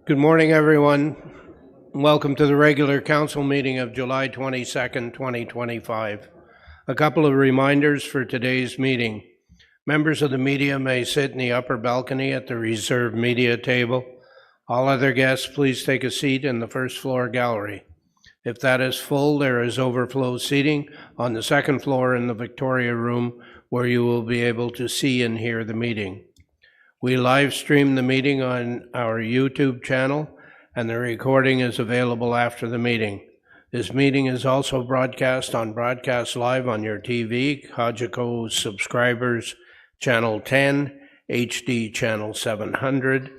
Good morning, everyone. Welcome to the regular council meeting of July 22nd, 2025. A couple of reminders for today's meeting. Members of the media may sit in the upper balcony at the reserved media table. All other guests, please take a seat in the first floor gallery. If that is full, there is overflow seating on the second floor in the Victoria Room, where you will be able to see and hear the meeting. We live stream the meeting on our YouTube channel, and the recording is available after the meeting. This meeting is also broadcast on Broadcast Live on your TV, Cogeco subscribers channel 10, HD channel 700,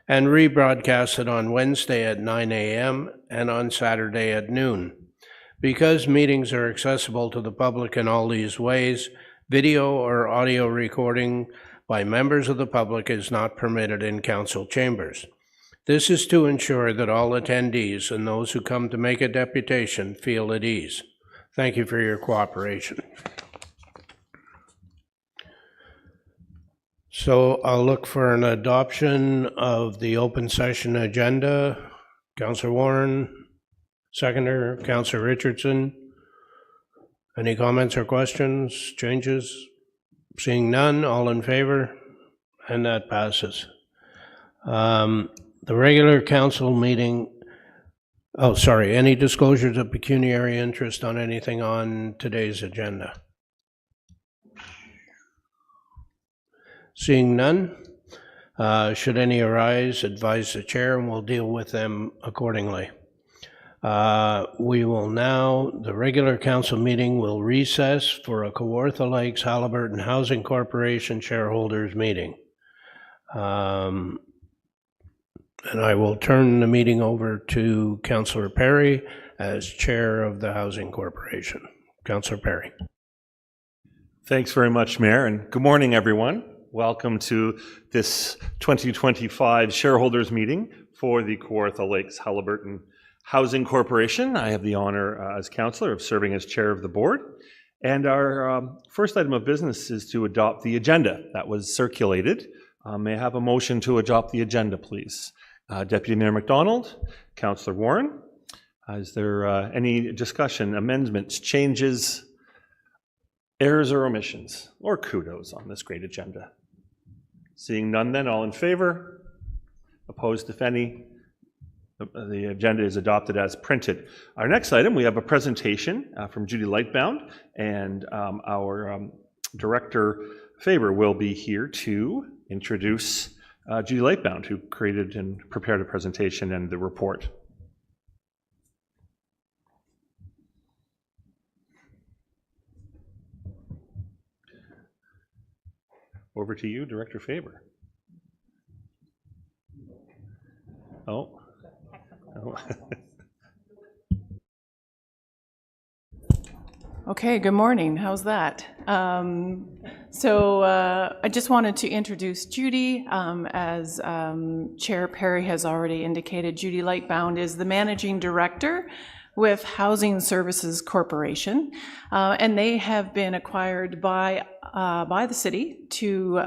and rebroadcasted on Wednesday at 9 a.m. and on Saturday at noon. Because meetings are accessible to the public in all these ways, video or audio recording by members of the public is not permitted in council chambers. This is to ensure that all attendees and those who come to make a deputation feel at ease. Thank you for your cooperation. So I'll look for an adoption of the open session agenda. Councillor Warren, seconder, Councillor Richardson. Any comments or questions, changes? Seeing none, all in favor, and that passes. The regular council meeting, any disclosures of pecuniary interest on anything on today's agenda? Seeing none, should any arise, advise the chair and we'll deal with them accordingly. The regular council meeting will recess for a Kawartha Lakes Haliburton Housing Corporation shareholders meeting. And I will turn the meeting over to Councillor Perry as chair of the Housing Corporation. Councillor Perry. Thanks very much, Mayor, and good morning, everyone. Welcome to this 2025 shareholders meeting for the Kawartha Lakes Haliburton Housing Corporation. I have the honor as councillor of serving as chair of the board. And our first item of business is to adopt the agenda that was circulated. May I have a motion to adopt the agenda, please? Deputy Mayor McDonald, Councillor Warren. Is there any discussion, amendments, changes, errors or omissions, or kudos on this great agenda? Seeing none then, all in favor? Opposed, if any? The agenda is adopted as printed. Our next item, we have a presentation from Judy Lightbound, and our Director Faber will be here to introduce Judy Lightbound, who created and prepared a presentation and the report. Over to you, Director Faber. Oh. Okay, good morning. How's that? I just wanted to introduce Judy. As Chair Perry has already indicated, Judy Lightbound is the Managing Director with Housing Services Corporation, and they have been acquired by the city to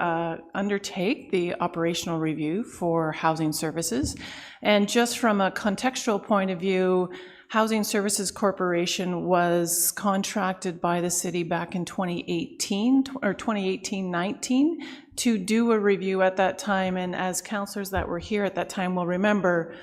undertake the operational review for housing services. And just from a contextual point of view, Housing Services Corporation was contracted by the city back in 2018 or 2018-19 to do a review at that time. And as councillors that were here at that time will remember,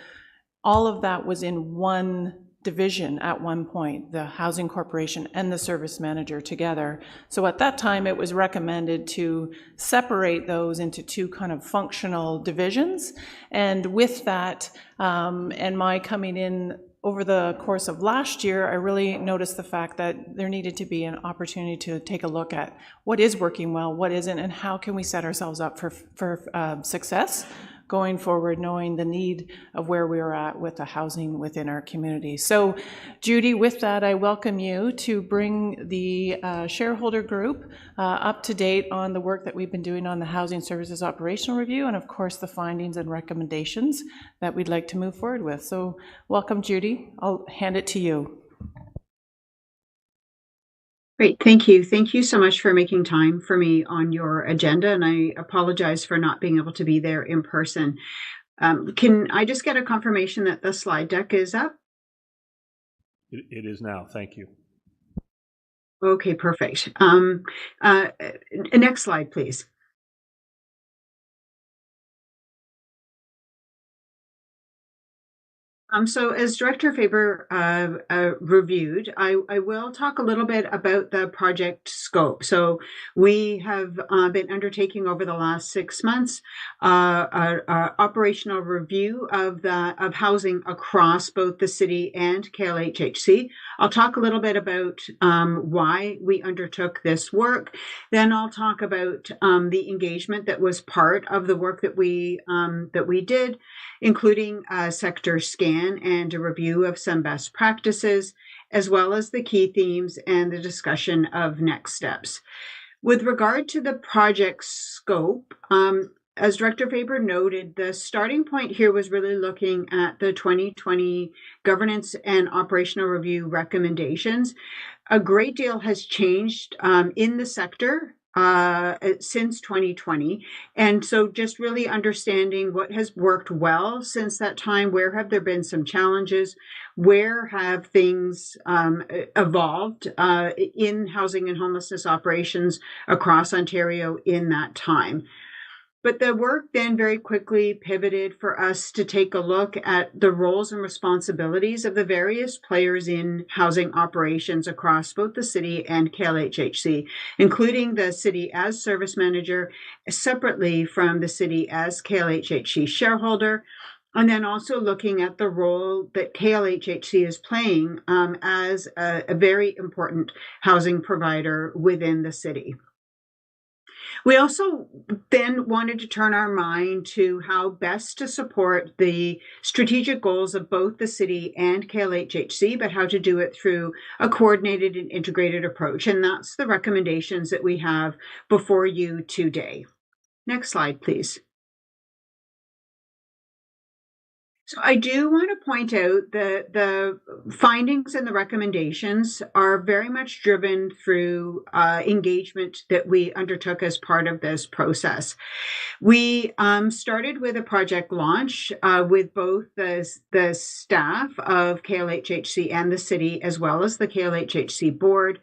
all of that was in one division at one point, the Housing Corporation and the service manager together. So at that time, it was recommended to separate those into two kind of functional divisions. And with that, and my coming in over the course of last year, I really noticed the fact that there needed to be an opportunity to take a look at what is working well, what isn't, and how can we set ourselves up for success going forward, knowing the need of where we are at with the housing within our community. So Judy, with that, I welcome you to bring the shareholder group up to date on the work that we've been doing on the Housing Services Operational Review, and of course the findings and recommendations that we'd like to move forward with. So welcome, Judy. I'll hand it to you. Great, thank you. Thank you so much for making time for me on your agenda, and I apologize for not being able to be there in person. Can I just get a confirmation that the slide deck is up? It is now. Thank you. Okay, perfect. Next slide, please. So as Director Faber reviewed, I will talk a little bit about the project scope. So we have been undertaking over the last 6 months an operational review of housing across both the city and KLHHC. I'll talk a little bit about why we undertook this work. Then I'll talk about the engagement that was part of the work that we did, including a sector scan and a review of some best practices, as well as the key themes and the discussion of next steps. With regard to the project scope, as Director Faber noted, the starting point here was really looking at the 2020 governance and operational review recommendations. A great deal has changed in the sector since 2020. And so just really understanding what has worked well since that time, where have there been some challenges, where have things evolved in housing and homelessness operations across Ontario in that time. But the work then very quickly pivoted for us to take a look at the roles and responsibilities of the various players in housing operations across both the city and KLHHC, including the city as service manager, separately from the city as KLHHC shareholder, and then also looking at the role that KLHHC is playing as a very important housing provider within the city. We also then wanted to turn our mind to how best to support the strategic goals of both the city and KLHHC, but how to do it through a coordinated and integrated approach. And that's the recommendations that we have before you today. Next slide, please. So I do want to point out that the findings and the recommendations are very much driven through engagement that we undertook as part of this process. We started with a project launch with both the staff of KLHHC and the city, as well as the KLHHC board.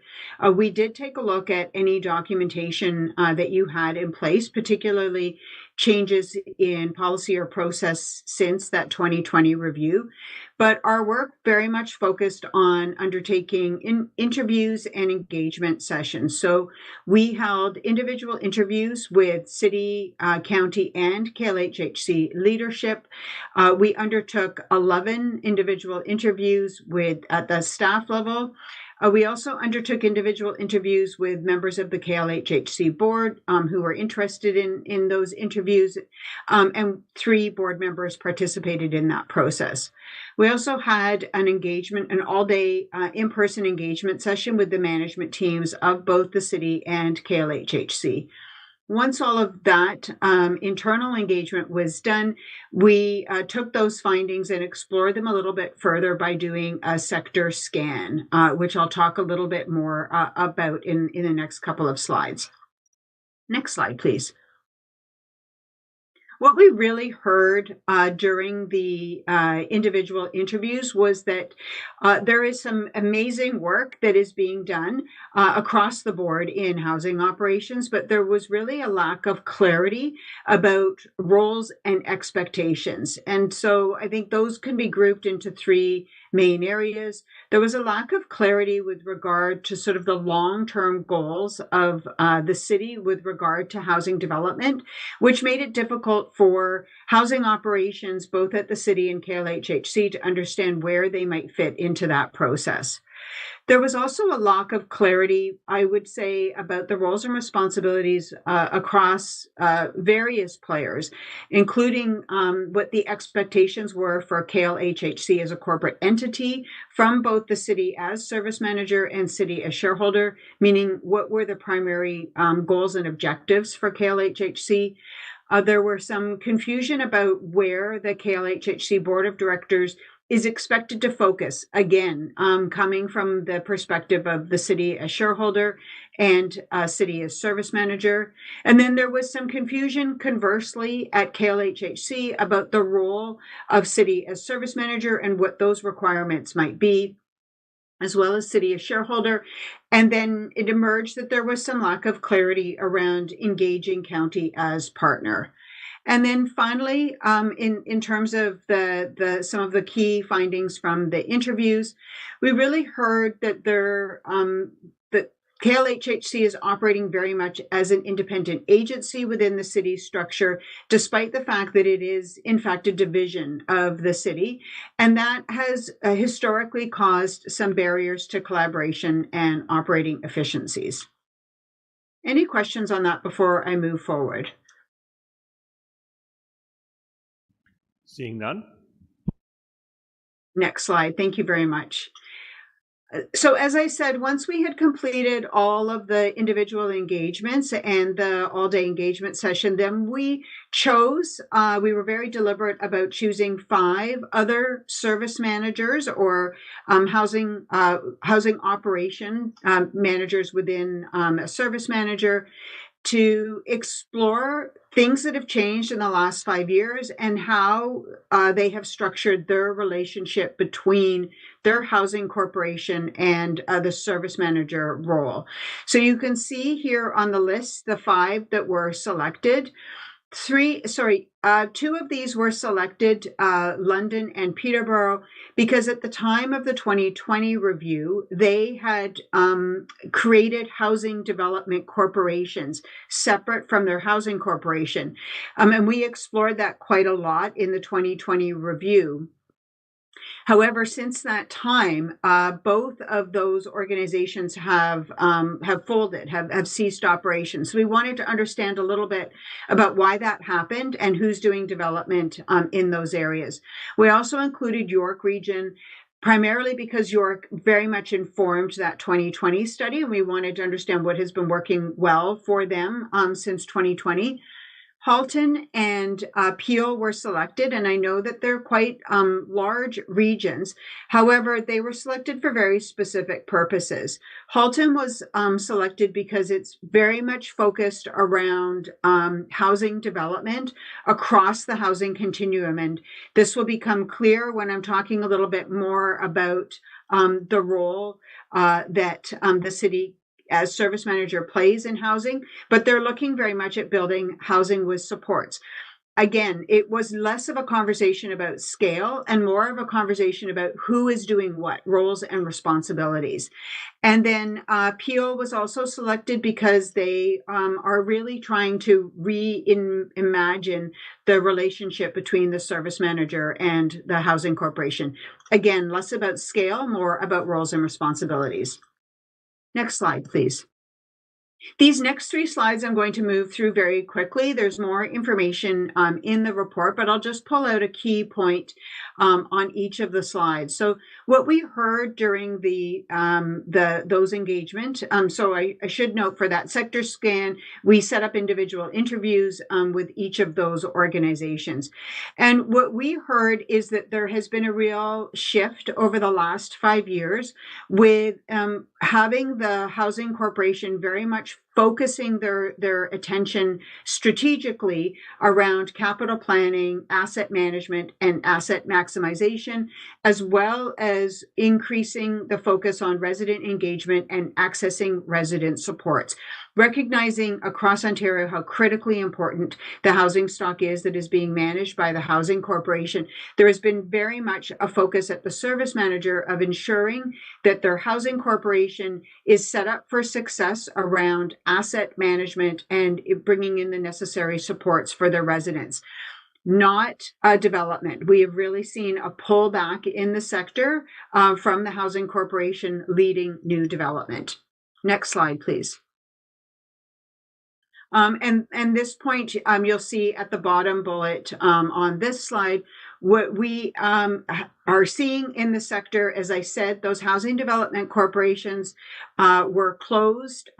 We did take a look at any documentation that you had in place, particularly changes in policy or process since that 2020 review. But our work very much focused on undertaking interviews and engagement sessions. So we held individual interviews with city, county, and KLHHC leadership. We undertook 11 individual interviews at the staff level. We also undertook individual interviews with members of the KLHHC board who were interested in those interviews, and 3 board members participated in that process. We also had an all-day in-person engagement session with the management teams of both the city and KLHHC. Once all of that internal engagement was done, we took those findings and explored them a little bit further by doing a sector scan, which I'll talk a little bit more about in the next couple of slides. Next slide, please. What we really heard during the individual interviews was that there is some amazing work that is being done across the board in housing operations, but there was really a lack of clarity about roles and expectations. And so I think those can be grouped into 3 main areas. There was a lack of clarity with regard to sort of the long-term goals of the city with regard to housing development, which made it difficult for housing operations, both at the city and KLHHC, to understand where they might fit into that process. There was also a lack of clarity, I would say, about the roles and responsibilities across various players, including what the expectations were for KLHHC as a corporate entity from both the city as service manager and city as shareholder, meaning what were the primary goals and objectives for KLHHC. There were some confusion about where the KLHHC board of directors is expected to focus, again, coming from the perspective of the city as shareholder and city as service manager. And then there was some confusion, conversely, at KLHHC about the role of city as service manager and what those requirements might be, as well as city as shareholder. And then it emerged that there was some lack of clarity around engaging county as partner. And then finally, in terms of the some of the key findings from the interviews, we really heard that that KLHHC is operating very much as an independent agency within the city structure, despite the fact that it is, in fact, a division of the city. And that has historically caused some barriers to collaboration and operating efficiencies. Any questions on that before I move forward? Seeing none. Next slide. Thank you very much. So as I said, once we had completed all of the individual engagements and the all-day engagement session, then we we were very deliberate about choosing 5 other service managers or housing operation managers within a service manager to explore things that have changed in the last 5 years and how they have structured their relationship between their housing corporation and the service manager role. So you can see here on the list the 5 that were selected. 2 of these were selected, London and Peterborough, because at the time of the 2020 review, they had created housing development corporations separate from their housing corporation. And we explored that quite a lot in the 2020 review. However, since that time, both of those organizations have folded, have ceased operations. So we wanted to understand a little bit about why that happened and who's doing development in those areas. We also included York Region, primarily because York very much informed that 2020 study, and we wanted to understand what has been working well for them since 2020. Halton and Peel were selected, and I know that they're quite large regions. However, they were selected for very specific purposes. Halton was selected because it's very much focused around housing development across the housing continuum, and this will become clear when I'm talking a little bit more about the role that the city as service manager plays in housing, but they're looking very much at building housing with supports. Again, it was less of a conversation about scale and more of a conversation about who is doing what, roles and responsibilities. And then Peel was also selected because they are really trying to reimagine the relationship between the service manager and the housing corporation. Again, less about scale, more about roles and responsibilities. Next slide, please. These next 3 slides I'm going to move through very quickly. There's more information in the report, but I'll just pull out a key point on each of the slides. So what we heard during those engagement, so I should note for that sector scan, we set up individual interviews with each of those organizations. And what we heard is that there has been a real shift over the last 5 years with having the housing corporation very much focusing their attention strategically around capital planning, asset management, and asset maximization, as well as increasing the focus on resident engagement and accessing resident supports. Recognizing across Ontario how critically important the housing stock is that is being managed by the Housing Corporation, there has been very much a focus at the service manager of ensuring that their Housing Corporation is set up for success around asset management and bringing in the necessary supports for their residents. Not development. We have really seen a pullback in the sector from the Housing Corporation leading new development. Next slide, please. And this point, you'll see at the bottom bullet on this slide, what we are seeing in the sector. As I said, those housing development corporations were closed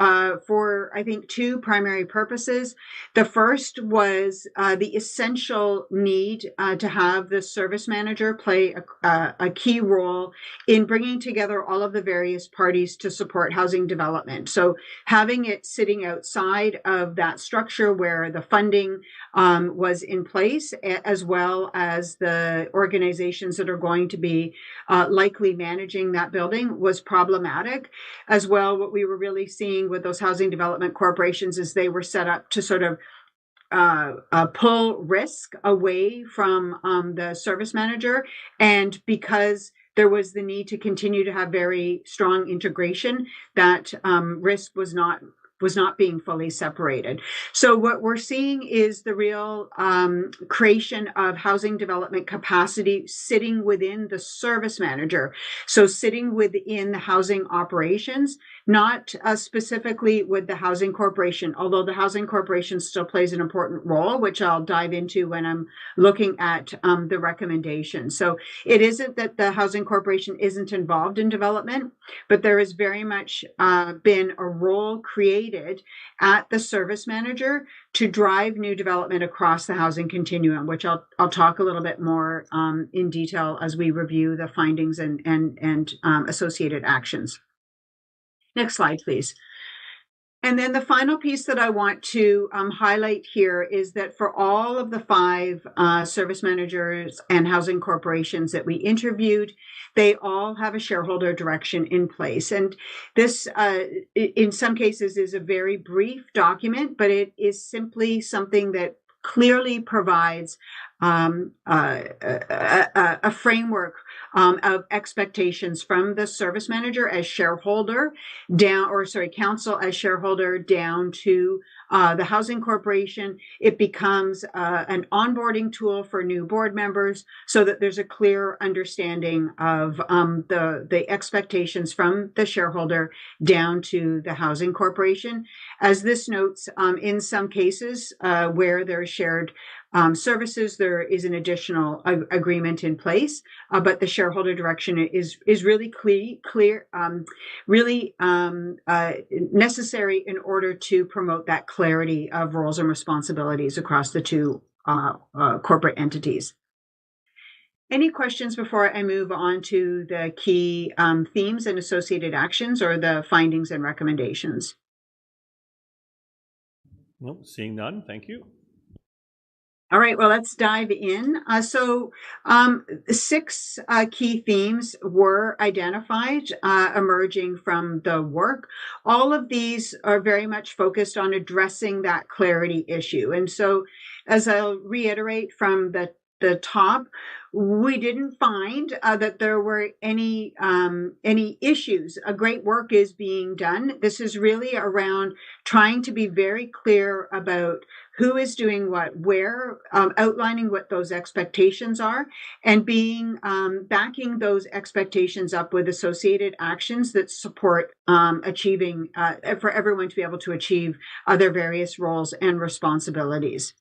for, I think, two primary purposes. The first was the essential need to have the service manager play a key role in bringing together all of the various parties to support housing development. So having it sitting outside of that structure where the funding was in place, as well as the organizations that are going to be likely managing that building, was problematic. As well, what we were really seeing with those housing development corporations is they were set up to sort of pull risk away from the service manager. And because there was the need to continue to have very strong integration, that risk was not being fully separated. So what we're seeing is the real creation of housing development capacity sitting within the service manager. So sitting within the housing operations, not specifically with the housing corporation, although the housing corporation still plays an important role, which I'll dive into when I'm looking at the recommendations. So it isn't that the housing corporation isn't involved in development, but there has very much been a role created at the service manager to drive new development across the housing continuum, which I'll talk a little bit more in detail as we review the findings and associated actions. Next slide, please. And then the final piece that I want to highlight here is that for all of the 5 service managers and housing corporations that we interviewed, they all have a shareholder direction in place. And this, in some cases, is a very brief document, but it is simply something that clearly provides a framework of expectations from the service manager as shareholder council as shareholder down to the housing corporation. It becomes an onboarding tool for new board members so that there's a clear understanding of the expectations from the shareholder down to the housing corporation. As this notes, in some cases where there is shared services, there is an additional agreement in place, but the shareholder direction is really clear, really necessary in order to promote that clarity of roles and responsibilities across the two corporate entities. Any questions before I move on to the key themes and associated actions, or the findings and recommendations? Nope, seeing none. Thank you. All right, well, let's dive in. 6 key themes were identified emerging from the work. All of these are very much focused on addressing that clarity issue. And so, as I'll reiterate from the top, we didn't find that there were any issues. A great work is being done. This is really around trying to be very clear about who is doing what, where, outlining what those expectations are, and backing those expectations up with associated actions that support achieving, for everyone to be able to achieve their various roles and responsibilities.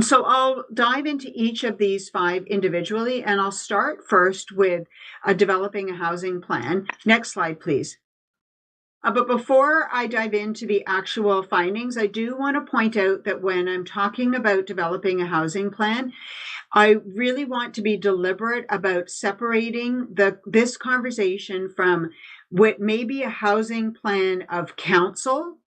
So I'll dive into each of these 5 individually, and I'll start first with developing a housing plan. Next slide, please. But before I dive into the actual findings, I do want to point out that when I'm talking about developing a housing plan, I really want to be deliberate about separating this conversation from what may be a housing plan of council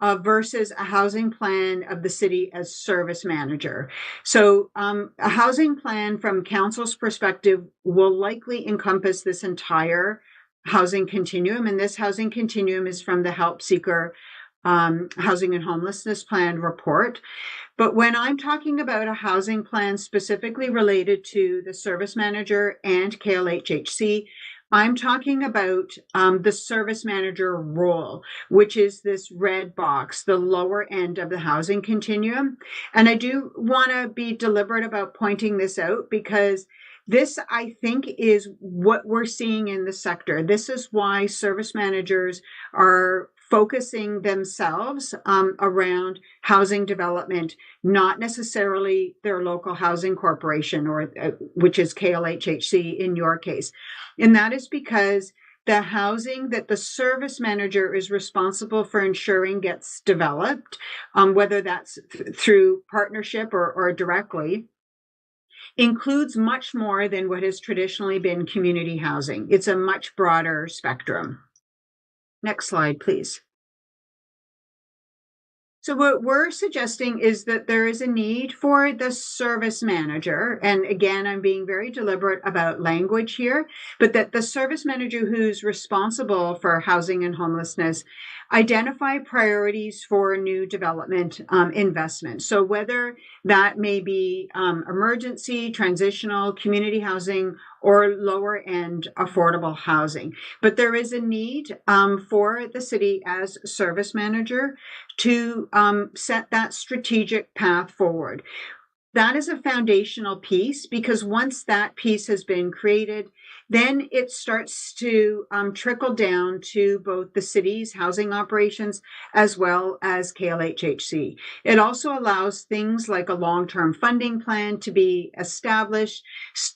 versus a housing plan of the city as service manager. So a housing plan from council's perspective will likely encompass this entire housing continuum, and this housing continuum is from the Help Seeker Housing and Homelessness Plan report. But when I'm talking about a housing plan specifically related to the service manager and KLHHC, I'm talking about the service manager role, which is this red box, the lower end of the housing continuum. And I do want to be deliberate about pointing this out, because this, I think, is what we're seeing in the sector. This is why service managers are focusing themselves around housing development, not necessarily their local housing corporation, or which is KLHHC in your case. And that is because the housing that the service manager is responsible for ensuring gets developed, whether that's through partnership or directly, includes much more than what has traditionally been community housing. It's a much broader spectrum. Next slide, please. So what we're suggesting is that there is a need for the service manager, and again, I'm being very deliberate about language here, but that the service manager who's responsible for housing and homelessness identify priorities for new development investment. So whether that may be emergency, transitional, community housing, or lower end affordable housing. But there is a need for the city as service manager to set that strategic path forward. That is a foundational piece, because once that piece has been created, then it starts to trickle down to both the city's housing operations as well as KLHHC. It also allows things like a long-term funding plan to be established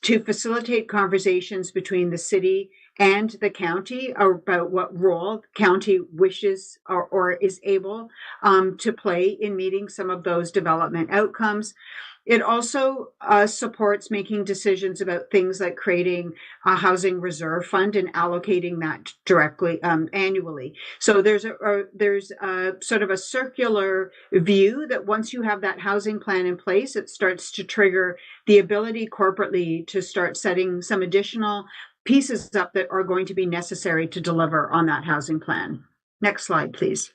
to facilitate conversations between the city and the county about what role the county wishes or is able to play in meeting some of those development outcomes. It also supports making decisions about things like creating a housing reserve fund and allocating that directly annually. So there's a sort of a circular view that once you have that housing plan in place, it starts to trigger the ability corporately to start setting some additional pieces up that are going to be necessary to deliver on that housing plan. Next slide, please.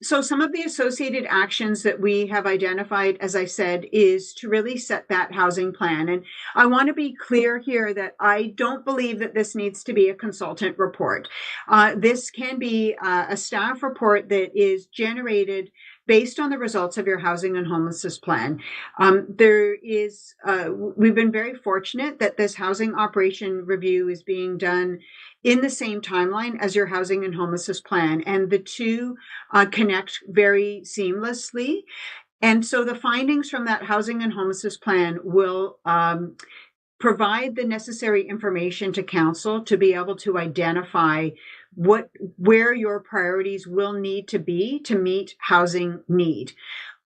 So some of the associated actions that we have identified, as I said, is to really set that housing plan. And I want to be clear here that I don't believe that this needs to be a consultant report. This can be a staff report that is generated based on the results of your housing and homelessness plan. We've been very fortunate that this housing operation review is being done in the same timeline as your housing and homelessness plan, and the two connect very seamlessly. And so the findings from that housing and homelessness plan will provide the necessary information to council to be able to identify where your priorities will need to be to meet housing need.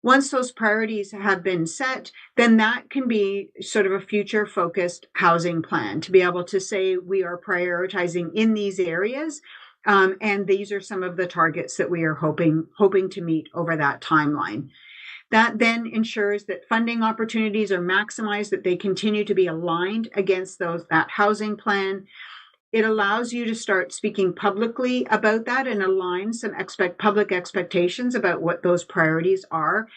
Once those priorities have been set, then that can be sort of a future-focused housing plan to be able to say we are prioritizing in these areas, and these are some of the targets that we are hoping to meet over that timeline. That then ensures that funding opportunities are maximized, that they continue to be aligned against that housing plan. It allows you to start speaking publicly about that and align some public expectations about what those priorities are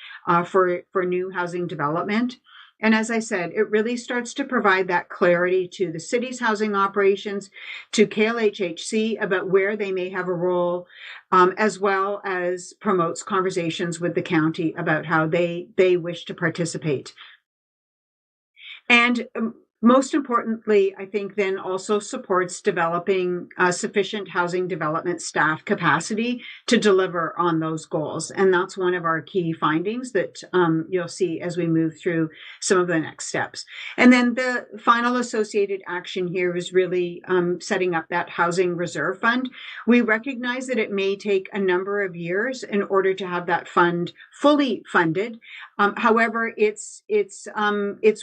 for new housing development. And as I said, it really starts to provide that clarity to the city's housing operations, to KLHHC about where they may have a role, as well as promotes conversations with the county about how they wish to participate. And most importantly, I think then also supports developing sufficient housing development staff capacity to deliver on those goals. And that's one of our key findings that you'll see as we move through some of the next steps. And then the final associated action here is really setting up that housing reserve fund. We recognize that it may take a number of years in order to have that fund fully funded. However, it's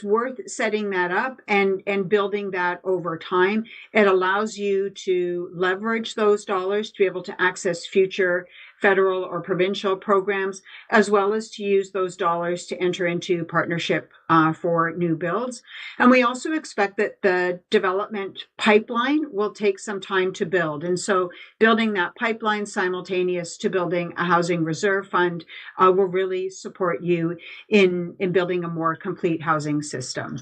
worth setting that up and building that over time. It allows you to leverage those dollars to be able to access future federal or provincial programs, as well as to use those dollars to enter into partnership for new builds. And we also expect that the development pipeline will take some time to build. And so building that pipeline simultaneous to building a housing reserve fund will really support you in building a more complete housing system.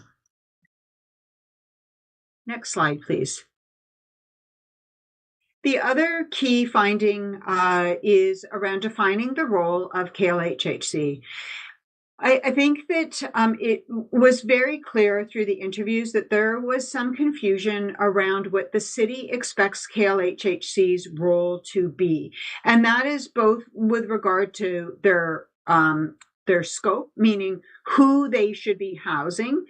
Next slide, please. The other key finding is around defining the role of KLHHC. I think that it was very clear through the interviews that there was some confusion around what the city expects KLHHC's role to be. And that is both with regard to their scope, meaning who they should be housing,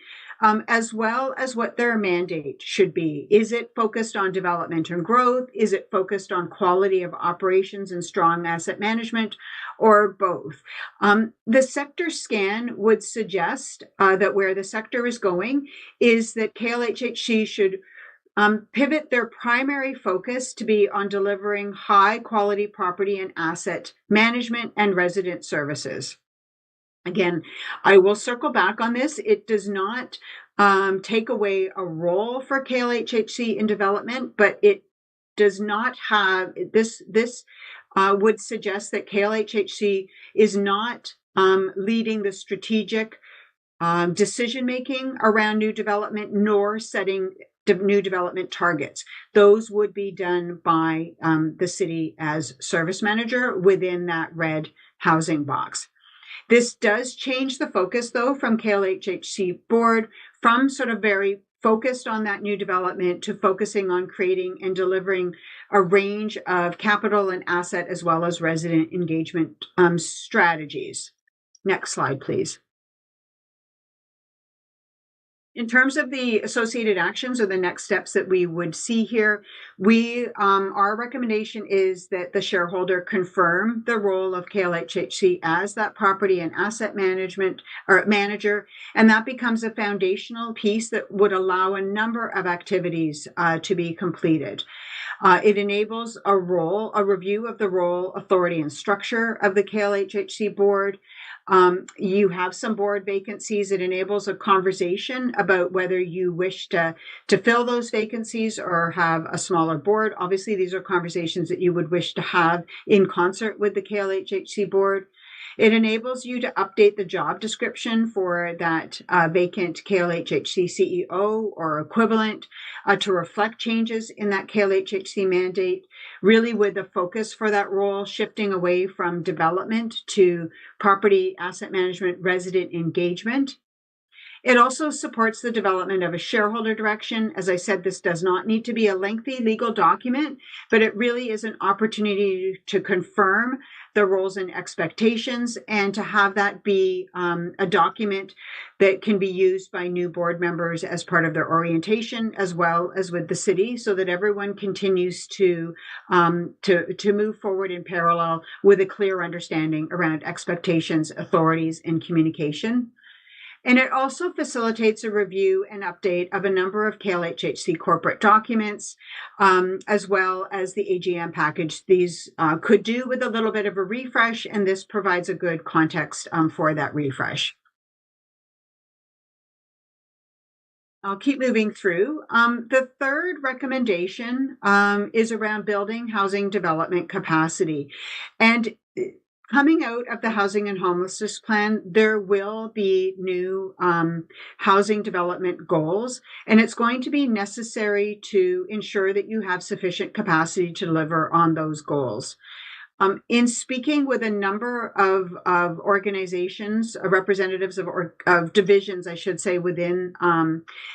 as well as what their mandate should be. Is it focused on development and growth? Is it focused on quality of operations and strong asset management, or both? The sector scan would suggest that where the sector is going is that KLHHC should pivot their primary focus to be on delivering high quality property and asset management and resident services. Again, I will circle back on this. It does not take away a role for KLHHC in development, but it does not have this. This would suggest that KLHHC is not leading the strategic decision making around new development, nor setting new development targets. Those would be done by the city as service manager within that red housing box. This does change the focus, though, from KLHHC board from sort of very focused on that new development to focusing on creating and delivering a range of capital and asset as well as resident engagement strategies. Next slide, please. In terms of the associated actions or the next steps that we would see here, our recommendation is that the shareholder confirm the role of KLHHC as that property and asset management or manager, and that becomes a foundational piece that would allow a number of activities to be completed. It enables a review of the role, authority, and structure of the KLHHC board. You have some board vacancies. It enables a conversation about whether you wish to fill those vacancies or have a smaller board. Obviously, these are conversations that you would wish to have in concert with the KLHHC board. It enables you to update the job description for that vacant KLHHC CEO or equivalent to reflect changes in that KLHHC mandate, really with the focus for that role shifting away from development to property, asset management, resident engagement. It also supports the development of a shareholder direction. As I said, this does not need to be a lengthy legal document, but it really is an opportunity to confirm the roles and expectations and to have that be a document that can be used by new board members as part of their orientation as well as with the city so that everyone continues to move forward in parallel with a clear understanding around expectations, authorities, and communication. And it also facilitates a review and update of a number of KLHHC corporate documents, as well as the AGM package. These could do with a little bit of a refresh, and this provides a good context for that refresh. I'll keep moving through. The third recommendation is around building housing development capacity. And coming out of the housing and homelessness plan, there will be new housing development goals, and it's going to be necessary to ensure that you have sufficient capacity to deliver on those goals. In speaking with a number of organizations, representatives of divisions, I should say, within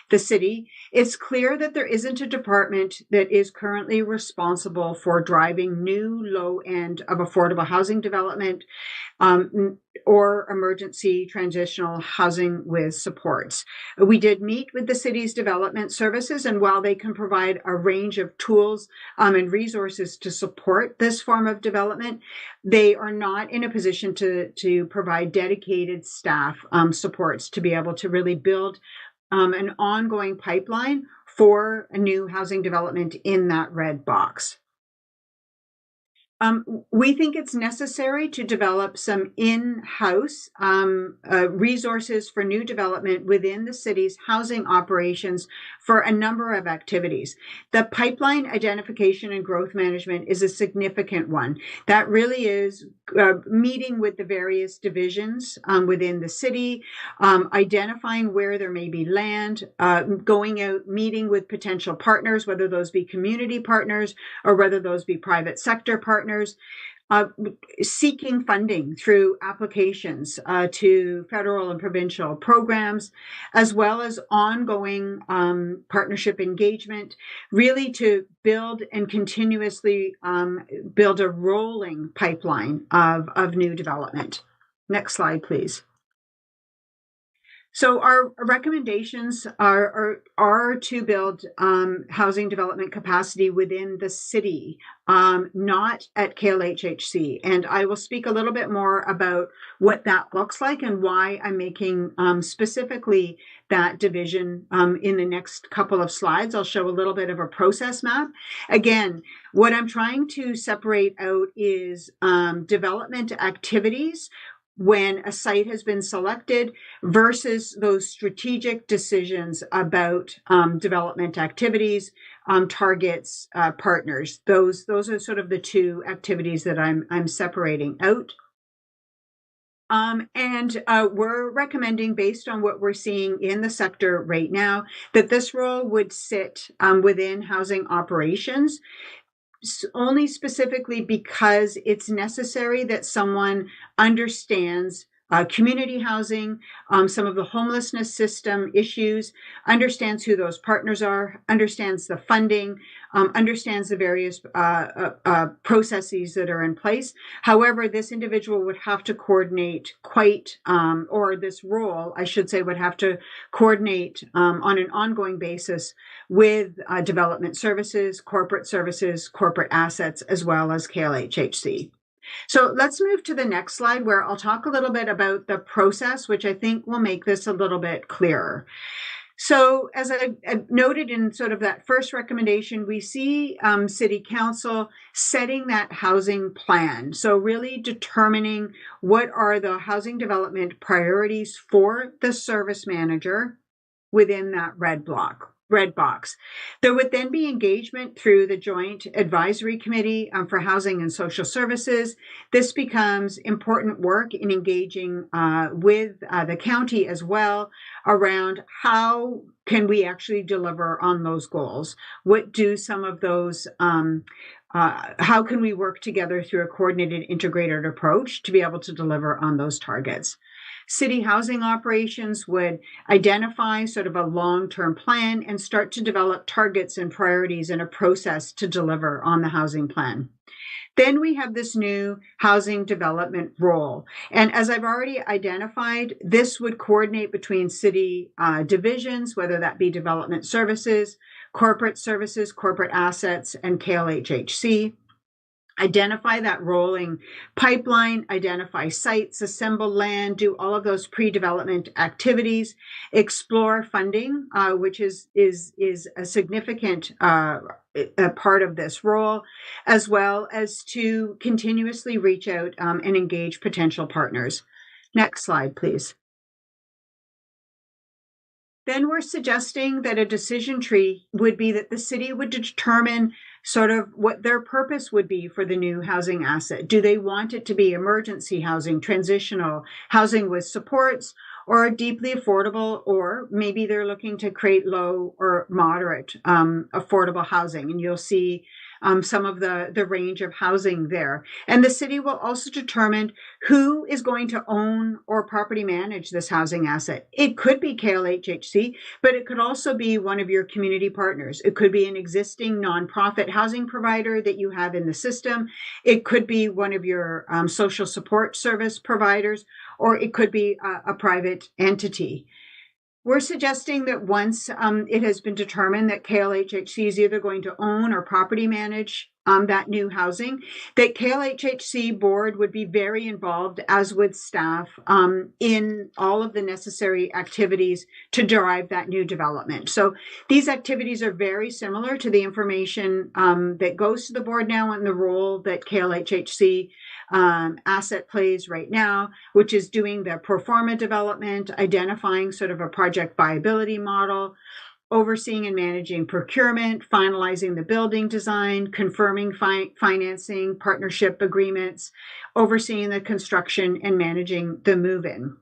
the city, it's clear that there isn't a department that is currently responsible for driving new low end of affordable housing development or emergency transitional housing with supports. We did meet with the city's development services, and while they can provide a range of tools and resources to support this form of development, they are not in a position to provide dedicated staff supports to be able to really build an ongoing pipeline for a new housing development in that red box. We think it's necessary to develop some in-house resources for new development within the city's housing operations for a number of activities. The pipeline identification and growth management is a significant one. That really is meeting with the various divisions within the city, identifying where there may be land, going out, meeting with potential partners, whether those be community partners or whether those be private sector partners, seeking funding through applications to federal and provincial programs, as well as ongoing partnership engagement, really to build and continuously build a rolling pipeline of new development. Next slide, please. So our recommendations are to build housing development capacity within the city, not at KLHHC. And I will speak a little bit more about what that looks like and why I'm making specifically that division in the next couple of slides. I'll show a little bit of a process map. Again, what I'm trying to separate out is development activities when a site has been selected versus those strategic decisions about development activities, targets, partners. Those are sort of the two activities that I'm separating out. We're recommending, based on what we're seeing in the sector right now, that this role would sit within housing operations, only specifically because it's necessary that someone understands community housing, some of the homelessness system issues, understands who those partners are, understands the funding, understands the various processes that are in place. However, this individual would have to coordinate or this role, I should say, would have to coordinate on an ongoing basis with development services, corporate assets, as well as KLHHC. So let's move to the next slide, where I'll talk a little bit about the process, which I think will make this a little bit clearer. So as I noted in sort of that first recommendation, we see City Council setting that housing plan. So really determining what are the housing development priorities for the service manager within that red box. There would then be engagement through the Joint Advisory Committee for Housing and Social Services. This becomes important work in engaging with the county as well around how can we actually deliver on those goals? What do some of those how can we work together through a coordinated, integrated approach to be able to deliver on those targets? City housing operations would identify sort of a long-term plan and start to develop targets and priorities and a process to deliver on the housing plan. Then we have this new housing development role. And as I've already identified, this would coordinate between city divisions, whether that be development services, corporate assets, and KLHHC. Identify that rolling pipeline, identify sites, assemble land, do all of those pre-development activities, explore funding, which is a significant a part of this role, as well as to continuously reach out and engage potential partners. Next slide, please. Then we're suggesting that a decision tree would be that the city would determine sort of what their purpose would be for the new housing asset. Do they want it to be emergency housing, transitional, housing with supports, or deeply affordable, or maybe they're looking to create low or moderate affordable housing? And you'll see some of the range of housing there. And the city will also determine who is going to own or property manage this housing asset. It could be KLHHC, but it could also be one of your community partners. It could be an existing nonprofit housing provider that you have in the system. It could be one of your social support service providers, or it could be a private entity. We're suggesting that once it has been determined that KLHHC is either going to own or property manage that new housing, that KLHHC board would be very involved, as would staff, in all of the necessary activities to derive that new development. So these activities are very similar to the information that goes to the board now and the role that KLHHC asset plays right now, which is doing the pro forma development, identifying sort of a project viability model, overseeing and managing procurement, finalizing the building design, confirming financing, partnership agreements, overseeing the construction, and managing the move-in.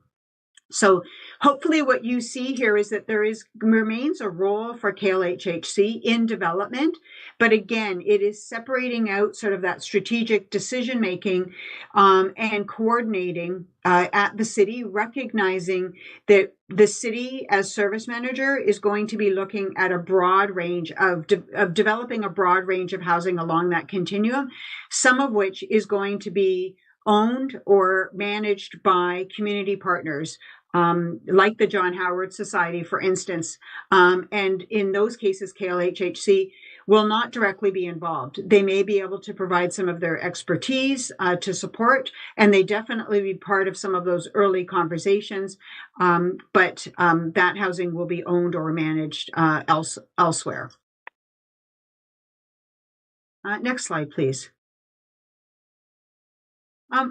So hopefully what you see here is that there remains a role for KLHHC in development, but again, it is separating out sort of that strategic decision making and coordinating at the city, recognizing that the city as service manager is going to be looking at a broad range of developing a broad range of housing along that continuum, some of which is going to be owned or managed by community partners, like the John Howard Society, for instance. And in those cases, KLHHC will not directly be involved. They may be able to provide some of their expertise to support, and they definitely be part of some of those early conversations, but that housing will be owned or managed elsewhere. Next slide, please.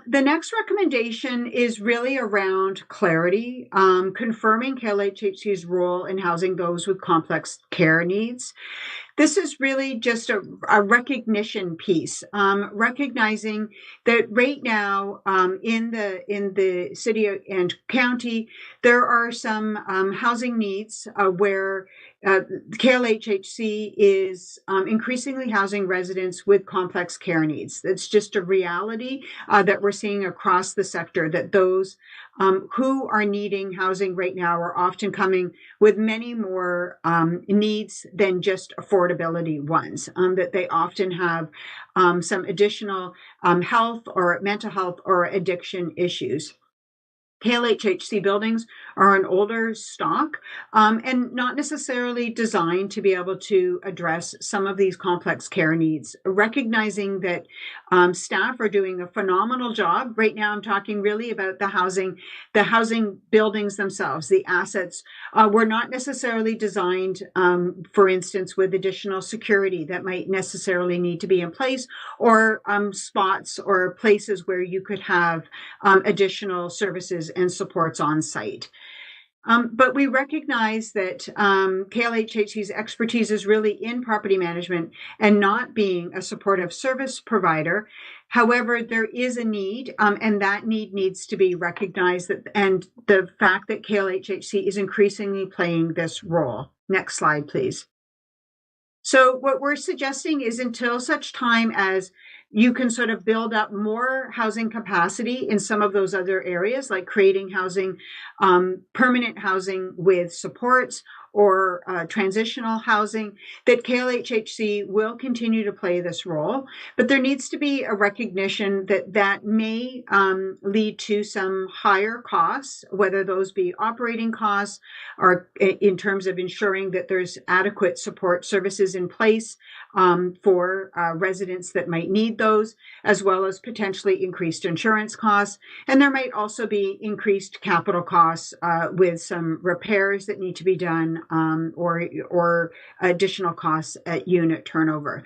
The next recommendation is really around clarity, confirming KLHHC's role in housing those with complex care needs. This is really just a recognition piece, recognizing that right now in the city and county, there are some housing needs where KLHHC is increasingly housing residents with complex care needs. That's just a reality that we're seeing across the sector, that those who are needing housing right now are often coming with many more needs than just affordability ones, that they often have some additional health or mental health or addiction issues. KLHHC buildings are an older stock and not necessarily designed to be able to address some of these complex care needs. Recognizing that staff are doing a phenomenal job. Right now, I'm talking really about the housing buildings themselves, the assets were not necessarily designed, for instance, with additional security that might necessarily need to be in place, or spots or places where you could have additional services and supports on site. But we recognize that KLHHC's expertise is really in property management and not being a supportive service provider. However, there is a need, and that need needs to be recognized, and the fact that KLHHC is increasingly playing this role. Next slide, please. So what we're suggesting is, until such time as you can sort of build up more housing capacity in some of those other areas, like creating housing, permanent housing with supports, or transitional housing, that KLHHC will continue to play this role. But there needs to be a recognition that that may lead to some higher costs, whether those be operating costs or in terms of ensuring that there's adequate support services in place for residents that might need those, as well as potentially increased insurance costs. And there might also be increased capital costs with some repairs that need to be done, or additional costs at unit turnover.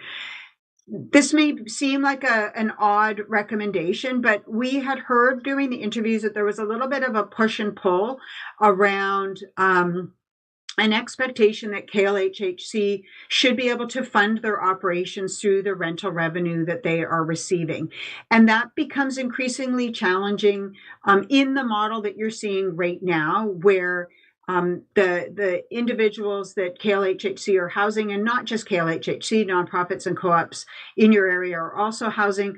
This may seem like an odd recommendation, but we had heard during the interviews that there was a little bit of a push and pull around an expectation that KLHHC should be able to fund their operations through the rental revenue that they are receiving. And that becomes increasingly challenging in the model that you're seeing right now, where the individuals that KLHHC are housing, and not just KLHHC, nonprofits and co-ops in your area are also housing,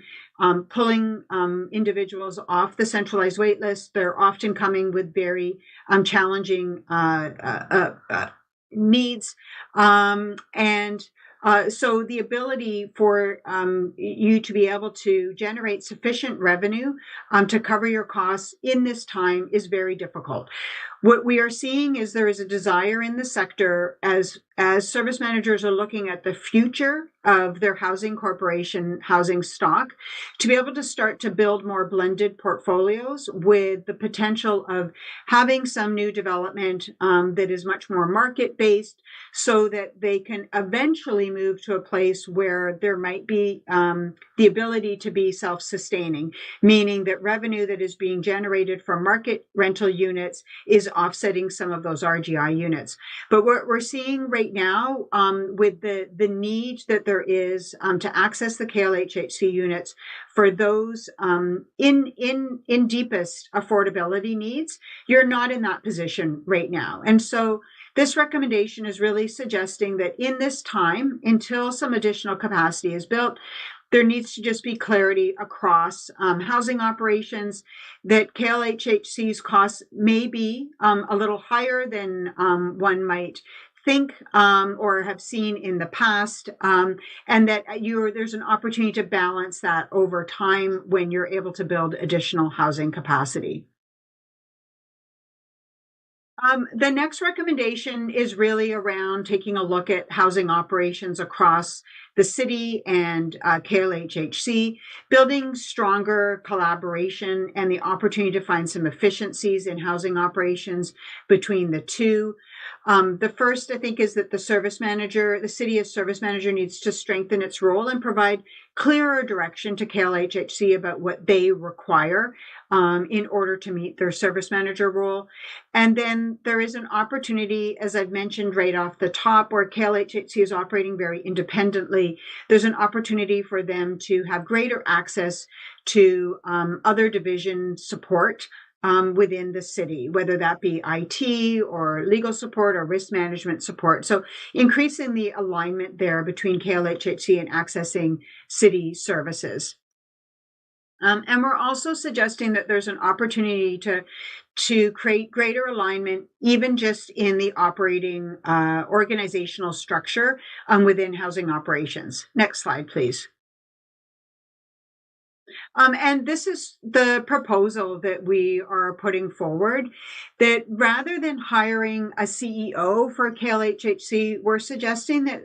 pulling individuals off the centralized wait list. They're often coming with very challenging needs. So the ability for you to be able to generate sufficient revenue to cover your costs in this time is very difficult. What we are seeing is there is a desire in the sector, as service managers are looking at the future of their housing corporation housing stock, to be able to start to build more blended portfolios with the potential of having some new development that is much more market-based, so that they can eventually move to a place where there might be the ability to be self-sustaining, meaning that revenue that is being generated from market rental units is offsetting some of those RGI units. But what we're seeing right now with the need that there is to access the KLHHC units for those in deepest affordability needs, you're not in that position right now. And so this recommendation is really suggesting that in this time, until some additional capacity is built, there needs to just be clarity across housing operations, that KLHHC's costs may be a little higher than one might think or have seen in the past, and that there's an opportunity to balance that over time when you're able to build additional housing capacity. The next recommendation is really around taking a look at housing operations across the city and KLHHC, building stronger collaboration and the opportunity to find some efficiencies in housing operations between the two. The first, I think, is that the city as service manager needs to strengthen its role and provide clearer direction to KLHHC about what they require in order to meet their service manager role. And then there is an opportunity, as I've mentioned right off the top, where KLHHC is operating very independently. There's an opportunity for them to have greater access to other division support within the city, whether that be IT or legal support or risk management support. So increasing the alignment there between KLHHC and accessing city services. And we're also suggesting that there's an opportunity to create greater alignment, even just in the operating organizational structure within housing operations. Next slide, please. And this is the proposal that we are putting forward, that rather than hiring a CEO for KLHHC, we're suggesting that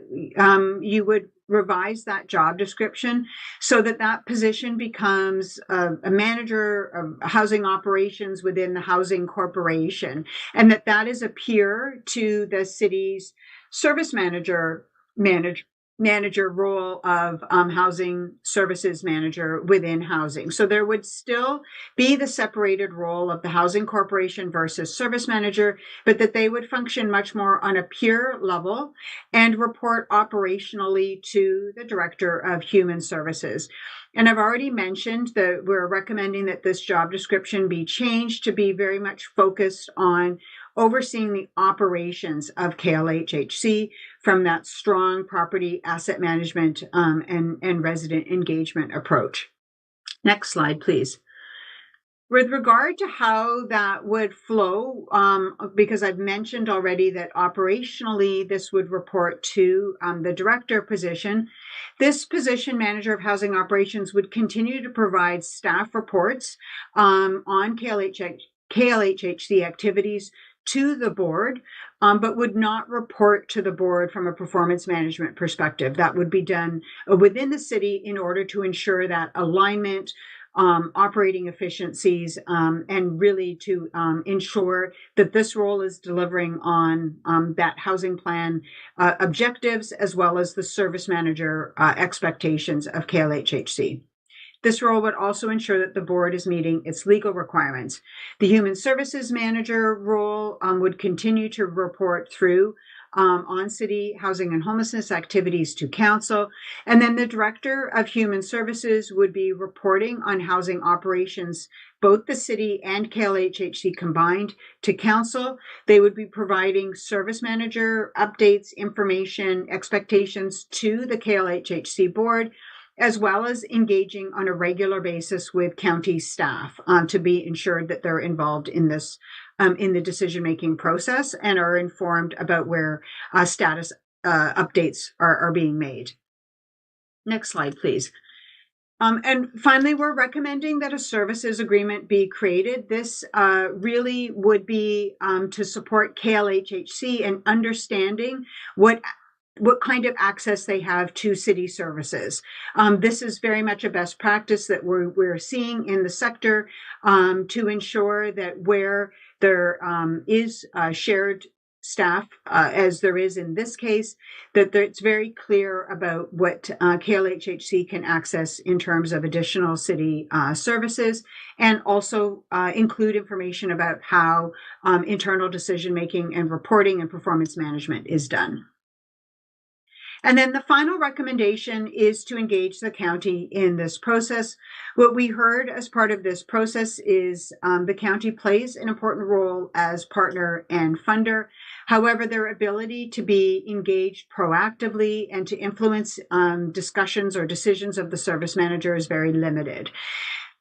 you would revise that job description so that that position becomes a manager of housing operations within the housing corporation, and that is a peer to the city's service manager role of housing services manager within housing. So there would still be the separated role of the housing corporation versus service manager, but that they would function much more on a peer level and report operationally to the director of human services. And I've already mentioned that we're recommending that this job description be changed to be very much focused on overseeing the operations of KLHHC from that strong property asset management and resident engagement approach. Next slide, please. With regard to how that would flow, because I've mentioned already that operationally this would report to the director position, this position, manager of housing operations, would continue to provide staff reports on KLHHC activities to the board, but would not report to the board from a performance management perspective. That would be done within the city in order to ensure that alignment, operating efficiencies, and really to ensure that this role is delivering on that housing plan objectives as well as the service manager expectations of KLHHC. This role would also ensure that the board is meeting its legal requirements. The human services manager role would continue to report through on city housing and homelessness activities to council. And then the director of human services would be reporting on housing operations, both the city and KLHHC combined, to council. They would be providing service manager updates, information, expectations to the KLHHC board, as well as engaging on a regular basis with county staff to be ensured that they're involved in this, in the decision-making process and are informed about where status updates are being made. Next slide, please. And finally, we're recommending that a services agreement be created. This really would be to support KLHHC in understanding what kind of access they have to city services. This is very much a best practice that we're seeing in the sector to ensure that where there is shared staff, as there is in this case, that it's very clear about what KLHHC can access in terms of additional city services, and also include information about how internal decision-making and reporting and performance management is done. And then the final recommendation is to engage the county in this process. What we heard as part of this process is the county plays an important role as partner and funder. However, their ability to be engaged proactively and to influence discussions or decisions of the service manager is very limited.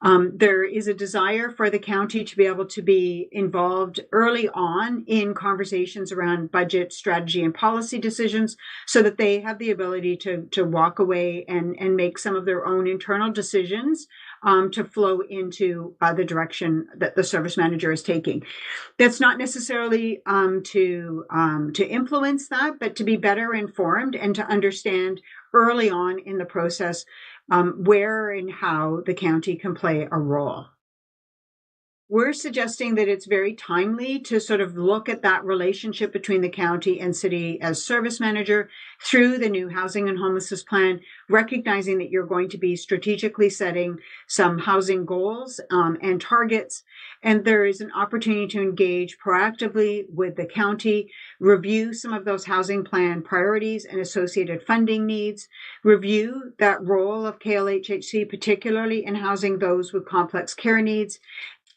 There is a desire for the county to be able to be involved early on in conversations around budget, strategy, and policy decisions so that they have the ability to walk away and make some of their own internal decisions to flow into the direction that the service manager is taking. That's not necessarily to influence that, but to be better informed and to understand early on in the process where and how the county can play a role. We're suggesting that it's very timely to sort of look at that relationship between the county and city as service manager through the new housing and homelessness plan, recognizing that you're going to be strategically setting some housing goals and targets. And there is an opportunity to engage proactively with the county, review some of those housing plan priorities and associated funding needs, review that role of KLHHC, particularly in housing those with complex care needs,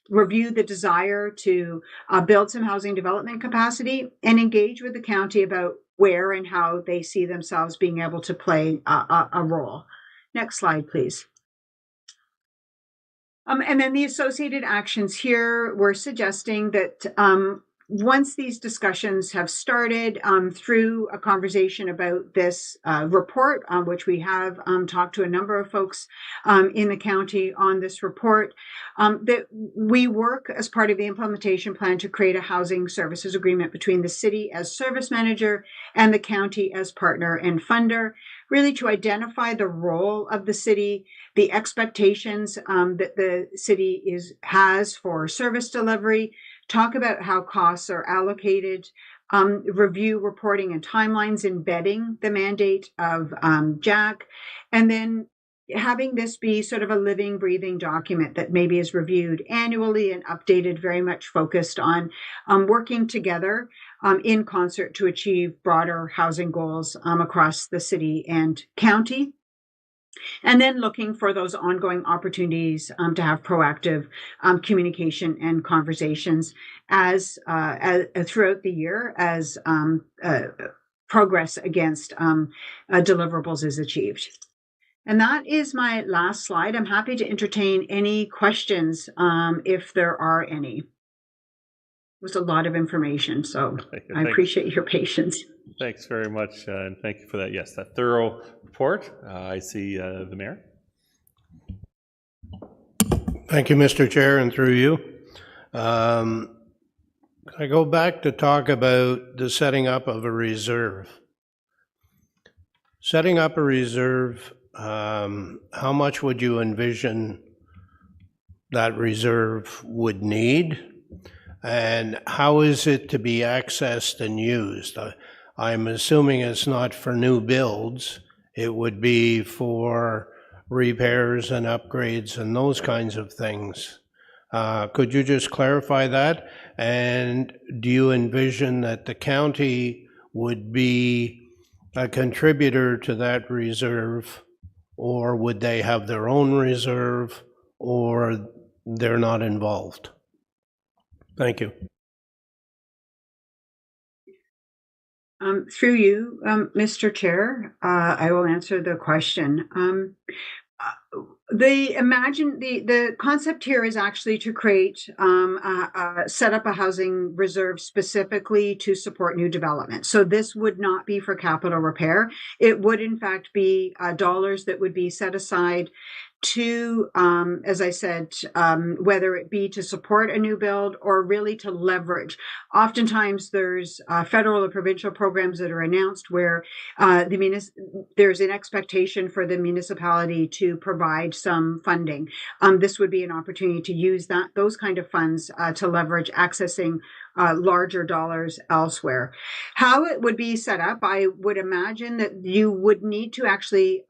review the desire to build some housing development capacity, and engage with the county about where and how they see themselves being able to play a role. Next slide, please. And then the associated actions here, we're suggesting that once these discussions have started through a conversation about this report, which we have talked to a number of folks in the county on this report, that we work as part of the implementation plan to create a housing services agreement between the city as service manager and the county as partner and funder, really to identify the role of the city, the expectations that the city has for service delivery, talk about how costs are allocated, review reporting and timelines embedding the mandate of JAC, and then having this be sort of a living, breathing document that maybe is reviewed annually and updated, very much focused on working together in concert to achieve broader housing goals across the city and county. And then looking for those ongoing opportunities to have proactive communication and conversations as throughout the year as progress against deliverables is achieved. And that is my last slide. I'm happy to entertain any questions if there are any. It was a lot of information, so I appreciate your patience. Thanks very much, and thank you for that. Yes, that thorough report. I see the mayor. Thank you, Mr. Chair, and through you. I go back to talk about the setting up of a reserve. Setting up a reserve, how much would you envision that reserve would need? And how is it to be accessed and used? I'm assuming it's not for new builds. It would be for repairs and upgrades and those kinds of things. Could you just clarify that? And do you envision that the county would be a contributor to that reserve, or would they have their own reserve, or they're not involved? Thank you. Through you, Mr. Chair, I will answer the question. The concept here is actually to create, set up a housing reserve specifically to support new development. So this would not be for capital repair. It would in fact be dollars that would be set aside to, as I said, whether it be to support a new build or really to leverage. Oftentimes there's federal or provincial programs that are announced where there's an expectation for the municipality to provide some funding. This would be an opportunity to use those kind of funds to leverage accessing larger dollars elsewhere. How it would be set up, I would imagine that you would need to actually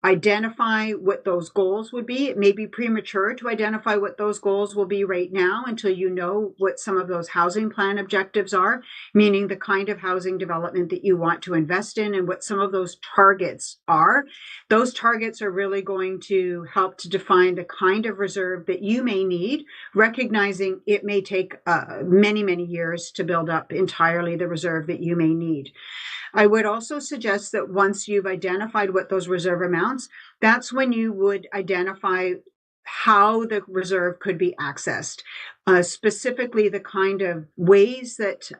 identify what those goals would be. It may be premature to identify what those goals will be right now until you know what some of those housing plan objectives are, meaning the kind of housing development that you want to invest in and what some of those targets are. Those targets are really going to help to define the kind of reserve that you may need, recognizing it may take many, many years to build up entirely the reserve that you may need. I would also suggest that once you've identified what those reserve amounts, that's when you would identify how the reserve could be accessed, specifically the kind of ways that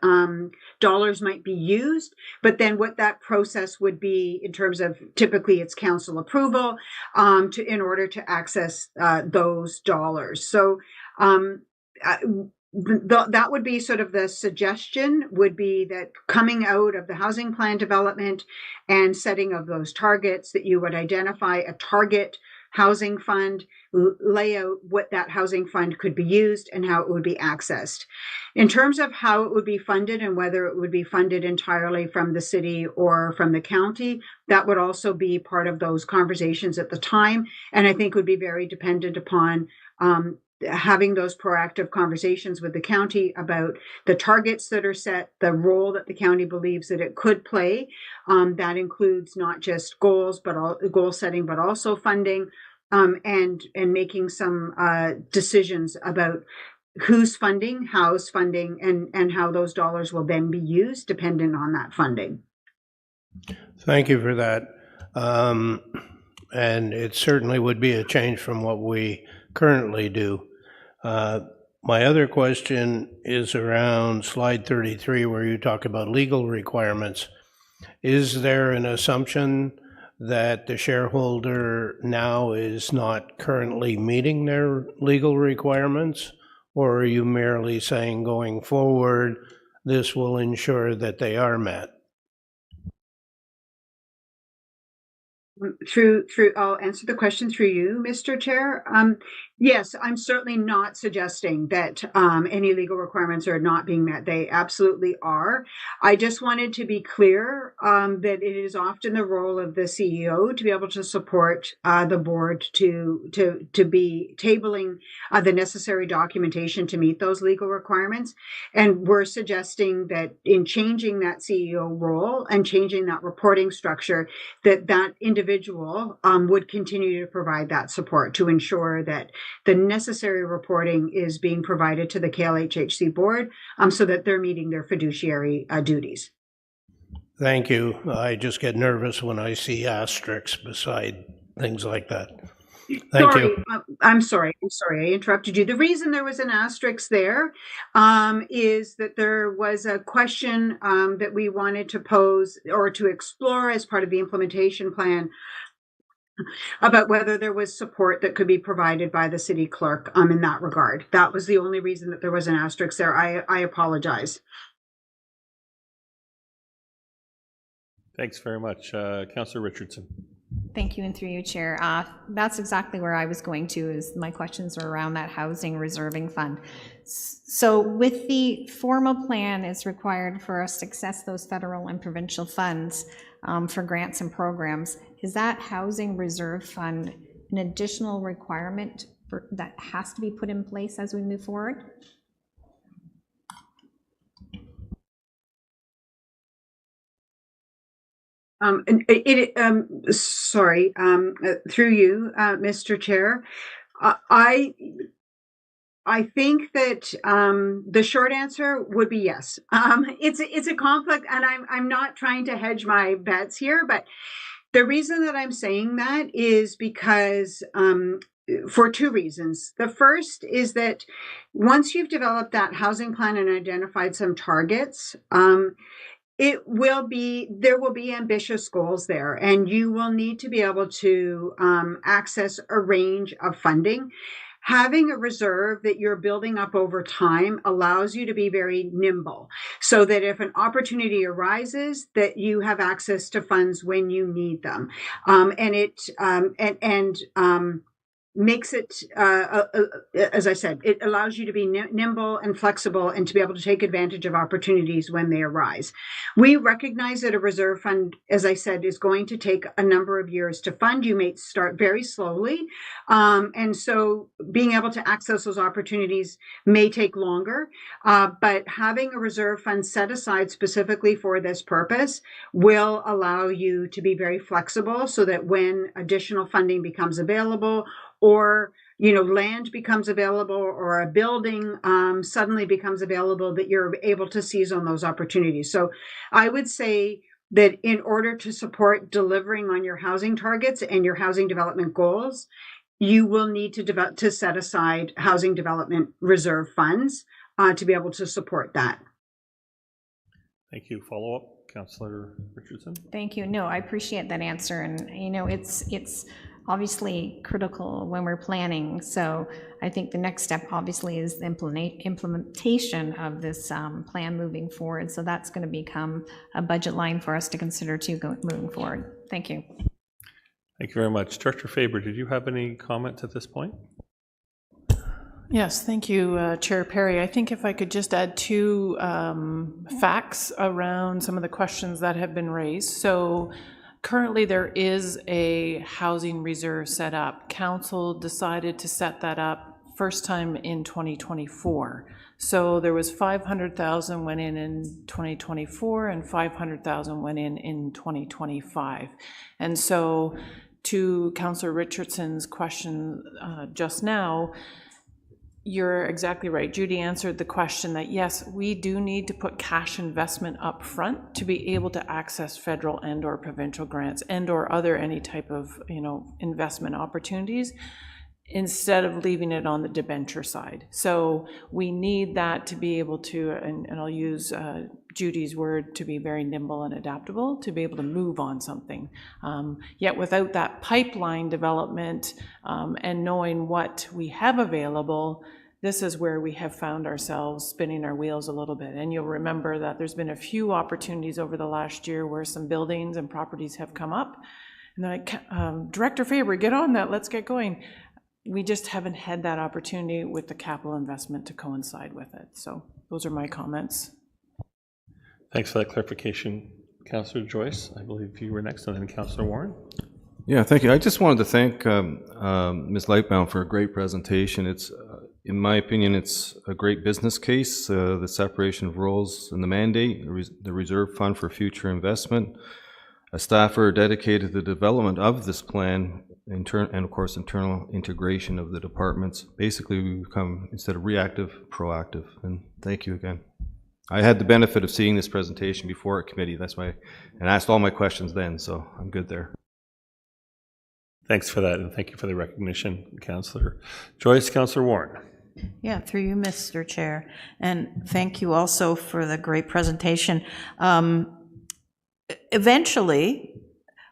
dollars might be used, but then what that process would be in terms of typically it's council approval in order to access those dollars. So that would be sort of the suggestion, would be that coming out of the housing plan development and setting of those targets, that you would identify a target housing fund, lay out what that housing fund could be used and how it would be accessed. In terms of how it would be funded and whether it would be funded entirely from the city or from the county, that would also be part of those conversations at the time, and I think would be very dependent upon having those proactive conversations with the county about the targets that are set, the role that the county believes that it could play. That includes not just goals, but goal setting, but also funding, and making some decisions about who's funding, how's funding, and how those dollars will then be used dependent on that funding. Thank you for that. And it certainly would be a change from what we currently do. My other question is around slide 33, where you talk about legal requirements. Is there an assumption that the shareholder now is not currently meeting their legal requirements? Or are you merely saying going forward, this will ensure that they are met? I'll answer the question through you, Mr. Chair. Yes, I'm certainly not suggesting that any legal requirements are not being met. They absolutely are. I just wanted to be clear that it is often the role of the CEO to be able to support the board to be tabling the necessary documentation to meet those legal requirements. And we're suggesting that in changing that CEO role and changing that reporting structure, that individual would continue to provide that support to ensure that the necessary reporting is being provided to the KLHHC board so that they're meeting their fiduciary duties. Thank you. I just get nervous when I see asterisks beside things like that. Thank you. I'm sorry. I interrupted you. The reason there was an asterisk there is that there was a question that we wanted to pose or to explore as part of the implementation plan about whether there was support that could be provided by the city clerk in that regard. That was the only reason that there was an asterisk there. I apologize. Thanks very much. Councillor Richardson. Thank you, and through you, Chair. That's exactly where I was going to, is my questions are around that housing reserving fund. So with the formal plan is required for us to access those federal and provincial funds for grants and programs. Is that housing reserve fund an additional requirement that has to be put in place as we move forward? Sorry, through you, Mr. Chair. I think that the short answer would be yes. It's a conflict, and I'm not trying to hedge my bets here, but the reason that I'm saying that is because for two reasons. The first is that once you've developed that housing plan and identified some targets, There will be ambitious goals there, and you will need to be able to access a range of funding. Having a reserve that you're building up over time allows you to be very nimble, so that if an opportunity arises, that you have access to funds when you need them. Makes it, as I said, it allows you to be nimble and flexible and to be able to take advantage of opportunities when they arise. We recognize that a reserve fund, as I said, is going to take a number of years to fund. You may start very slowly. And so being able to access those opportunities may take longer. But having a reserve fund set aside specifically for this purpose will allow you to be very flexible, so that when additional funding becomes available, or land becomes available, or a building suddenly becomes available, that you're able to seize on those opportunities. So I would say that in order to support delivering on your housing targets and your housing development goals, you will need to set aside housing development reserve funds to be able to support that. Thank you. Follow-up, Councillor Richardson? Thank you. No, I appreciate that answer, and it's obviously critical when we're planning. So I think the next step obviously is the implementation of this plan moving forward. So that's going to become a budget line for us to consider too moving forward. Thank you. Thank you very much. Director Faber, did you have any comments at this point? Yes, thank you, Chair Perry. I think if I could just add two facts around some of the questions that have been raised. So currently there is a housing reserve set up. Council decided to set that up first time in 2024. So there was 500,000 went in 2024 and 500,000 went in 2025. And so to Councillor Richardson's question just now, you're exactly right. Judy answered the question that yes, we do need to put cash investment up front to be able to access federal and or provincial grants and or other any type of investment opportunities, instead of leaving it on the debenture side. So we need that to be able to, and I'll use Judy's word, to be very nimble and adaptable, to be able to move on something. Yet without that pipeline development and knowing what we have available, this is where we have found ourselves spinning our wheels a little bit. And you'll remember that there's been a few opportunities over the last year where some buildings and properties have come up. And they're like, Director Faber, get on that, let's get going. We just haven't had that opportunity with the capital investment to coincide with it. So those are my comments. Thanks for that clarification, Councillor Joyce. I believe you were next, and then Councillor Warren. Yeah, thank you. I just wanted to thank Ms. Lightbound for a great presentation. It's, in my opinion, it's a great business case, the separation of roles and the mandate, the reserve fund for future investment. A staffer dedicated to the development of this plan, and of course internal integration of the departments. Basically, we become, instead of reactive, proactive. And thank you again. I had the benefit of seeing this presentation before at committee. That's why, and asked all my questions then, so I'm good there. Thanks for that, and thank you for the recognition, Councillor Joyce. Councillor Warren. Yeah, through you, Mr. Chair. And thank you also for the great presentation. Eventually,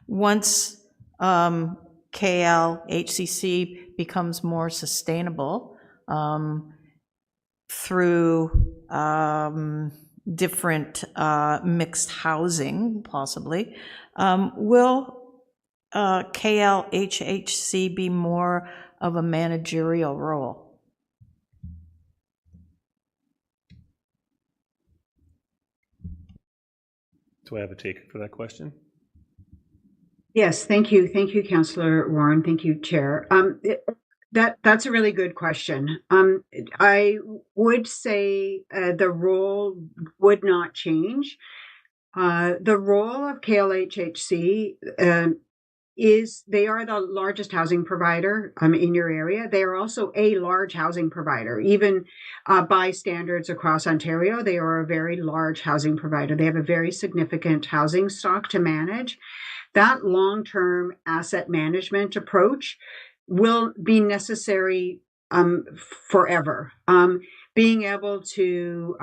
once KLHCC becomes more sustainable through different mixed housing, possibly, will KLHCC be more of a managerial role? Do I have a taker for that question? Yes, thank you. Thank you, Councillor Warren. Thank you, Chair. That's a really good question. I would say the role would not change. The role of KLHHC is they are the largest housing provider in your area. They are also a large housing provider. Even by standards across Ontario, they are a very large housing provider. They have a very significant housing stock to manage. That long-term asset management approach will be necessary forever. being able to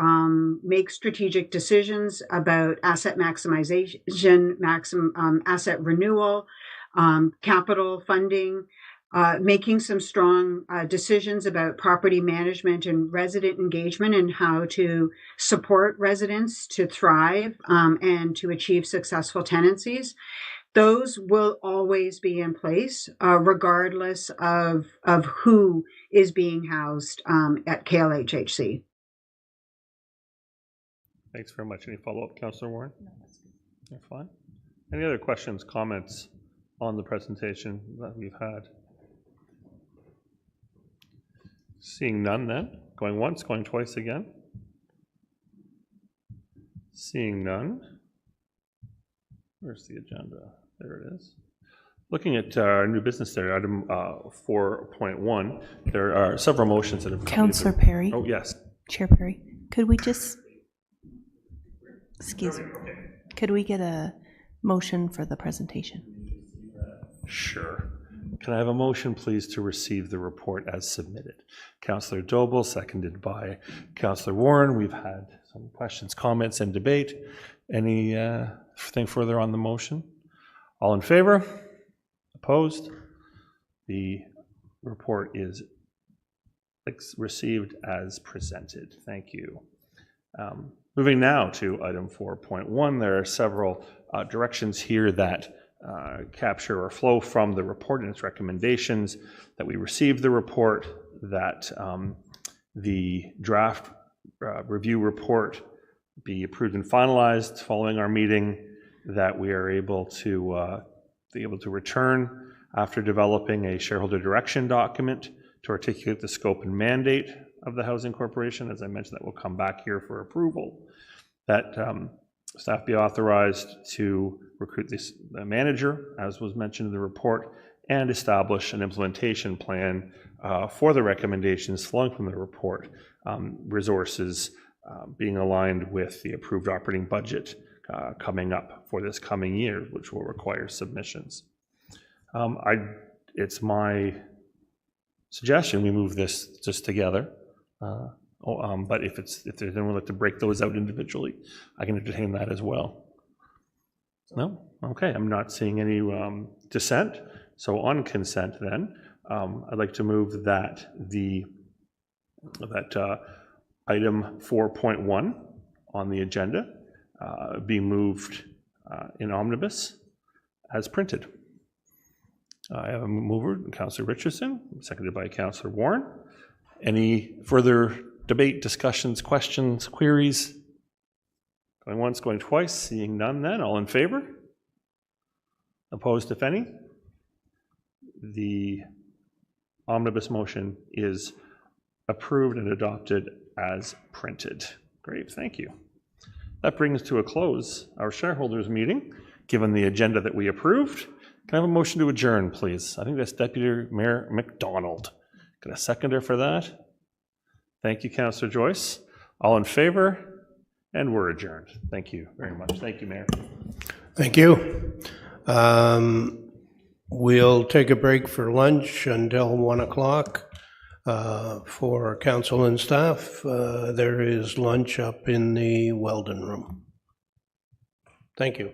make strategic decisions about asset maximization, asset renewal, capital funding, making some strong decisions about property management and resident engagement and how to support residents to thrive and to achieve successful tenancies. Those will always be in place, regardless of who is being housed at KLHHC. Thanks very much. Any follow-up, Councillor Warren? No, that's good. You're fine. Any other questions, comments on the presentation that we've had? Seeing none then. Going once, going twice again. Seeing none. Where's the agenda? There it is. Looking at our new business there, item 4.1, there are several motions that have come. Councillor Perry. Oh, yes. Chair Perry, could we just, excuse me, could we get a motion for the presentation? Sure. Can I have a motion, please, to receive the report as submitted? Councillor Doble, seconded by Councillor Warren. We've had some questions, comments, and debate. Anything further on the motion? All in favor? Opposed? The report is received as presented. Thank you. Moving now to item 4.1, there are several directions here that capture or flow from the report and its recommendations, that we receive the report, that the draft review report be approved and finalized following our meeting, that we are able to return after developing a shareholder direction document to articulate the scope and mandate of the Housing Corporation. As I mentioned, that will come back here for approval. That staff be authorized to recruit the manager, as was mentioned in the report, and establish an implementation plan for the recommendations flowing from the report, resources being aligned with the approved operating budget coming up for this coming year, which will require submissions. It's my suggestion we move this just together. But if there's anyone like to break those out individually, I can entertain that as well. No? Okay, I'm not seeing any dissent. So on consent then, I'd like to move that item 4.1 on the agenda be moved in omnibus as printed. I have a mover, Councillor Richardson, seconded by Councillor Warren. Any further debate, discussions, questions, queries? Going once, going twice, seeing none then. All in favor? Opposed, if any? The omnibus motion is approved and adopted as printed. Great, thank you. That brings to a close our shareholders meeting, given the agenda that we approved. Can I have a motion to adjourn, please? I think that's Deputy Mayor McDonald. Got a seconder for that? Thank you, Councillor Joyce. All in favor? And we're adjourned. Thank you very much. Thank you, Mayor. Thank you. We'll take a break for lunch until 1 o'clock. For council and staff, there is lunch up in the Weldon room. Thank you.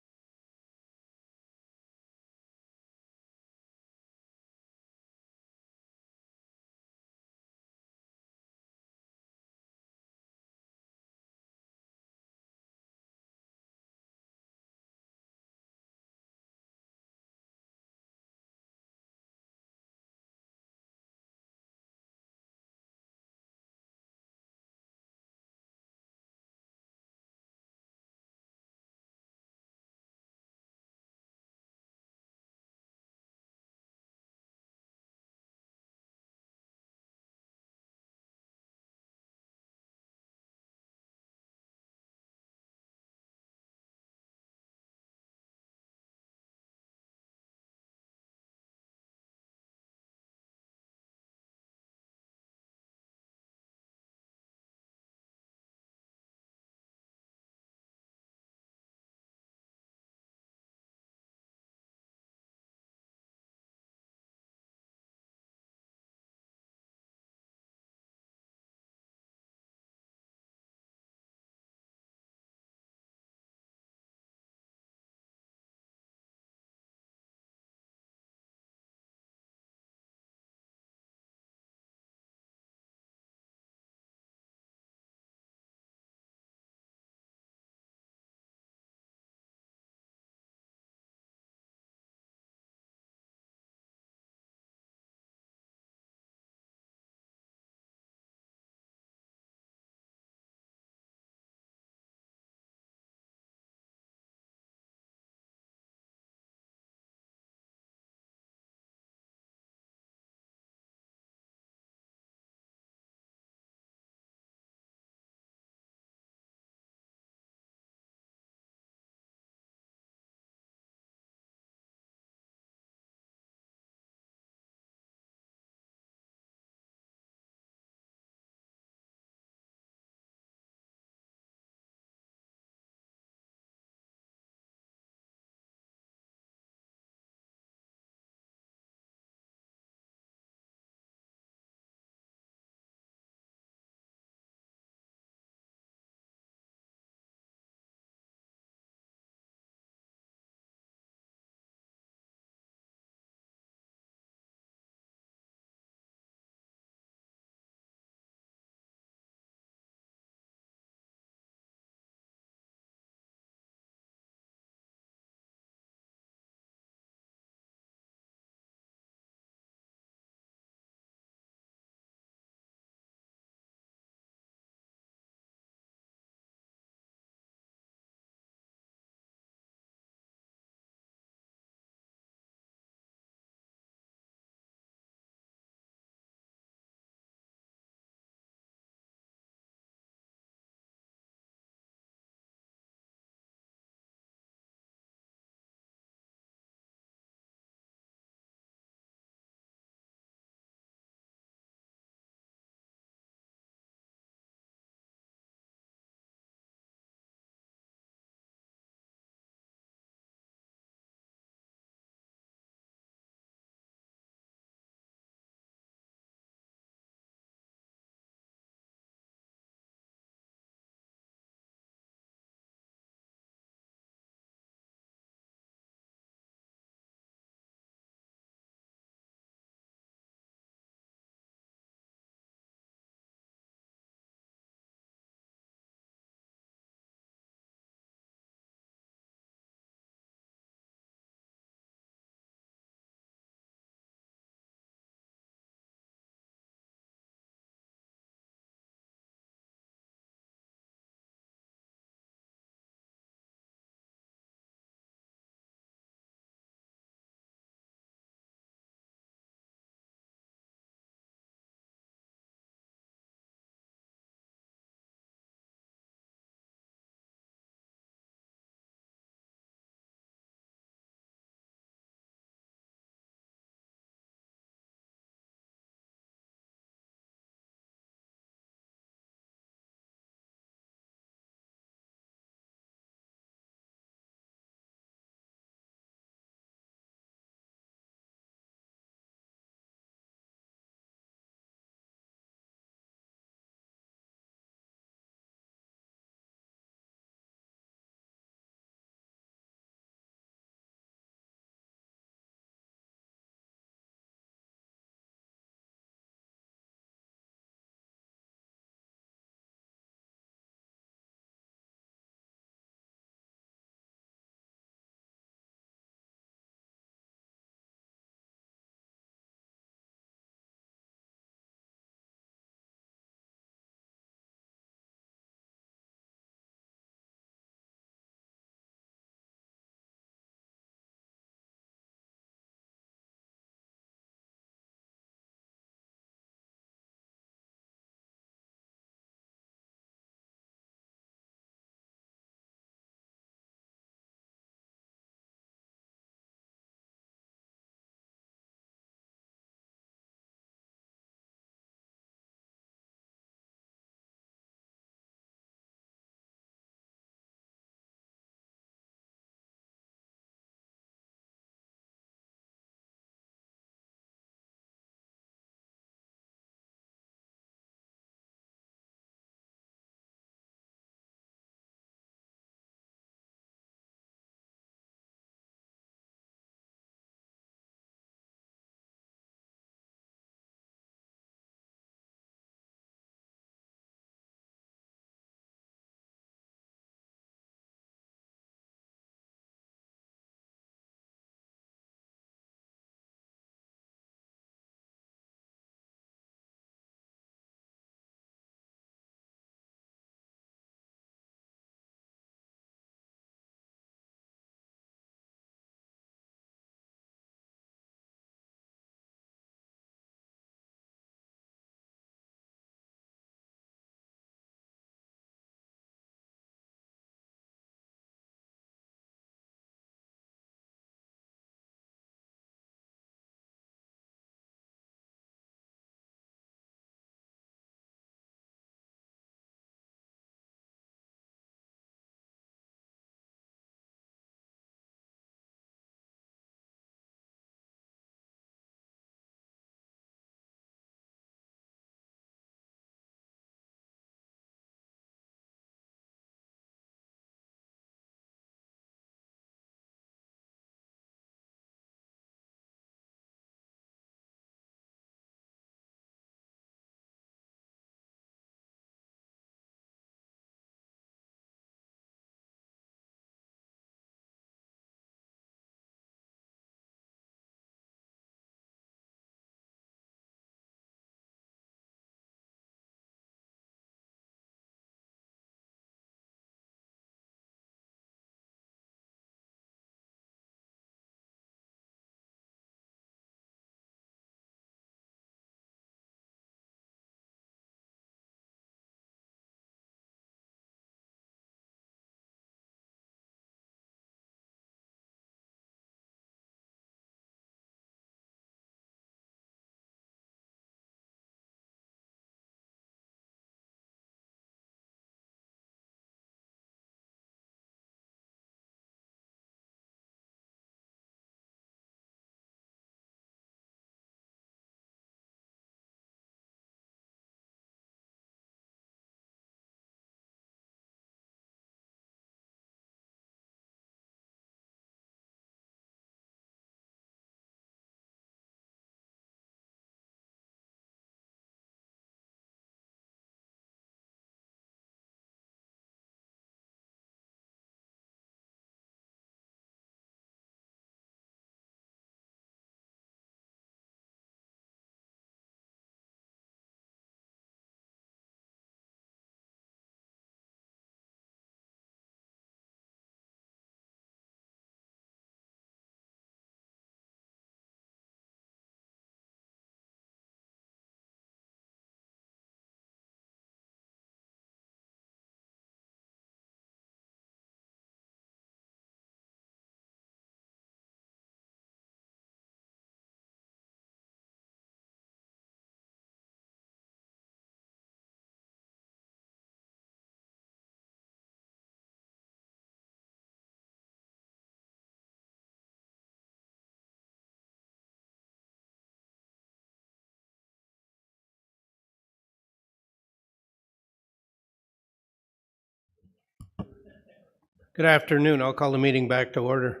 Good afternoon. I'll call the meeting back to order.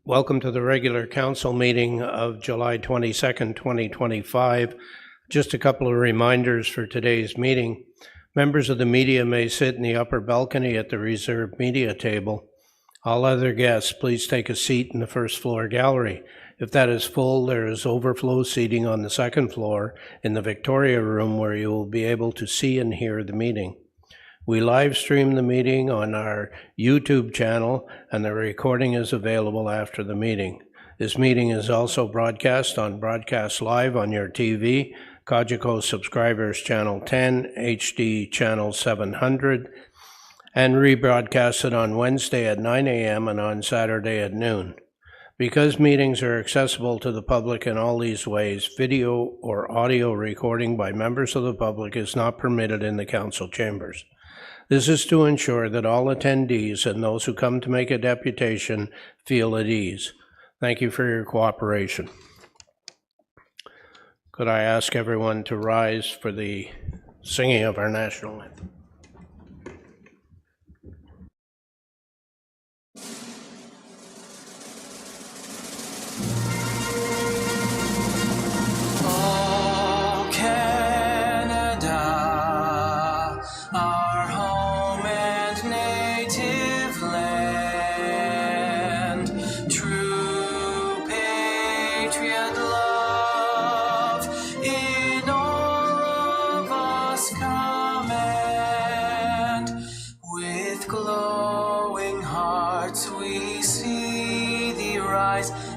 Welcome to the regular council meeting of July 22nd, 2025. Just a couple of reminders for today's meeting. Members of the media may sit in the upper balcony at the reserved media table. All other guests, please take a seat in the first floor gallery. If that is full, there is overflow seating on the second floor in the Victoria Room where you will be able to see and hear the meeting. We live stream the meeting on our YouTube channel, and the recording is available after the meeting. This meeting is also broadcast Live on your TV, Cogeco Subscribers Channel 10, HD Channel 700, and rebroadcasted on Wednesday at 9 a.m. and on Saturday at noon. Because meetings are accessible to the public in all these ways, video or audio recording by members of the public is not permitted in the council chambers. This is to ensure that all attendees and those who come to make a deputation feel at ease. Thank you for your cooperation. Could I ask everyone to rise for the singing of our national anthem?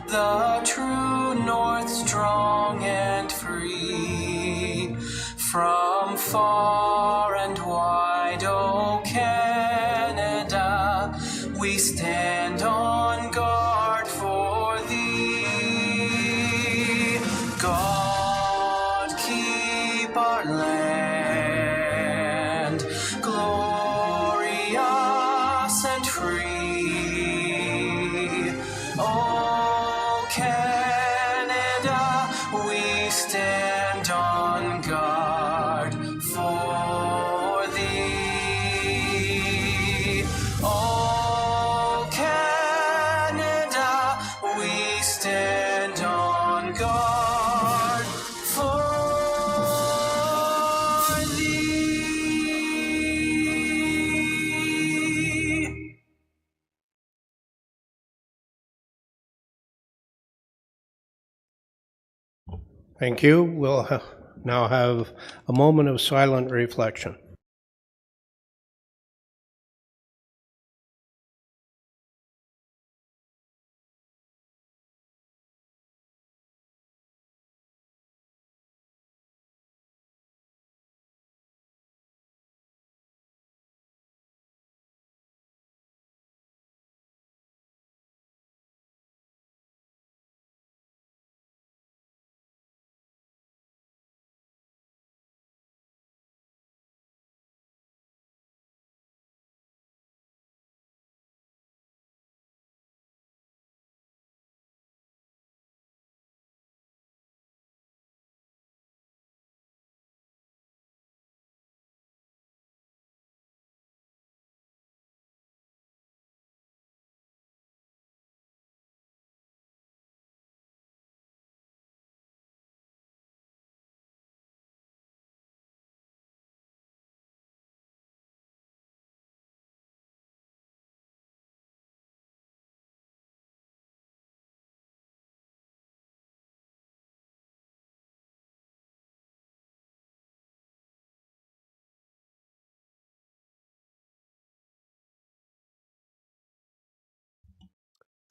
The true north, strong and free, from far and wide, O Canada, we stand on guard for thee. God keep our land glorious and free. Canada, we stand on guard for thee. Oh, Canada, we stand on guard for thee. Thank you. We'll now have a moment of silent reflection.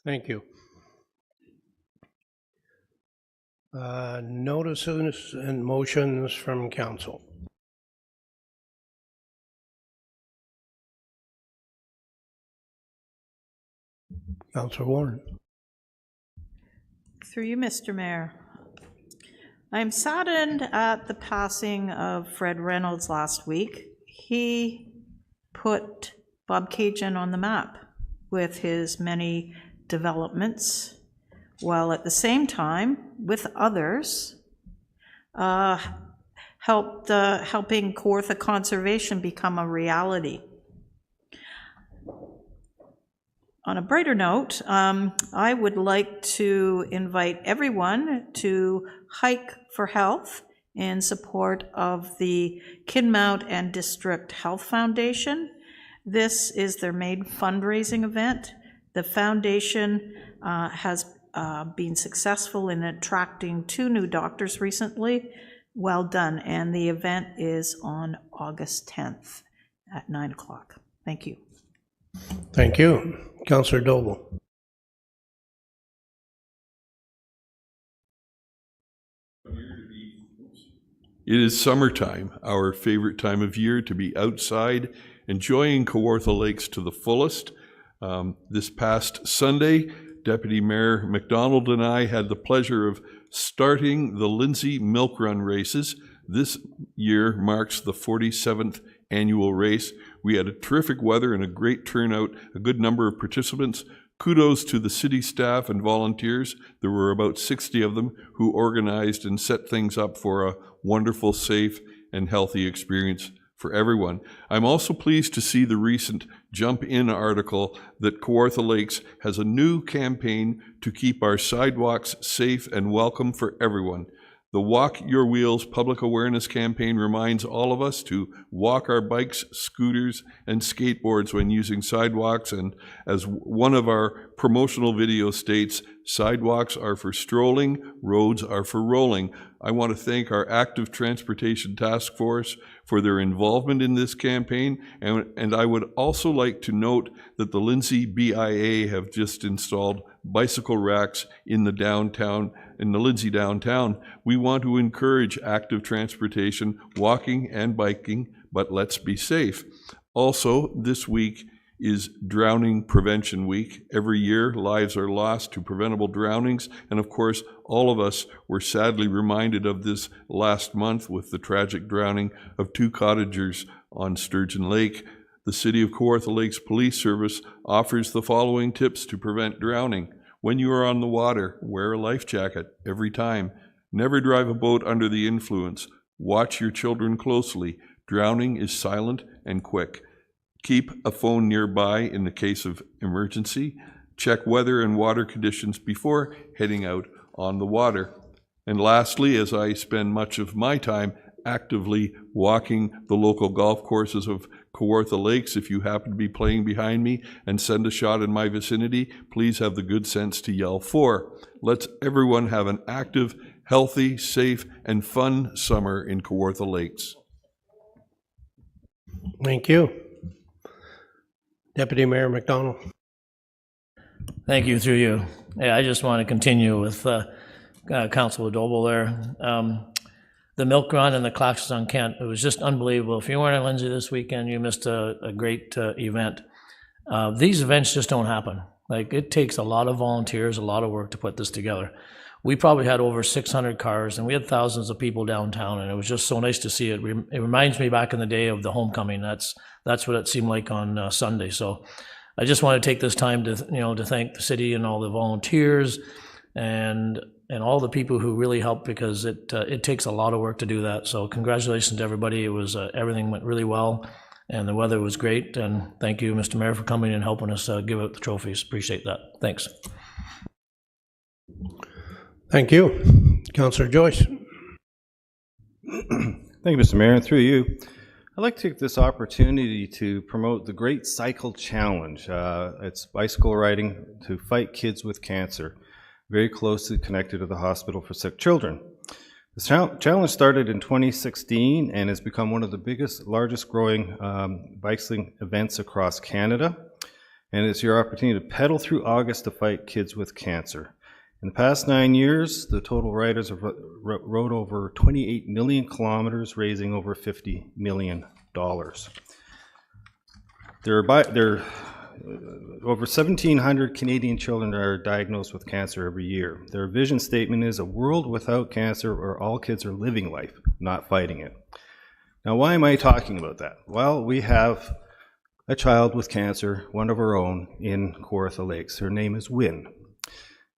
Thank you. Notices and motions from council. Councillor Warren. Through you, Mr. Mayor. I'm saddened at the passing of Fred Reynolds last week. He put Bobcaygeon on the map with his many developments, while at the same time, with others, helping Kawartha conservation become a reality. on a brighter note, I would like to invite everyone to Hike for Health in support of the Kidmount and District Health Foundation. This is their main fundraising event. The foundation has been successful in attracting 2 new doctors recently. Well done. And the event is on August 10th at 9 o'clock. Thank you. Thank you. Councillor Doble. It is summertime, our favorite time of year to be outside, enjoying Kawartha Lakes to the fullest. This past Sunday, Deputy Mayor McDonald and I had the pleasure of starting the Lindsay Milk Run races. This year marks the 47th annual race. We had a terrific weather and a great turnout, a good number of participants. Kudos to the city staff and volunteers. There were about 60 of them who organized and set things up for a wonderful, safe, and healthy experience for everyone. I'm also pleased to see the recent Jump In article that Kawartha Lakes has a new campaign to keep our sidewalks safe and welcome for everyone. The Walk Your Wheels public awareness campaign reminds all of us to walk our bikes, scooters, and skateboards when using sidewalks. And as one of our promotional videos states, sidewalks are for strolling, roads are for rolling. I want to thank our Active Transportation Task Force for their involvement in this campaign. And I would also like to note that the Lindsay BIA have just installed bicycle racks in the Lindsay downtown. We want to encourage active transportation, walking and biking, but let's be safe. Also, this week is Drowning Prevention Week. Every year, lives are lost to preventable drownings, and of course, all of us were sadly reminded of this last month with the tragic drowning of 2 cottagers on Sturgeon Lake. The City of Kawartha Lakes Police Service offers the following tips to prevent drowning. When you are on the water, wear a life jacket every time. Never drive a boat under the influence. Watch your children closely. Drowning is silent and quick. Keep a phone nearby in the case of emergency. Check weather and water conditions before heading out on the water. And lastly, as I spend much of my time actively walking the local golf courses of Kawartha Lakes, if you happen to be playing behind me and send a shot in my vicinity, please have the good sense to yell 4. Let's everyone have an active, healthy, safe, and fun summer in Kawartha Lakes. Thank you. Deputy Mayor McDonald. Thank you, through you. Yeah, I just want to continue with Councilor Doble there. The milk run and the Claxons on Kent, it was just unbelievable. If you weren't in Lindsay this weekend, you missed a great event. These events just don't happen. Like, it takes a lot of volunteers, a lot of work to put this together. We probably had over 600 cars, and we had thousands of people downtown, and it was just so nice to see it. It reminds me back in the day of the homecoming. That's what it seemed like on Sunday. So I just want to take this time to to thank the city and all the volunteers and all the people who really helped, because it takes a lot of work to do that. So congratulations to everybody. It was everything went really well, and the weather was great. And thank you, Mr. Mayor, for coming and helping us give out the trophies. Appreciate that. Thanks. Thank you. Councillor Joyce. Thank you, Mr. Mayor, and through you, I'd like to take this opportunity to promote the Great Cycle Challenge. It's bicycle riding to fight kids with cancer, very closely connected to the Hospital for Sick Children. The challenge started in 2016 and has become one of the largest growing bicycling events across Canada. And it's your opportunity to pedal through August to fight kids with cancer. In the past 9 years, the total riders have rode over 28 million kilometers, raising over $50 million. There are over 1,700 Canadian children are diagnosed with cancer every year. Their vision statement is a world without cancer where all kids are living life, not fighting it. Now, why am I talking about that? Well, we have a child with cancer, one of our own, in Kawartha Lakes. Her name is Wynne.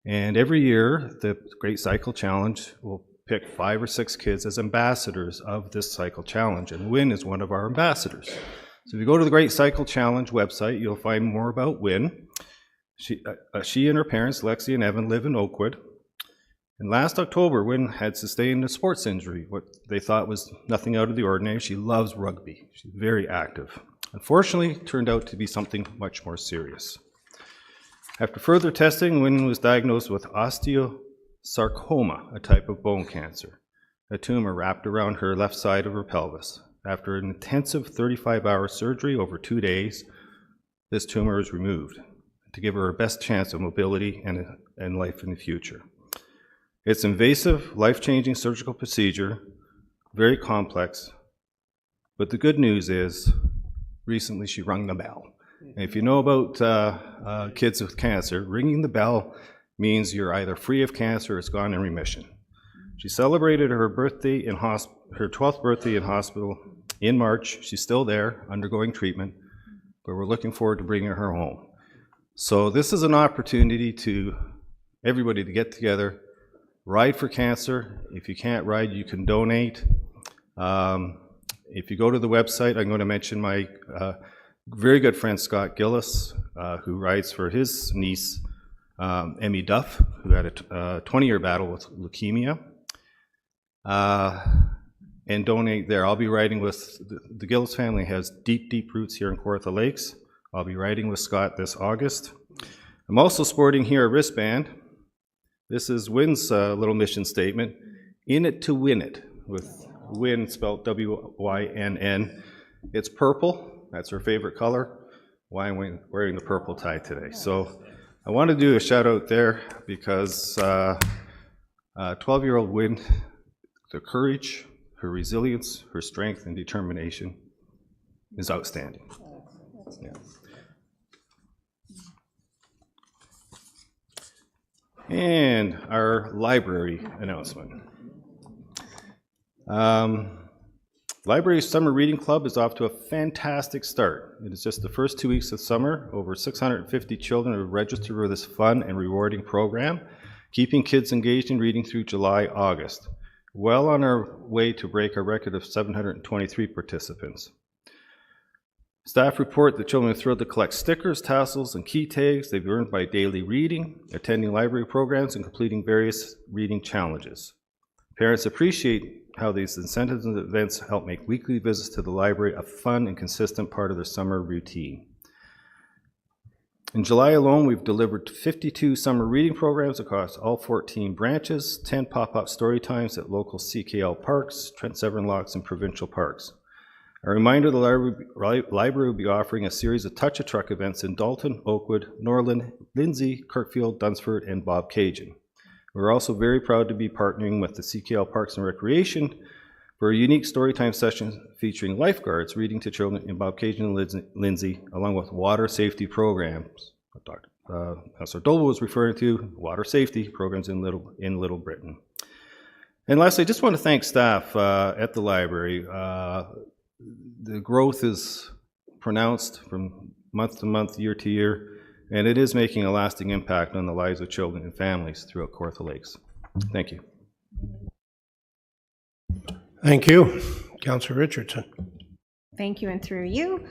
And every year, the Great Cycle Challenge will pick 5 or 6 kids as ambassadors of this cycle challenge, and Wynne is one of our ambassadors. So if you go to the Great Cycle Challenge website, you'll find more about Wynne. She and her parents, Lexi and Evan, live in Oakwood. And last October, Wynne had sustained a sports injury, what they thought was nothing out of the ordinary. She loves rugby. She's very active. Unfortunately, it turned out to be something much more serious. After further testing, Wynne was diagnosed with osteosarcoma, a type of bone cancer, a tumor wrapped around her left side of her pelvis. After an intensive 35-hour surgery over 2 days, this tumor was removed to give her her best chance of mobility and life in the future. It's invasive, life-changing surgical procedure, very complex, but the good news is recently she rung the bell. And if you know about kids with cancer, ringing the bell means you're either free of cancer or it's gone in remission. She celebrated her birthday in her 12th birthday in hospital in March. She's still there, undergoing treatment, but we're looking forward to bringing her home. So this is an opportunity to everybody to get together, ride for cancer. If you can't ride, you can donate. If you go to the website, I'm going to mention my very good friend Scott Gillis, who rides for his niece, Emmy Duff, who had a 20-year battle with leukemia, and donate there. I'll be riding with, the Gillis family has deep, deep roots here in Kawartha Lakes. I'll be riding with Scott this August. I'm also sporting here a wristband. This is Wynne's little mission statement, in it to win it, with Wynne spelled W-Y-N-N. It's purple, that's her favorite color. Why I'm wearing the purple tie today. So I want to do a shout out there because 12-year-old Wynne, the courage, her resilience, her strength and determination is outstanding. Yeah. And our library announcement. Library Summer Reading Club is off to a fantastic start. It is just the first 2 weeks of summer. Over 650 children have registered for this fun and rewarding program, keeping kids engaged in reading through July, August. Well on our way to break our record of 723 participants. Staff report that children are thrilled to collect stickers, tassels, and key tags they've earned by daily reading, attending library programs, and completing various reading challenges. Parents appreciate how these incentives and events help make weekly visits to the library a fun and consistent part of their summer routine. In July alone, we've delivered 52 summer reading programs across all 14 branches, 10 pop-up story times at local CKL parks, Trent Severn Locks, and provincial parks. A reminder, the library will be offering a series of Touch-a-Truck events in Dalton, Oakwood, Norland, Lindsay, Kirkfield, Dunsford, and Bobcaygeon. We're also very proud to be partnering with the CKL Parks and Recreation for a unique storytime session featuring lifeguards reading to children in Bobcaygeon and Lindsay, along with water safety programs. Dr. Councillor Doble was referring to water safety programs in Little Britain. And lastly, I just want to thank staff at the library. The growth is pronounced from month to month, year to year, and it is making a lasting impact on the lives of children and families throughout Kawartha Lakes. Thank you. Thank you. Councillor Richardson. Thank you, and through you.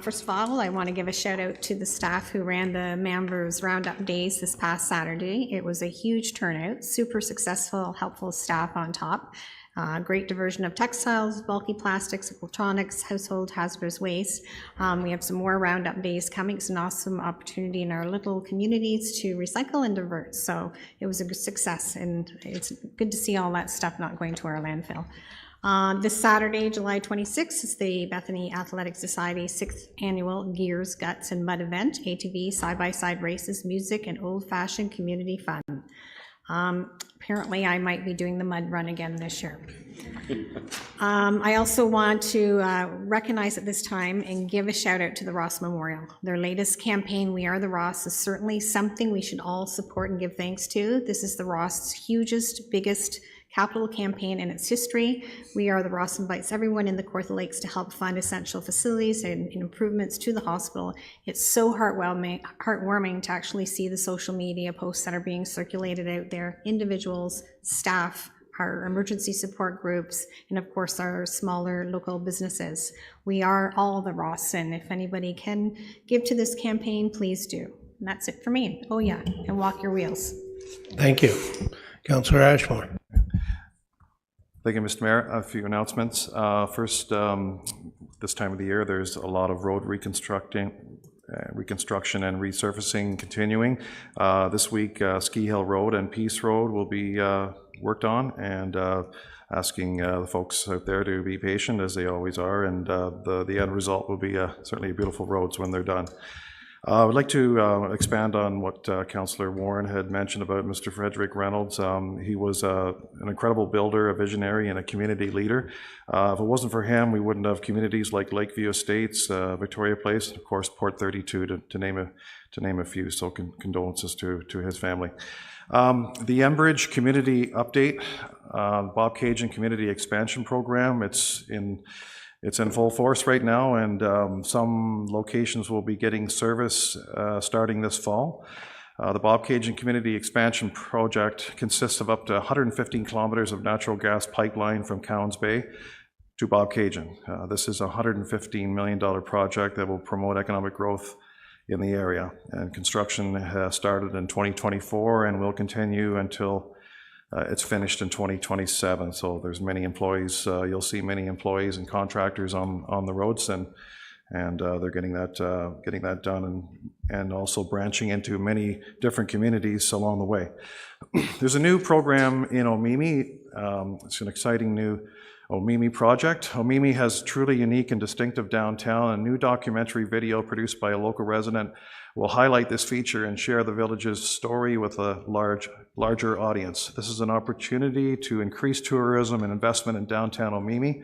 First of all, I want to give a shout out to the staff who ran the Members Roundup Days this past Saturday. It was a huge turnout, super successful, helpful staff on top. Great diversion of textiles, bulky plastics, electronics, household hazardous waste. We have some more Roundup Days coming. It's an awesome opportunity in our little communities to recycle and divert. So it was a good success, and it's good to see all that stuff not going to our landfill. This Saturday, July 26th, is the Bethany Athletic Society 6th Annual Gears, Guts, and Mud event, ATV, side-by-side races, music, and old-fashioned community fun. Apparently, I might be doing the mud run again this year. I also want to recognize at this time and give a shout out to the Ross Memorial. Their latest campaign, We Are the Ross, is certainly something we should all support and give thanks to. This is the Ross' hugest, biggest capital campaign in its history. We Are the Ross invites everyone in the Kawartha Lakes to help fund essential facilities and improvements to the hospital. It's so heartwarming to actually see the social media posts that are being circulated out there. Individuals, staff, our emergency support groups, and of course our smaller local businesses. We are all the Ross, and if anybody can give to this campaign, please do. And that's it for me. Oh, yeah, and walk your wheels. Thank you. Councillor Ashmore. Thank you, Mr. Mayor. A few announcements. First, this time of the year, there's a lot of road reconstruction and resurfacing continuing. This week, Ski Hill Road and Peace Road will be worked on, and asking the folks out there to be patient, as they always are, and the end result will be certainly beautiful roads when they're done. I would like to expand on what Councillor Warren had mentioned about Mr. Frederick Reynolds. He was an incredible builder, a visionary, and a community leader. If it wasn't for him, we wouldn't have communities like Lakeview Estates, Victoria Place, and of course Port 32, to name a few. So condolences to his family. The Enbridge Community Update, Bob Cajun Community Expansion Program. It's in full force right now, and some locations will be getting service starting this fall. The Bob Cajun Community Expansion Project consists of up to 115 kilometers of natural gas pipeline from Cowan's Bay to Bob Cajun. This is a $115 million project that will promote economic growth in the area, and construction has started in 2024 and will continue until it's finished in 2027. So there's many employees. You'll see many employees and contractors on the roads, and they're getting that done, and also branching into many different communities along the way. There's a new program in Omemee. It's an exciting new Omemee project. Omemee has truly unique and distinctive downtown. A new documentary video produced by a local resident will highlight this feature and share the village's story with a larger audience. This is an opportunity to increase tourism and investment in downtown Omemee.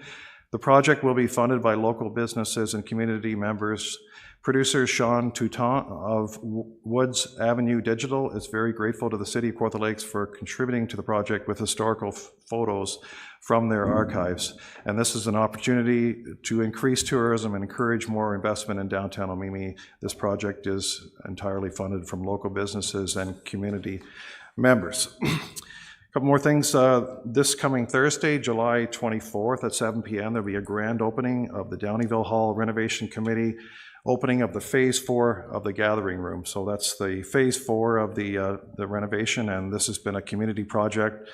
The project will be funded by local businesses and community members. Producer Sean Toutant of Woods Avenue Digital is very grateful to the City of Kawartha Lakes for contributing to the project with historical photos from their archives. And this is an opportunity to increase tourism and encourage more investment in downtown Omemee. This project is entirely funded from local businesses and community members. A couple more things. This coming Thursday, July 24th at 7 p.m., there'll be a grand opening of the Downieville Hall Renovation Committee, opening of the Phase 4 of the Gathering Room. So that's the Phase 4 of the renovation, and this has been a community project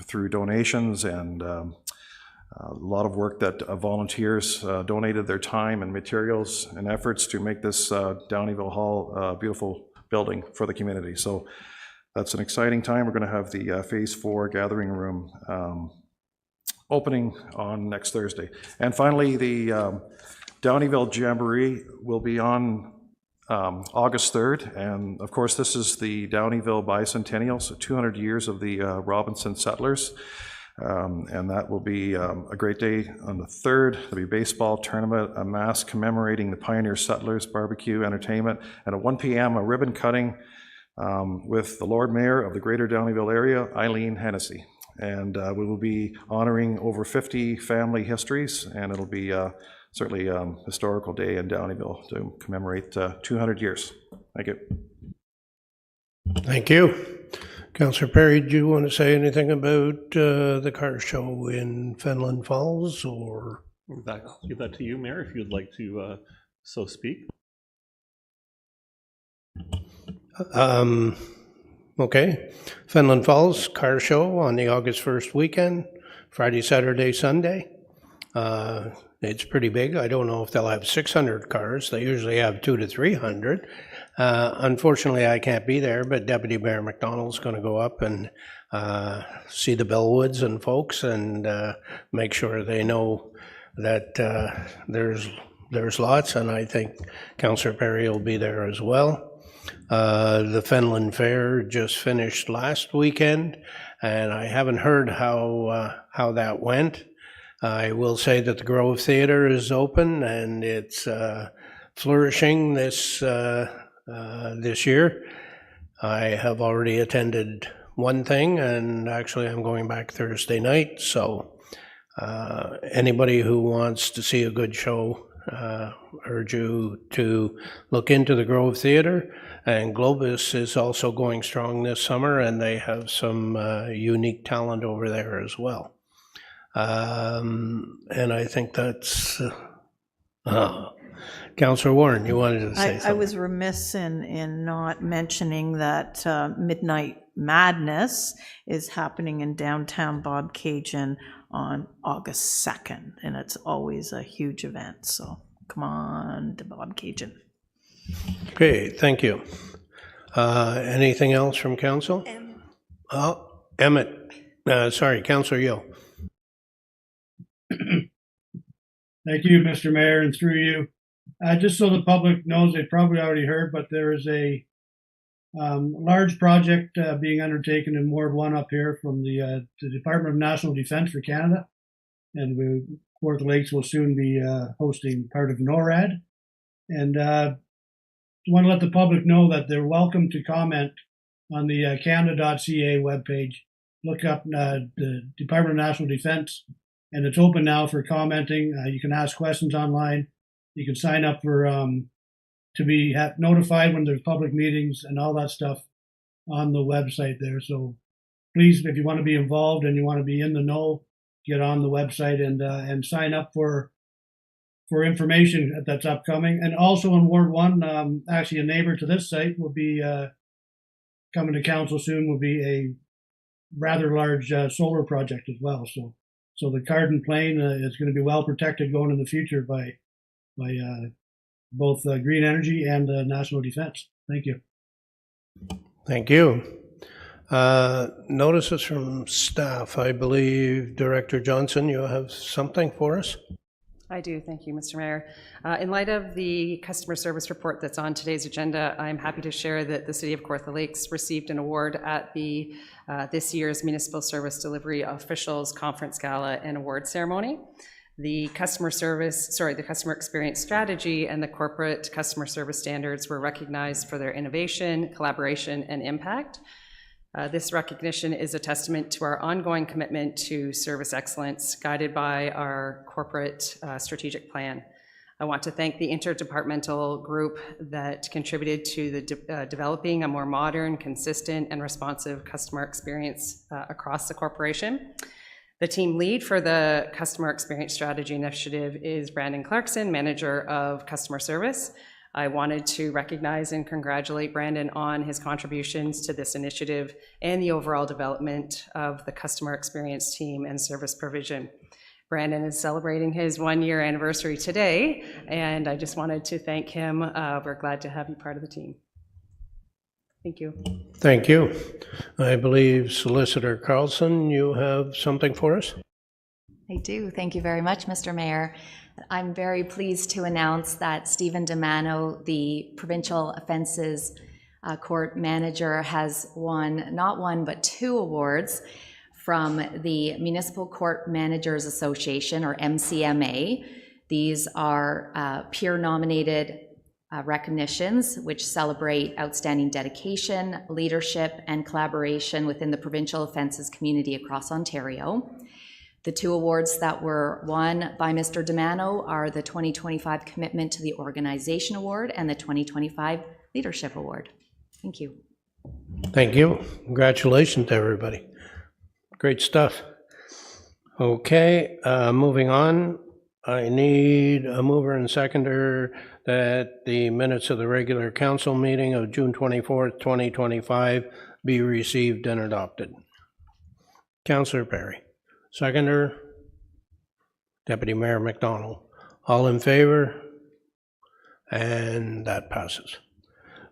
through donations and a lot of work that volunteers donated their time and materials and efforts to make this Downieville Hall a beautiful building for the community. So that's an exciting time. We're going to have the Phase 4 Gathering Room opening on next Thursday. And finally, the Downieville Jamboree will be on August 3rd, and of course this is the Downieville Bicentennial, so 200 years of the Robinson settlers, and that will be a great day on the 3rd. There'll be a baseball tournament, a mass commemorating the pioneer settlers, barbecue, entertainment, and at 1 p.m. a ribbon cutting with the Lord Mayor of the Greater Downieville area, Eileen Hennessy. And we will be honoring over 50 family histories, and it'll be certainly a historical day in Downieville to commemorate 200 years. Thank you. Thank you. Councillor Perry, do you want to say anything about the car show in Fenelon Falls, or? I'll give that to you, Mayor, if you'd like to so speak. Okay. Fenelon Falls car show on the August 1st weekend, Friday, Saturday, Sunday. It's pretty big. I don't know if they'll have 600 cars. They usually have 200 to 300. Unfortunately, I can't be there, but Deputy Mayor McDonald's going to go up and see the Bellwoods and folks and make sure they know that there's lots, and I think Councillor Perry will be there as well. The Fenelon Fair just finished last weekend, and I haven't heard how that went. I will say that the Grove Theatre is open, and it's flourishing this year. I have already attended one thing, and actually I'm going back Thursday night, so anybody who wants to see a good show, urge you to look into the Grove Theatre. And Globus is also going strong this summer, and they have some unique talent over there as well. And I think that's Councillor Warren, you wanted to say I something? was remiss in not mentioning that Midnight Madness is happening in downtown Bobcaygeon on August 2nd, and it's always a huge event, so come on to Bobcaygeon. Okay, thank you. Anything else from council? Oh, Emmett, sorry, Councillor Yeo. Thank you, Mr. Mayor, and through you. Just so the public knows, they probably already heard, but there is a large project being undertaken in Ward 1 up here from the Department of National Defence for Canada. And Kawartha Lakes will soon be hosting part of NORAD. And want to let the public know that they're welcome to comment on the canada.ca webpage. Look up the Department of National Defence, and it's open now for commenting. You can ask questions online. You can sign up for to be notified when there's public meetings and all that stuff on the website there. So please, if you want to be involved and you want to be in the know, get on the website and sign up for information that's upcoming. And also in Ward 1, actually a neighbor to this site will be coming to council soon, will be a rather large solar project as well. So the Carden Plain is going to be well protected going in the future by both green energy and national defense. Thank you. Thank you. Notices from staff. I believe Director Johnson, you have something for us? I do. Thank you, Mr. Mayor. In light of the customer service report that's on today's agenda, I'm happy to share that the City of Kawartha Lakes received an award at the this year's Municipal Service Delivery Officials Conference Gala and Award Ceremony. The customer experience strategy and the corporate customer service standards were recognized for their innovation, collaboration, and impact. This recognition is a testament to our ongoing commitment to service excellence, guided by our corporate strategic plan. I want to thank the interdepartmental group that contributed to the developing a more modern, consistent, and responsive customer experience across the corporation. The team lead for the Customer Experience Strategy Initiative is Brandon Clarkson, Manager of Customer Service. I wanted to recognize and congratulate Brandon on his contributions to this initiative and the overall development of the customer experience team and service provision. Brandon is celebrating his 1-year anniversary today, and I just wanted to thank him. We're glad to have you part of the team. Thank you. Thank you. I believe Solicitor Carlson, you have something for us? I do. Thank you very much, Mr. Mayor. I'm very pleased to announce that Stephen DeMano, the Provincial Offences Court Manager, has won not one but 2 awards from the Municipal Court Managers Association, or MCMA. These are peer-nominated recognitions which celebrate outstanding dedication, leadership, and collaboration within the provincial offences community across Ontario. The 2 awards that were won by Mr. DeMano are the 2025 Commitment to the Organization Award and the 2025 Leadership Award. Thank you. Thank you. Congratulations to everybody. Great stuff. Okay, moving on. I need a mover and seconder that the minutes of the regular council meeting of June 24th, 2025 be received and adopted. Councillor Perry. Seconder, Deputy Mayor McDonald. All in favor? And that passes.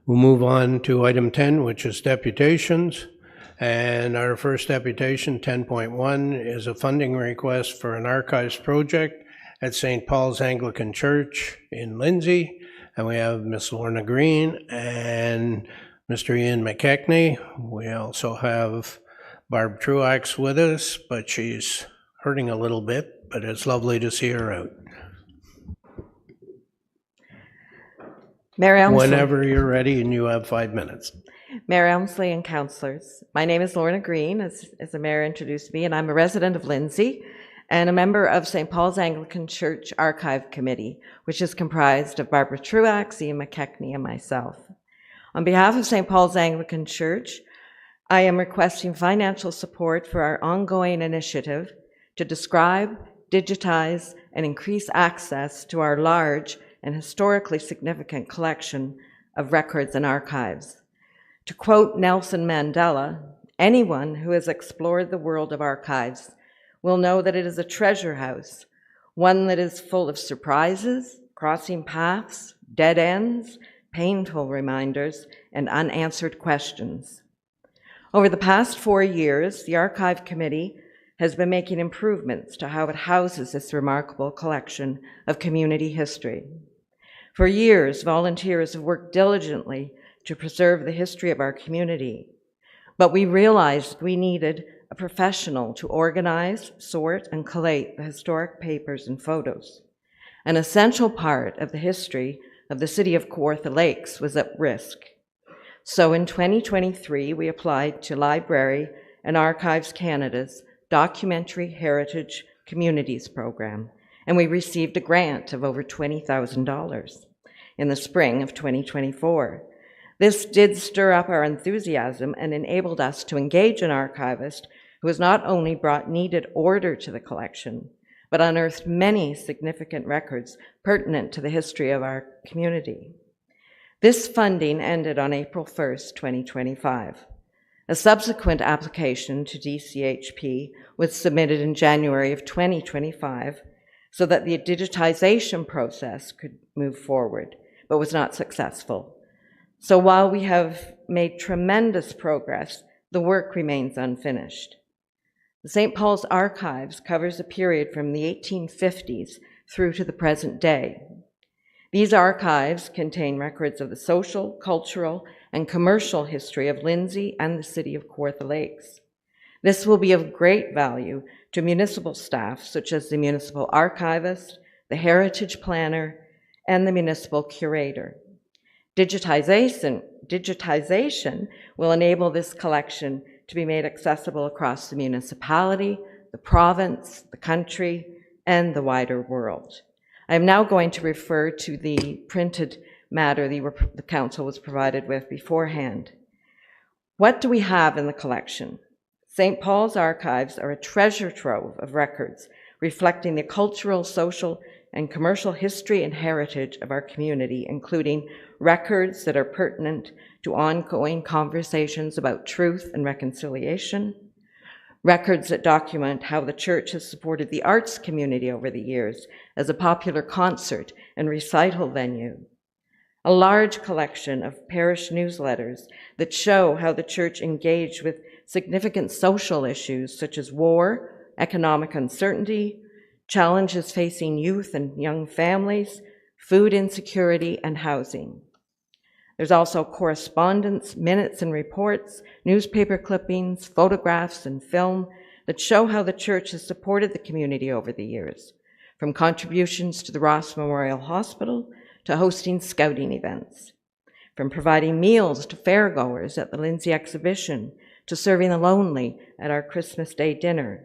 We'll move on to item 10, which is deputations. And our first deputation, 10.1, is a funding request for an archives project at St. Paul's Anglican Church in Lindsay. And we have Ms. Lorna Green and Mr. Ian McKechnie. We also have Barb Truax with us, but she's hurting a little bit, but it's lovely to see her out. Mayor Elmsley. Whenever you're ready, and you have 5 minutes. Mayor Elmsley and councillors, my name is Lorna Green, as the mayor introduced me, and I'm a resident of Lindsay and a member of St. Paul's Anglican Church Archive Committee, which is comprised of Barbara Truax, Ian McKechnie, and myself. On behalf of St. Paul's Anglican Church, I am requesting financial support for our ongoing initiative to describe, digitize, and increase access to our large and historically significant collection of records and archives. To quote Nelson Mandela, anyone who has explored the world of archives will know that it is a treasure house, one that is full of surprises, crossing paths, dead ends, painful reminders, and unanswered questions. Over the past 4 years, the Archive Committee has been making improvements to how it houses this remarkable collection of community history. For years, volunteers have worked diligently to preserve the history of our community, but we realized we needed a professional to organize, sort, and collate the historic papers and photos. An essential part of the history of the city of Kawartha Lakes was at risk. So in 2023, we applied to Library and Archives Canada's Documentary Heritage Communities Program, and we received a grant of over $20,000 in the spring of 2024. This did stir up our enthusiasm and enabled us to engage an archivist who has not only brought needed order to the collection, but unearthed many significant records pertinent to the history of our community. This funding ended on April 1st, 2025. A subsequent application to DCHP was submitted in January of 2025 so that the digitization process could move forward, but was not successful. So while we have made tremendous progress, the work remains unfinished. The St. Paul's Archives covers a period from the 1850s through to the present day. These archives contain records of the social, cultural, and commercial history of Lindsay and the city of Kawartha Lakes. This will be of great value to municipal staff such as the municipal archivist, the heritage planner, and the municipal curator. Digitization will enable this collection to be made accessible across the municipality, the province, the country, and the wider world. I am now going to refer to the printed matter the council was provided with beforehand. What do we have in the collection? St. Paul's Archives are a treasure trove of records reflecting the cultural, social, and commercial history and heritage of our community, including records that are pertinent to ongoing conversations about truth and reconciliation, records that document how the church has supported the arts community over the years as a popular concert and recital venue, a large collection of parish newsletters that show how the church engaged with significant social issues such as war, economic uncertainty, challenges facing youth and young families, food insecurity, and housing. There's also correspondence, minutes and reports, newspaper clippings, photographs, and film that show how the church has supported the community over the years, from contributions to the Ross Memorial Hospital to hosting scouting events, from providing meals to fairgoers at the Lindsay Exhibition to serving the lonely at our Christmas Day dinner.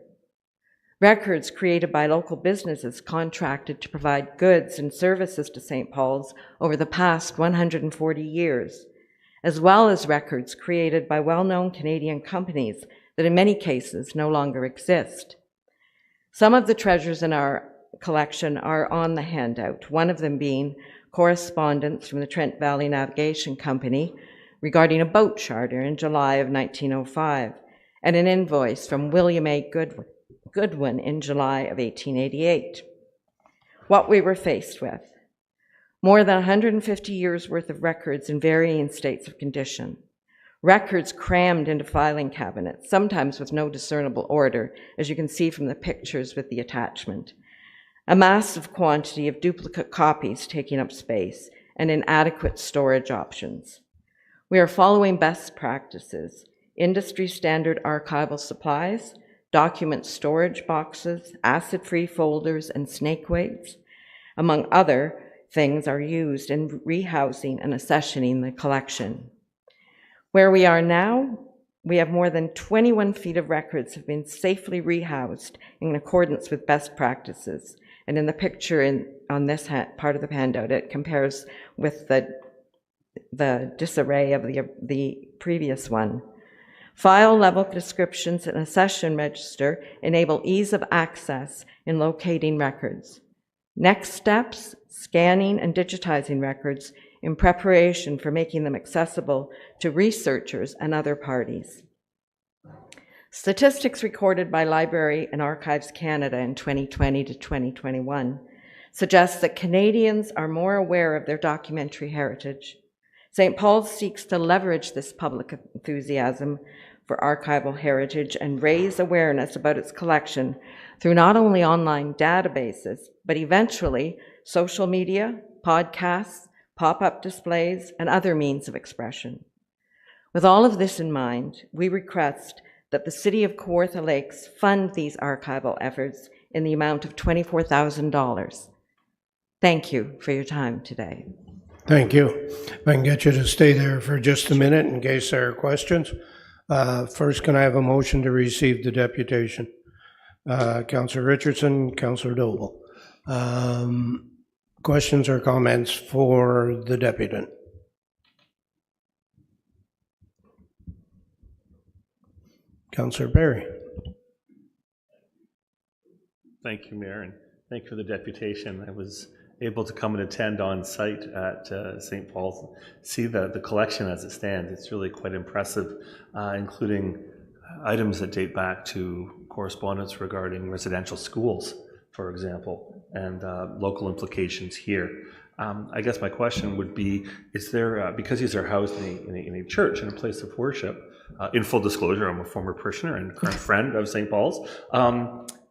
Records created by local businesses contracted to provide goods and services to St. Paul's over the past 140 years, as well as records created by well-known Canadian companies that in many cases no longer exist. Some of the treasures in our collection are on the handout, one of them being correspondence from the Trent Valley Navigation Company regarding a boat charter in July of 1905, and an invoice from William A. Goodwin in July of 1888. What we were faced with: more than 150 years worth of records in varying states of condition, records crammed into filing cabinets, sometimes with no discernible order, as you can see from the pictures with the attachment, a massive quantity of duplicate copies taking up space, and inadequate storage options. We are following best practices, industry standard archival supplies, document storage boxes, acid-free folders, and snake weights, among other things, are used in rehousing and accessioning the collection. Where we are now, we have more than 21 feet of records have been safely rehoused in accordance with best practices. And in the picture on this part of the handout, it compares with the disarray of the previous one. File level descriptions and accession register enable ease of access in locating records. Next steps, scanning and digitizing records in preparation for making them accessible to researchers and other parties. Statistics recorded by Library and Archives Canada in 2020 to 2021 suggests that Canadians are more aware of their documentary heritage. St. Paul's seeks to leverage this public enthusiasm for archival heritage and raise awareness about its collection through not only online databases, but eventually social media, podcasts, pop-up displays, and other means of expression. With all of this in mind, we request that the City of Kawartha Lakes fund these archival efforts in the amount of $24,000. Thank you for your time today. Thank you. If I can get you to stay there for just a minute in case there are questions. First, can I have a motion to receive the deputation? Councillor Richardson, Councillor Doble. Questions or comments for the deputant? Councillor Perry. Thank you, Mayor, and thank you for the deputation. I was able to come and attend on site at St. Paul's, see the collection as it stands. It's really quite impressive, including items that date back to correspondence regarding residential schools, for example, and local implications here. I guess my question would be, is there, because these are housed in a church, in a place of worship, in full disclosure, I'm a former parishioner and current friend of St. Paul's,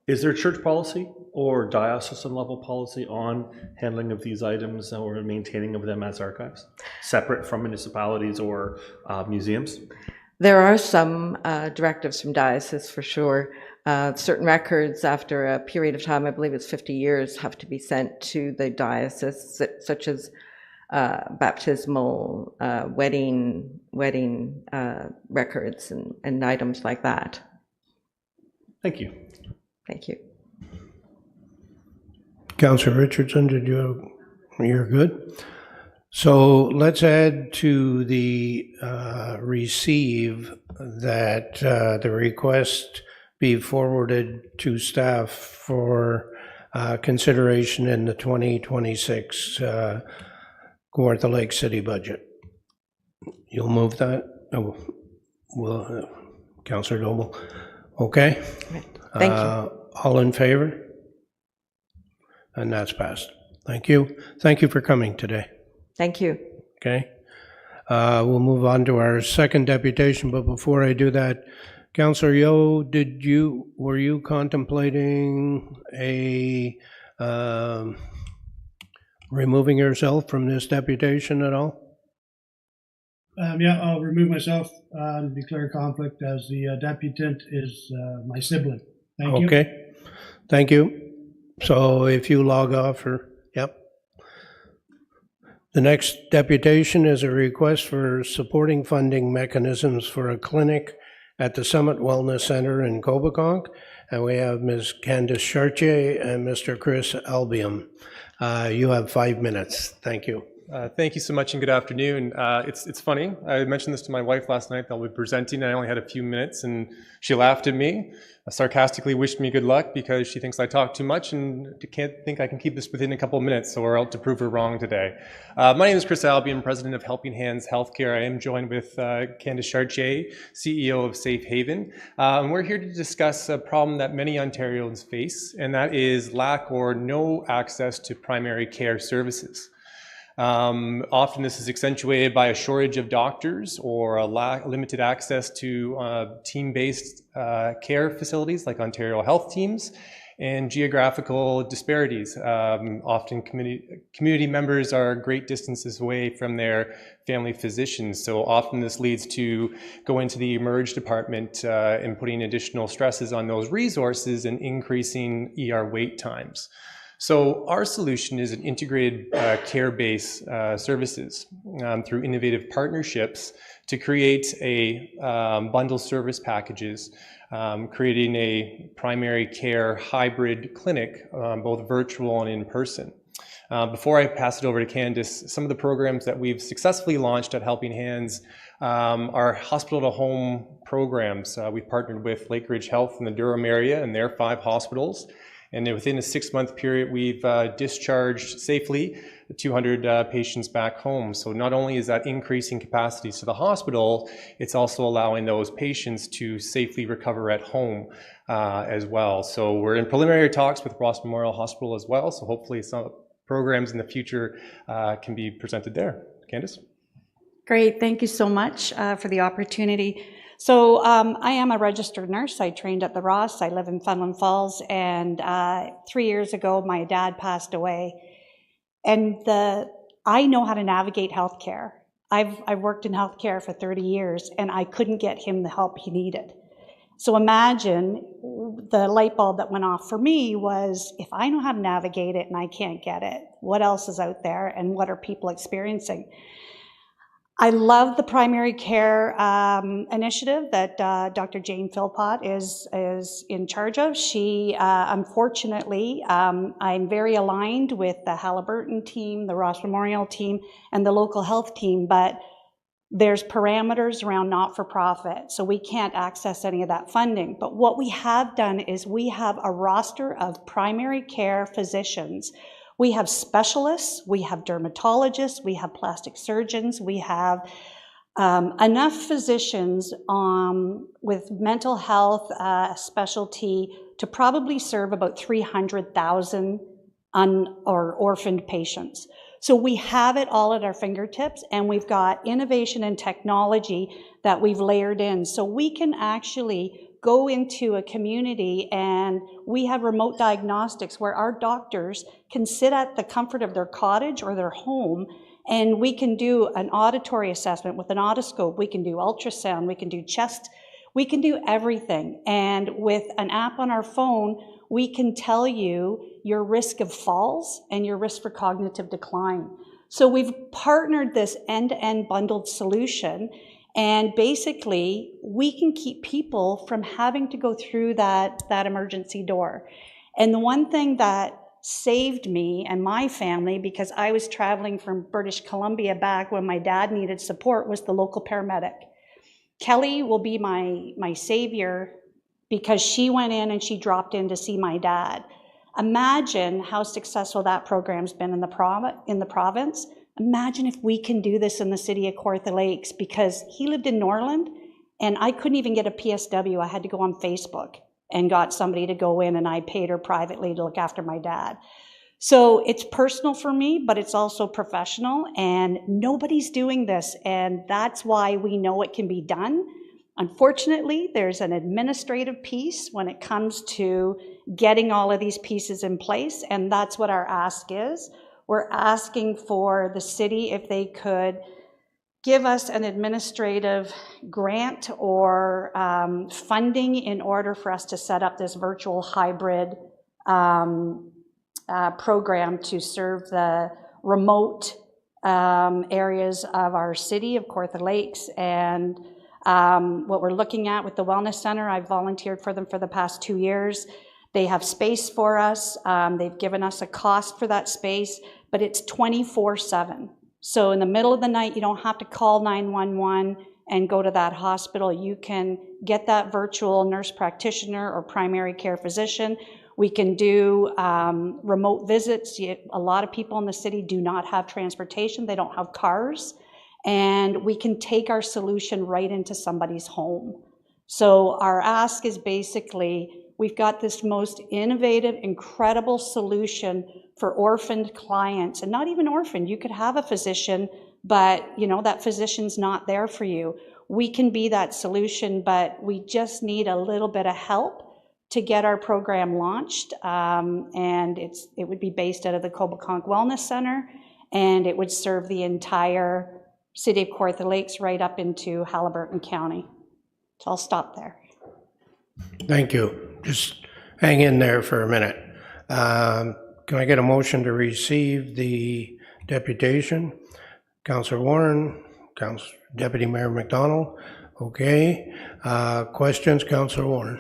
is there church policy or diocesan level policy on handling of these items or maintaining of them as archives, separate from municipalities or museums? There are some directives from diocese for sure. Certain records after a period of time, I believe it's 50 years, have to be sent to the diocese, such as baptismal, wedding records and items like that. Thank you. Thank you. Councillor Richardson, you're good? So let's add to the receive that the request be forwarded to staff for consideration in the 2026 Kawartha Lake City budget. You'll move that? Oh, well, Councillor Doble. Okay. Thank you. All in favor? And that's passed. Thank you. Thank you for coming today. Thank you. Okay. We'll move on to our second deputation, but before I do that, Councillor Yeo, were you contemplating removing yourself from this deputation at all? Yeah, I'll remove myself and declare conflict as the deputant is my sibling. Thank you. Okay. Thank you. So if you log off yep. The next deputation is a request for supporting funding mechanisms for a clinic at the Summit Wellness Center in Cobeconk. And we have Ms. Candice Chartier and Mr. Chris Albium. You have 5 minutes. Thank you. Thank you so much and good afternoon. It's funny, I mentioned this to my wife last night that I'll be presenting and I only had a few minutes and she laughed at me, sarcastically wished me good luck because she thinks I talk too much and can't think I can keep this within a couple of minutes, so we're out to prove her wrong today. My name is Chris Albium, president of Helping Hands Healthcare. I am joined with Candice Chartier, CEO of Safe Haven. And we're here to discuss a problem that many Ontarians face, and that is lack or no access to primary care services. Often this is accentuated by a shortage of doctors or a limited access to team-based care facilities like Ontario Health Teams, and geographical disparities. Often community members are great distances away from their family physicians, so often this leads to go into the emerge department and putting additional stresses on those resources and increasing ER wait times. So our solution is an integrated care-based services through innovative partnerships to create a bundle service packages, creating a primary care hybrid clinic, both virtual and in person. Before I pass it over to Candice, some of the programs that we've successfully launched at Helping Hands are hospital-to-home programs. We've partnered with Lake Ridge Health in the Durham area and their 5 hospitals. And then within a 6-month period, we've discharged safely 200 patients back home. So not only is that increasing capacities to the hospital, it's also allowing those patients to safely recover at home as well. So we're in preliminary talks with Ross Memorial Hospital as well. So hopefully some programs in the future can be presented there. Candace? Great, thank you so much for the opportunity. So I am a registered nurse. I trained at the Ross. I live in Funland Falls, and 3 years ago my dad passed away. And I know how to navigate healthcare. I've worked in healthcare for 30 years, and I couldn't get him the help he needed. So imagine the light bulb that went off for me was, if I know how to navigate it and I can't get it, what else is out there and what are people experiencing? I love the primary care initiative that Dr. Jane Philpott is in charge of. She, unfortunately, I'm very aligned with the Haliburton team, the Ross Memorial team, and the local health team, but there's parameters around not-for-profit, so we can't access any of that funding. But what we have done is we have a roster of primary care physicians. We have specialists, we have dermatologists, we have plastic surgeons, we have enough physicians with mental health specialty to probably serve about 300,000 or orphaned patients. So we have it all at our fingertips, and we've got innovation and technology that we've layered in. So we can actually go into a community, and we have remote diagnostics where our doctors can sit at the comfort of their cottage or their home, and we can do an auditory assessment with an otoscope. We can do ultrasound, we can do chest, we can do everything. And with an app on our phone, we can tell you your risk of falls and your risk for cognitive decline. So we've partnered this end-to-end bundled solution, and basically we can keep people from having to go through that emergency door. And the one thing that saved me and my family, because I was traveling from British Columbia back when my dad needed support, was the local paramedic. Kelly will be my savior, because she went in and she dropped in to see my dad. Imagine how successful that program's been in the province. Imagine if we can do this in the city of Kawartha Lakes, because he lived in Norland and I couldn't even get a PSW. I had to go on Facebook and got somebody to go in, and I paid her privately to look after my dad. So it's personal for me, but it's also professional, and nobody's doing this, and that's why we know it can be done. Unfortunately, there's an administrative piece when it comes to getting all of these pieces in place, and that's what our ask is. We're asking for the city if they could give us an administrative grant or funding in order for us to set up this virtual hybrid program to serve the remote areas of our city of Kawartha Lakes. And what we're looking at with the Wellness Center, I've volunteered for them for the past 2 years. They have space for us. They've given us a cost for that space, but it's 24/7. So in the middle of the night, you don't have to call 911 and go to that hospital. You can get that virtual nurse practitioner or primary care physician. We can do remote visits. A lot of people in the city do not have transportation. They don't have cars. And we can take our solution right into somebody's home. So our ask is basically, we've got this most innovative, incredible solution for orphaned clients, and not even orphaned. You could have a physician, but that physician's not there for you. We can be that solution, but we just need a little bit of help to get our program launched. And it would be based out of the Coboconk Wellness Center, and it would serve the entire city of Kawartha Lakes right up into Haliburton County. So I'll stop there. Thank you. Just hang in there for a minute. Can I get a motion to receive the deputation? Councillor Warren, Deputy Mayor McDonald. Okay. Questions, Councillor Warren?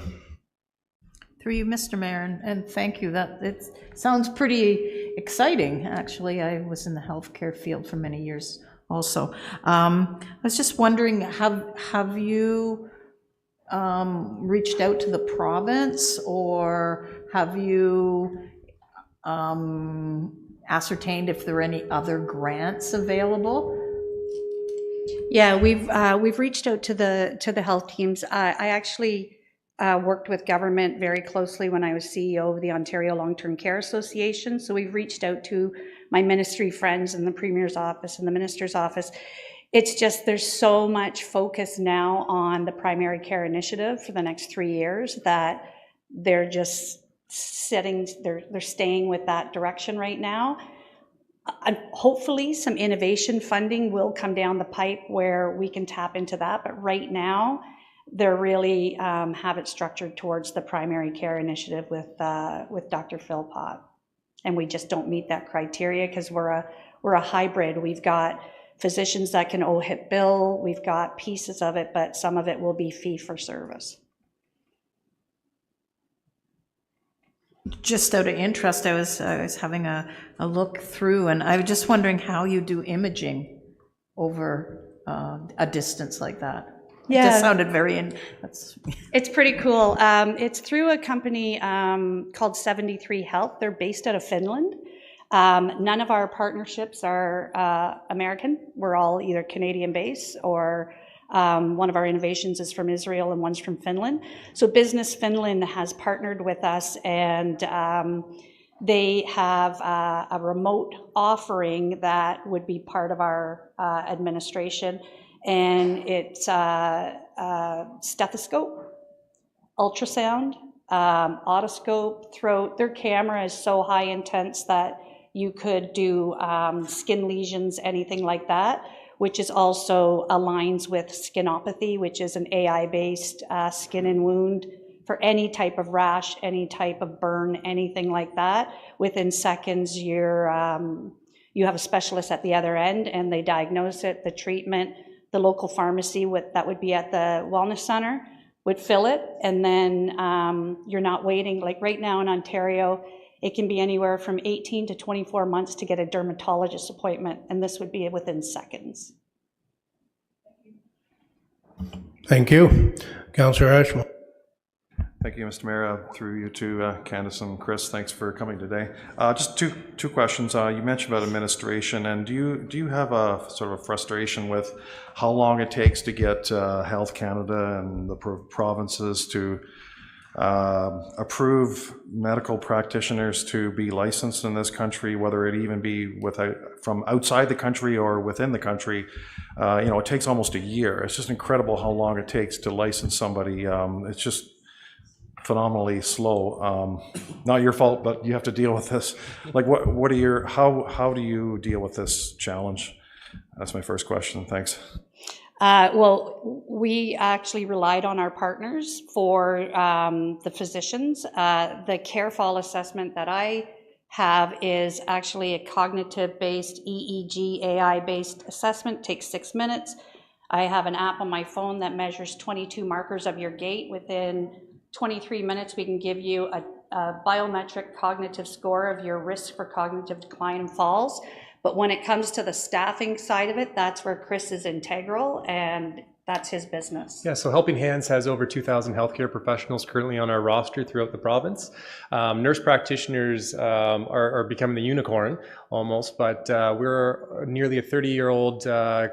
Through you, Mr. Mayor, and thank you. It sounds pretty exciting, actually. I was in the healthcare field for many years also. I was just wondering, have you reached out to the province, or Have you ascertained if there are any other grants available? Yeah, we've reached out to the health teams. I actually worked with government very closely when I was CEO of the Ontario Long-Term Care Association. So we've reached out to my ministry friends in the Premier's office and the Minister's office. It's just there's so much focus now on the primary care initiative for the next 3 years that they're just they're staying with that direction right now. And hopefully some innovation funding will come down the pipe where we can tap into that, but right now they're really have it structured towards the primary care initiative with Dr. Philpott, and we just don't meet that criteria because we're a hybrid. We've got physicians that can OHIP bill, we've got pieces of it, but some of it will be fee for service. Just out of interest, I was having a look through, and I was just wondering how you do imaging over a distance like that. Yeah. It just sounded very. It's pretty cool. It's through a company called 73 Health. They're based out of Finland. None of our partnerships are American. We're all either Canadian based or one of our innovations is from Israel and one's from Finland. So Business Finland has partnered with us, and they have a remote offering that would be part of our administration. And it's stethoscope, ultrasound, otoscope, throat. Their camera is so high intense that you could do skin lesions, anything like that, which is also aligns with Skinopathy, which is an AI-based skin and wound for any type of rash, any type of burn, anything like that. Within seconds, you have a specialist at the other end, and they diagnose it, the treatment. The local pharmacy that would be at the wellness center would fill it, and then you're not waiting. Like right now in Ontario, it can be anywhere from 18 to 24 months to get a dermatologist appointment, and this would be within seconds. Thank you. Councillor Ashmore. Thank you, Mr. Mayor. Through you to Candace and Chris, thanks for coming today. Just two questions. You mentioned about administration, and do you have a sort of a frustration with how long it takes to get Health Canada and the provinces to approve medical practitioners to be licensed in this country, whether it even be from outside the country or within the country? It takes almost a year. It's just incredible how long it takes to license somebody. It's just phenomenally slow. Not your fault, but you have to deal with this. Like, how do you deal with this challenge? That's my first question. Thanks. Well, we actually relied on our partners for the physicians. The CareFall assessment that I have is actually a cognitive-based EEG AI-based assessment. Takes 6 minutes. I have an app on my phone that measures 22 markers of your gait. Within 23 minutes, we can give you a biometric cognitive score of your risk for cognitive decline and falls. But when it comes to the staffing side of it, that's where Chris is integral, and that's his business. Yeah, so Helping Hands has over 2,000 healthcare professionals currently on our roster throughout the province. Nurse practitioners are becoming the unicorn almost, but we're nearly a 30-year-old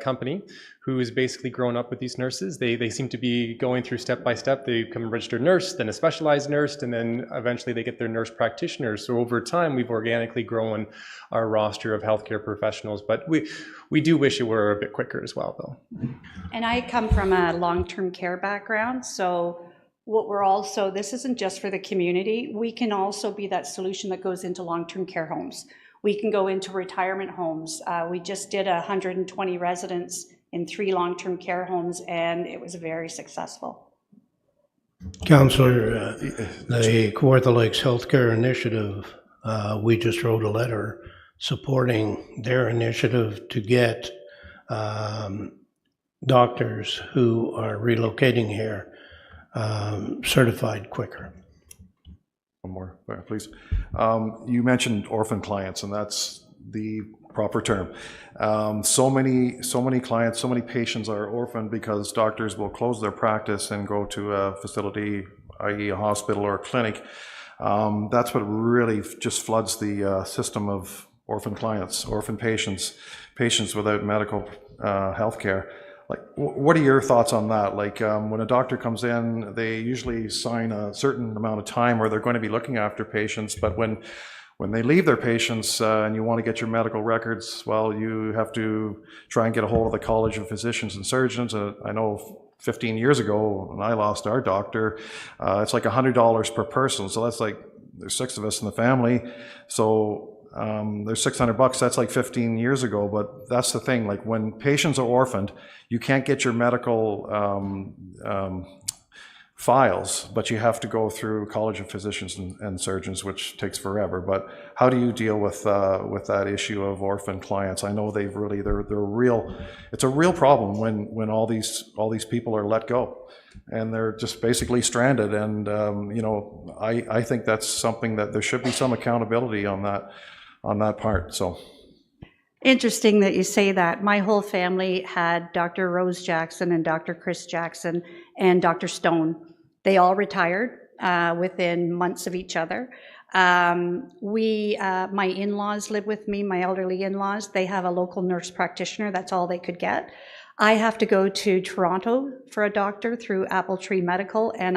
company who has basically grown up with these nurses. They seem to be going through step by step. They become a registered nurse, then a specialized nurse, and then eventually they get their nurse practitioners. So over time, we've organically grown our roster of healthcare professionals, but we do wish it were a bit quicker as well, though. And I come from a long-term care background, so what we're also, this isn't just for the community, we can also be that solution that goes into long-term care homes. We can go into retirement homes. We just did 120 residents in 3 long-term care homes, and it was very successful. Councillor, the Kawartha Lakes Healthcare Initiative, we just wrote a letter supporting their initiative to get doctors who are relocating here certified quicker. One more, please. You mentioned orphan clients, and that's the proper term. So many clients, so many patients are orphaned because doctors will close their practice and go to a facility, i.e. a hospital or a clinic. That's what really just floods the system of orphan clients, orphan patients, patients without medical health care. Like, what are your thoughts on that? Like, when a doctor comes in, they usually sign a certain amount of time where they're going to be looking after patients, but when they leave their patients and you want to get your medical records, well, you have to try and get a hold of the College of Physicians and Surgeons. I know 15 years ago when I lost our doctor, it's like $100 per person. So that's like, there's 6 of us in the family. So there's $600. That's like 15 years ago. But that's the thing, like when patients are orphaned, you can't get your medical files, but you have to go through College of Physicians and Surgeons, which takes forever. But how do you deal with that issue of orphan clients? I know they're real. It's a real problem when all these people are let go and they're just basically stranded. And you know, I think that's something that there should be some accountability on that part. So. Interesting that you say that. My whole family had Dr. Rose Jackson and Dr. Chris Jackson and Dr. Stone. They all retired within months of each other. My in-laws live with me, my elderly in-laws. They have a local nurse practitioner. That's all they could get. I have to go to Toronto for a doctor through Apple Tree Medical, and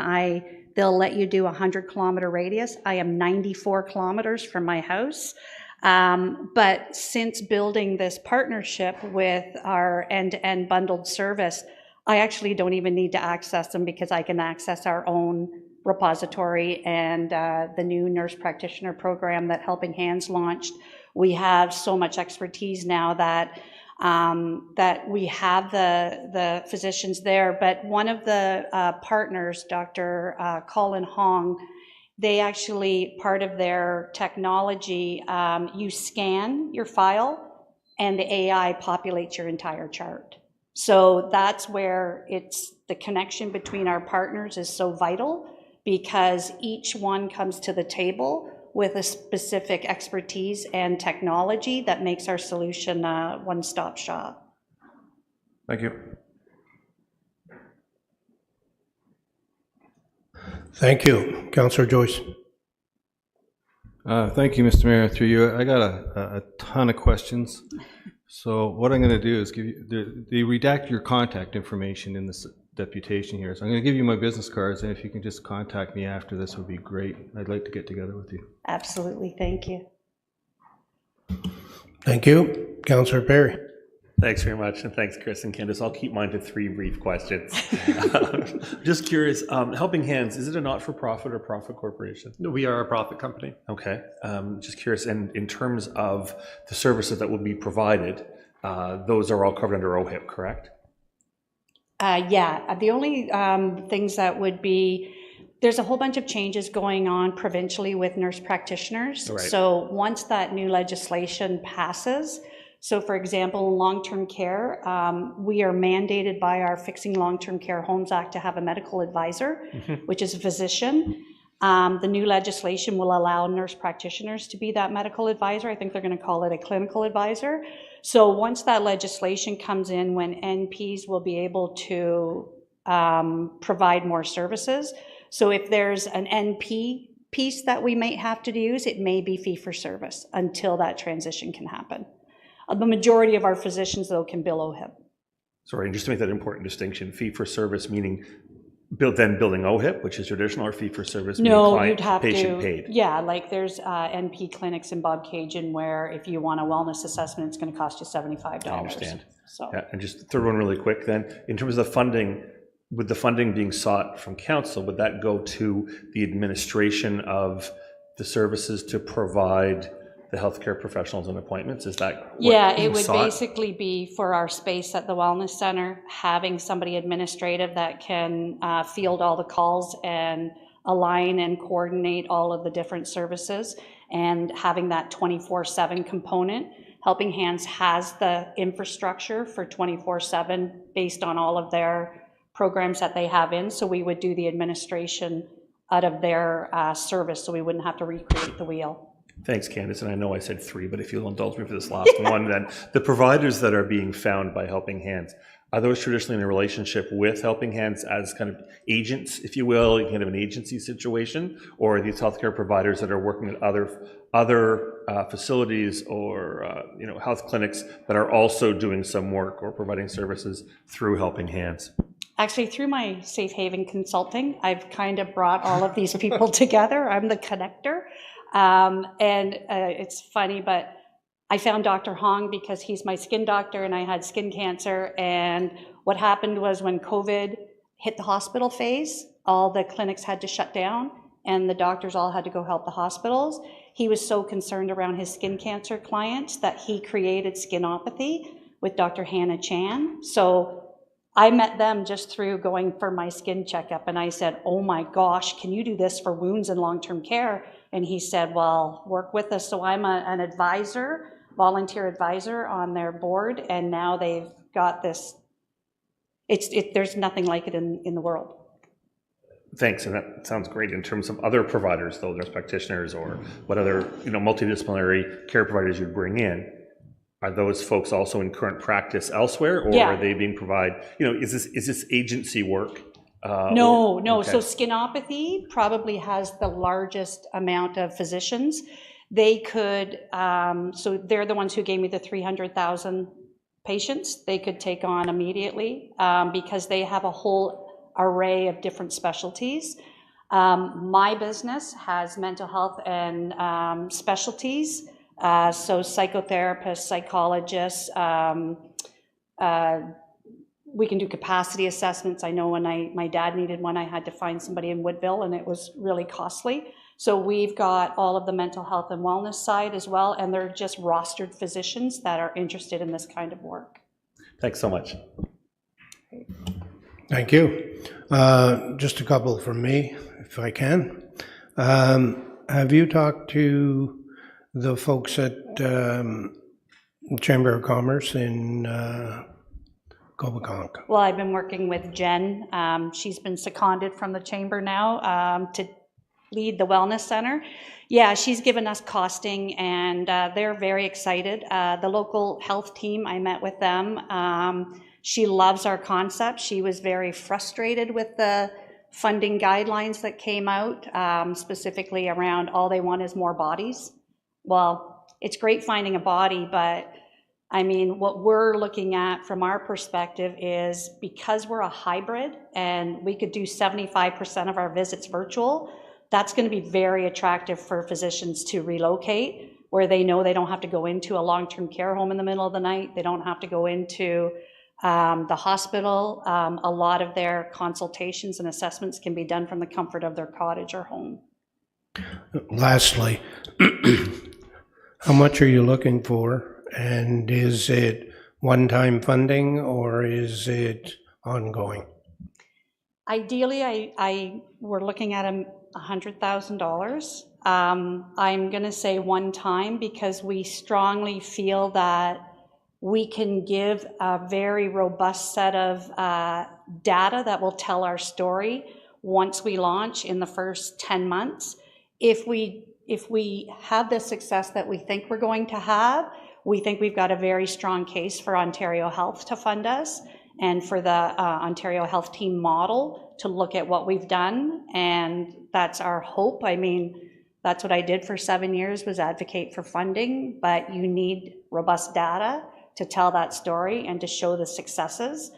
they'll let you do a 100-kilometer radius. I am 94 kilometers from my house. But since building this partnership with our end-to-end bundled service, I actually don't even need to access them because I can access our own repository and the new nurse practitioner program that Helping Hands launched. We have so much expertise now that we have the physicians there. But one of the partners, Dr. Colin Hong, they actually, part of their technology, you scan your file and the AI populates your entire chart. So that's where the connection between our partners is so vital, because each one comes to the table with a specific expertise and technology that makes our solution a one-stop shop. Thank you. Thank you. Councillor Joyce. Thank you, Mr. Mayor. Through you, I got a ton of questions. So what I'm going to do is give you, they redact your contact information in this deputation here. So I'm going to give you my business cards, and if you can just contact me after this would be great. I'd like to get together with you. Absolutely. Thank you. Thank you. Councillor Perry. Thanks very much, and thanks, Chris and Candace. I'll keep mine to 3 brief questions. Just curious, Helping Hands, is it a not-for-profit or profit corporation? No, we are a profit company. Okay. Just curious, and in terms of the services that will be provided, those are all covered under OHIP, correct? Yeah, the only things that would be, there's a whole bunch of changes going on provincially with nurse practitioners. Right. So once that new legislation passes, so for example, in long-term care, we are mandated by our Fixing Long-Term Care Homes Act to have a medical advisor, which is a physician. The new legislation will allow nurse practitioners to be that medical advisor. I think they're going to call it a clinical advisor. So once that legislation comes in, when NPs will be able to provide more services. So if there's an NP piece that we might have to use, it may be fee for service until that transition can happen. The majority of our physicians, though, can bill OHIP. Sorry, and just to make that important distinction, fee for service meaning building OHIP, which is traditional, or fee for service meaning client, patient paid? Yeah, like there's NP clinics in Bobcaygeon where if you want a wellness assessment, it's going to cost you $75. I understand. So. Yeah, and just third one really quick then, in terms of the funding, with the funding being sought from council, would that go to the administration of the services to provide the healthcare professionals and appointments? Is that what it would sought? basically be for our space at the Wellness Center, having somebody administrative that can field all the calls and align and coordinate all of the different services, and having that 24/7 component. Helping Hands has the infrastructure for 24/7 based on all of their programs that they have in, so we would do the administration out of their service, so we wouldn't have to recreate the wheel. Thanks, Candace, and I know I said 3, but if you'll indulge me for this last one, then the providers that are being found by Helping Hands, Are those traditionally in a relationship with Helping Hands as kind of agents, if you will, kind of an agency situation? Or are these healthcare providers that are working at other facilities or health clinics that are also doing some work or providing services through Helping Hands? Actually, through my Safe Haven Consulting, I've kind of brought all of these people together. I'm the connector. It's funny, but I found Dr. Hong because he's my skin doctor and I had skin cancer. And what happened was when COVID hit the hospital phase, all the clinics had to shut down and the doctors all had to go help the hospitals. He was so concerned around his skin cancer clients that he created Skinopathy with Dr. Hannah Chan. So I met them just through going for my skin checkup. And I said, oh my gosh, can you do this for wounds and long-term care? And he said, well, work with us. So I'm an advisor, volunteer advisor on their board, and now they've got this, there's nothing like it in the world. Thanks, and that sounds great. In terms of other providers, though, nurse practitioners or what other multidisciplinary care providers you bring in, are those folks also in current practice elsewhere, or are they being provided, is this agency work? No. Okay. So Skinopathy probably has the largest amount of physicians. They could, so they're the ones who gave me the 300,000 patients they could take on immediately because they have a whole array of different specialties. My business has mental health and specialties, so psychotherapists, psychologists, we can do capacity assessments. I know when my dad needed one, I had to find somebody in Woodville and it was really costly. So we've got all of the mental health and wellness side as well, and they're just rostered physicians that are interested in this kind of work. Thanks so much. Thank you. Just a couple from me, if I can. Have you talked to the folks at Chamber of Commerce in Cobeconk? Well, I've been working with Jen. She's been seconded from the chamber now to lead the wellness center. Yeah, she's given us costing and they're very excited. The local health team, I met with them. She loves our concept. She was very frustrated with the funding guidelines that came out, specifically around all they want is more bodies. Well, it's great finding a body, but I mean, what we're looking at from our perspective is because we're a hybrid and we could do 75% of our visits virtual, that's going to be very attractive for physicians to relocate where they know they don't have to go into a long-term care home in the middle of the night. They don't have to go into the hospital. A lot of their consultations and assessments can be done from the comfort of their cottage or home. Lastly, how much are you looking for? And is it one-time funding or is it ongoing? Ideally, we're looking at $100,000. I'm going to say one time because we strongly feel that we can give a very robust set of data that will tell our story once we launch in the first 10 months. If we have the success that we think we're going to have, we think we've got a very strong case for Ontario Health to fund us and for the Ontario Health Team model to look at what we've done, and that's our hope. I mean, that's what I did for 7 years, was advocate for funding, but you need robust data to tell that story and to show the successes.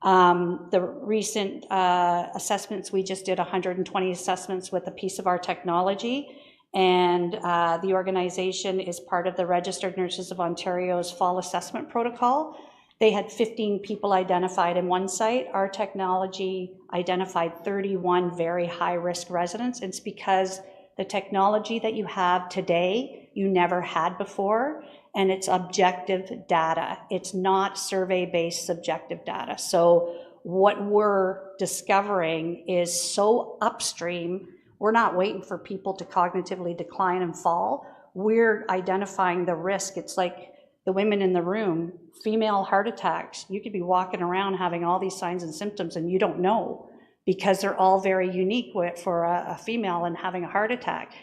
The recent assessments, we just did 120 assessments with a piece of our technology, and the organization is part of the Registered Nurses of Ontario's Fall Assessment Protocol. They had 15 people identified in one site. Our technology identified 31 very high-risk residents. It's because the technology that you have today, you never had before, and it's objective data. It's not survey-based subjective data. So what we're discovering is so upstream. We're not waiting for people to cognitively decline and fall. We're identifying the risk. It's like the women in the room, female heart attacks. You could be walking around having all these signs and symptoms and you don't know because they're all very unique for a female and having a heart attack.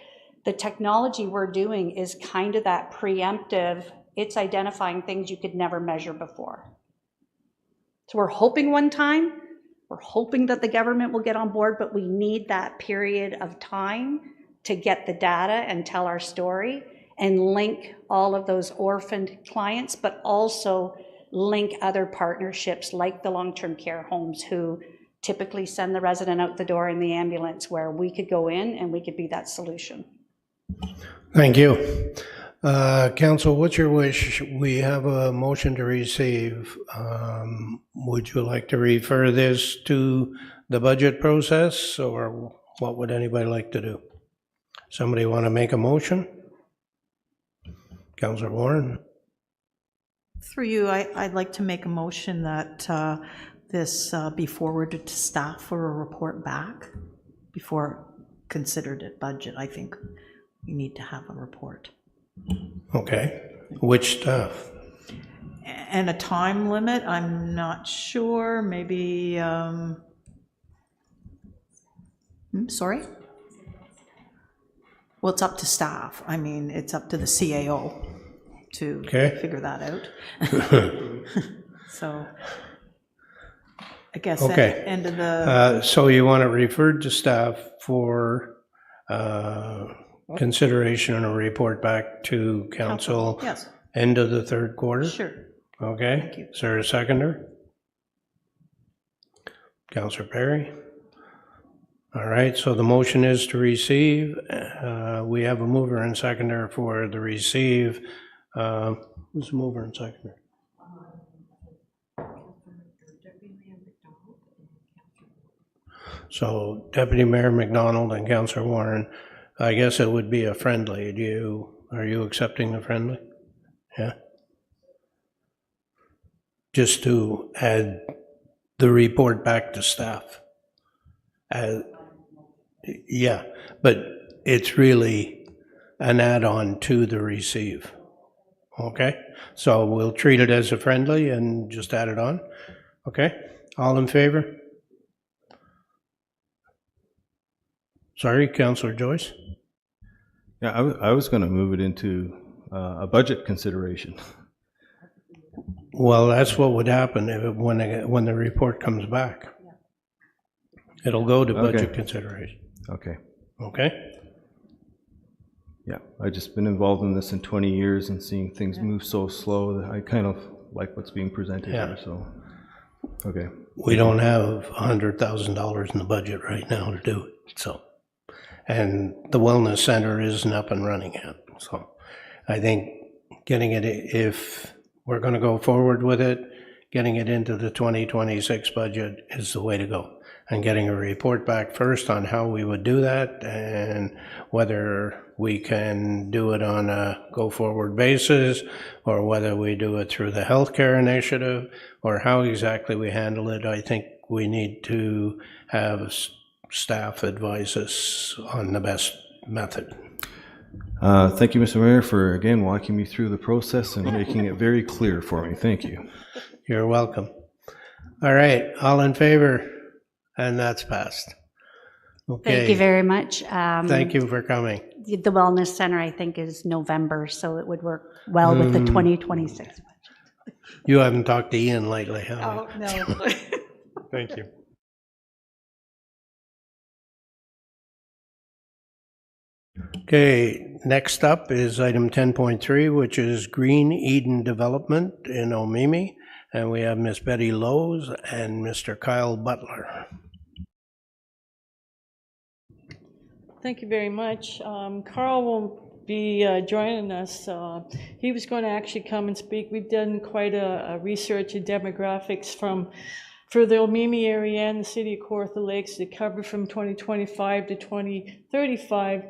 The technology we're doing is kind of that preemptive. It's identifying things you could never measure before. So we're hoping one time, we're hoping that the government will get on board, but we need that period of time to get the data and tell our story and link all of those orphaned clients, but also link other partnerships like the long-term care homes who typically send the resident out the door in the ambulance, where we could go in and we could be that solution. Thank you. Council, what's your wish? We have a motion to receive. Would you like to refer this to the budget process, or what would anybody like to do? Somebody want to make a motion? Councillor Warren? Through you, I'd like to make a motion that this be forwarded to staff for a report back before considered at budget. I think we need to have a report. Okay. Which staff? And a time limit, I'm not sure, maybe, sorry? Well, it's up to staff. I mean, it's up to the CAO to figure that out. So, I guess end of the... so you want it referred to staff for consideration and a report back to council? Yes. End of the third quarter? Sure. Okay. Thank you. Is there a seconder? Councillor Perry? All right, so the motion is to receive. We have a mover and seconder for the receive. Who's the mover and seconder? So Deputy Mayor McDonald and Councillor Warren. I guess it would be a friendly. Are you accepting the friendly? Yeah. Just to add the report back to staff. Yeah, but it's really an add-on to the receive. Okay, so we'll treat it as a friendly and just add it on. Okay, all in favor? Sorry, Councillor Joyce? Yeah, I was going to move it into a budget consideration. Well, that's what would happen when the report comes back. It'll go to budget consideration. Okay. Okay? Yeah, I've just been involved in this in 20 years and seeing things move so slow that I kind of like what's being presented here, so, okay. We don't have $100,000 in the budget right now to do it, so. And the wellness center isn't up and running yet, so I think getting it, if we're going to go forward with it, getting it into the 2026 budget is the way to go. And getting a report back first on how we would do that and whether we can do it on a go-forward basis or whether we do it through the healthcare initiative or how exactly we handle it. I think we need to have staff advise us on the best method. Thank you, Mr. Mayor, for again walking me through the process and making it very clear for me. Thank you. You're welcome. All right, all in favor? And that's passed. Okay. Thank you very much. Thank you for coming. The Wellness Center, I think, is November, so it would work well with the 2026 budget. You haven't talked to Ian lately, have you? Oh, no. Thank you. Okay, next up is item 10.3, which is Green Eden Development in Omemee. And we have Miss Betty Lowe's and Mr. Kyle Butler. Thank you very much. Carl will be joining us. He was going to actually come and speak. We've done quite a research in demographics for the Omemee area and the city of Kawartha Lakes to cover from 2025 to 2035.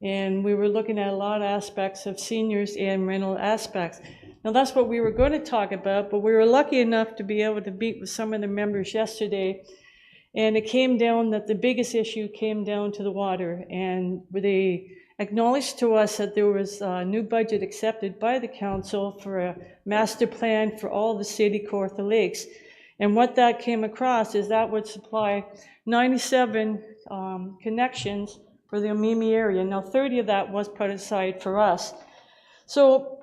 And we were looking at a lot of aspects of seniors and rental aspects. Now, that's what we were going to talk about, but we were lucky enough to be able to meet with some of the members yesterday, and it came down that the biggest issue came down to the water, and they acknowledged to us that there was a new budget accepted by the council for a master plan for all the city Kawartha Lakes, and what that came across is that would supply 97 connections for the Omemee area. Now, 30 of that was put aside for us. So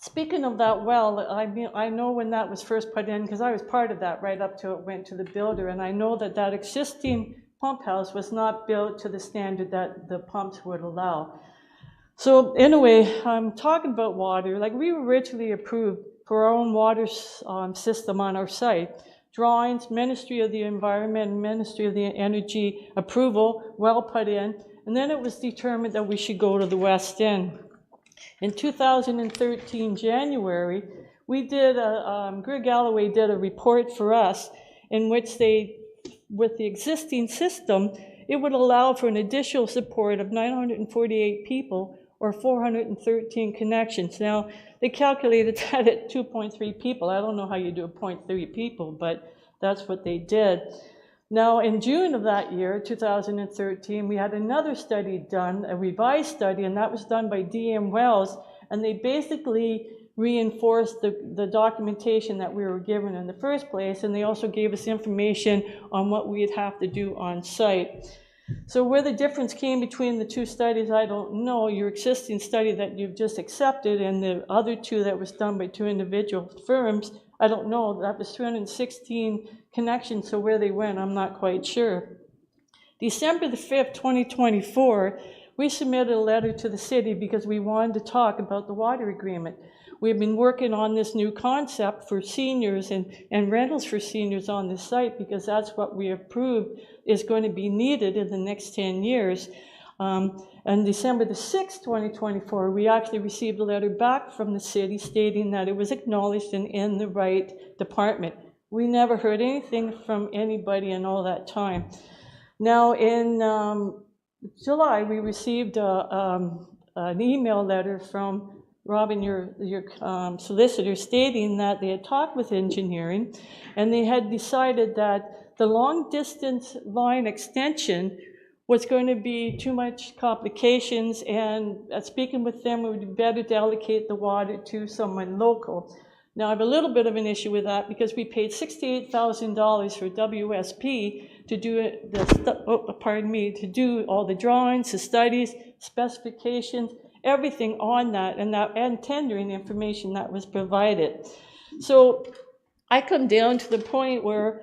speaking of that well, I mean, I know when that was first put in, because I was part of that right up till it went to the builder, and I know that that existing pump house was not built to the standard that the pumps would allow. So anyway, I'm talking about water. Like, we were originally approved for our own water system on our site. Drawings, Ministry of the Environment, Ministry of the Energy approval, well put in, and then it was determined that we should go to the west end. In 2013, January, we did Greer Galloway did a report for us in which they, with the existing system, it would allow for an additional support of 948 people or 413 connections. Now, they calculated that at 2.3 people. I don't know how you do a 0.3 people, but that's what they did. Now, in June of that year, 2013, we had another study done, a revised study, and that was done by DM Wells, and they basically reinforced the documentation that we were given in the first place, and they also gave us information on what we'd have to do on site. So where the difference came between the two studies, I don't know. Your existing study that you've just accepted and the other two that was done by two individual firms, I don't know. That was 316 connections, so where they went, I'm not quite sure. December the 5th, 2024, we submitted a letter to the city because we wanted to talk about the water agreement. We've been working on this new concept for seniors and rentals for seniors on this site because that's what we approved is going to be needed in the next 10 years. On December the 6th, 2024, we actually received a letter back from the city stating that it was acknowledged and in the right department. We never heard anything from anybody in all that time. Now, in July, we received an email letter from Robin, your solicitor, stating that they had talked with engineering and they had decided that the long distance line extension was going to be too much complications, and speaking with them, it would be better to allocate the water to someone local. Now, I have a little bit of an issue with that because we paid $68,000 for WSP to do to do all the drawings, the studies, specifications, everything on that, and tendering information that was provided. So I come down to the point where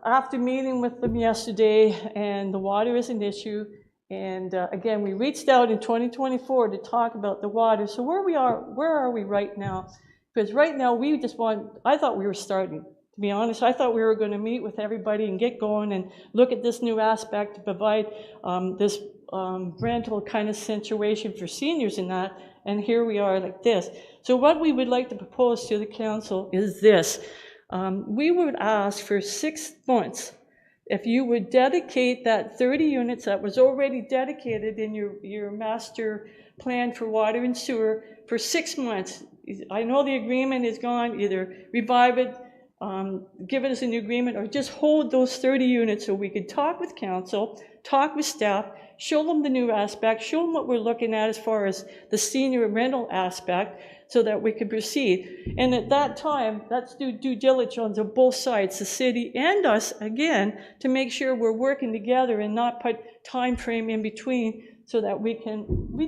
after meeting with them yesterday, and the water is an issue, and again, we reached out in 2024 to talk about the water. So where are we right now? Because right now we just I thought we were starting. To be honest, I thought we were going to meet with everybody and get going and look at this new aspect to provide this rental kind of situation for seniors in that, and here we are like this. So what we would like to propose to the council is this. We would ask for 6 months. If you would dedicate that 30 units that was already dedicated in your master plan for water and sewer for 6 months. I know the agreement is gone, either revive it, give us a new agreement, or just hold those 30 units so we could talk with council, talk with staff, show them the new aspect, show them what we're looking at as far as the senior rental aspect so that we could proceed. And at that time, that's due diligence on both sides, the city and us, again, to make sure we're working together and not put time frame in between so that we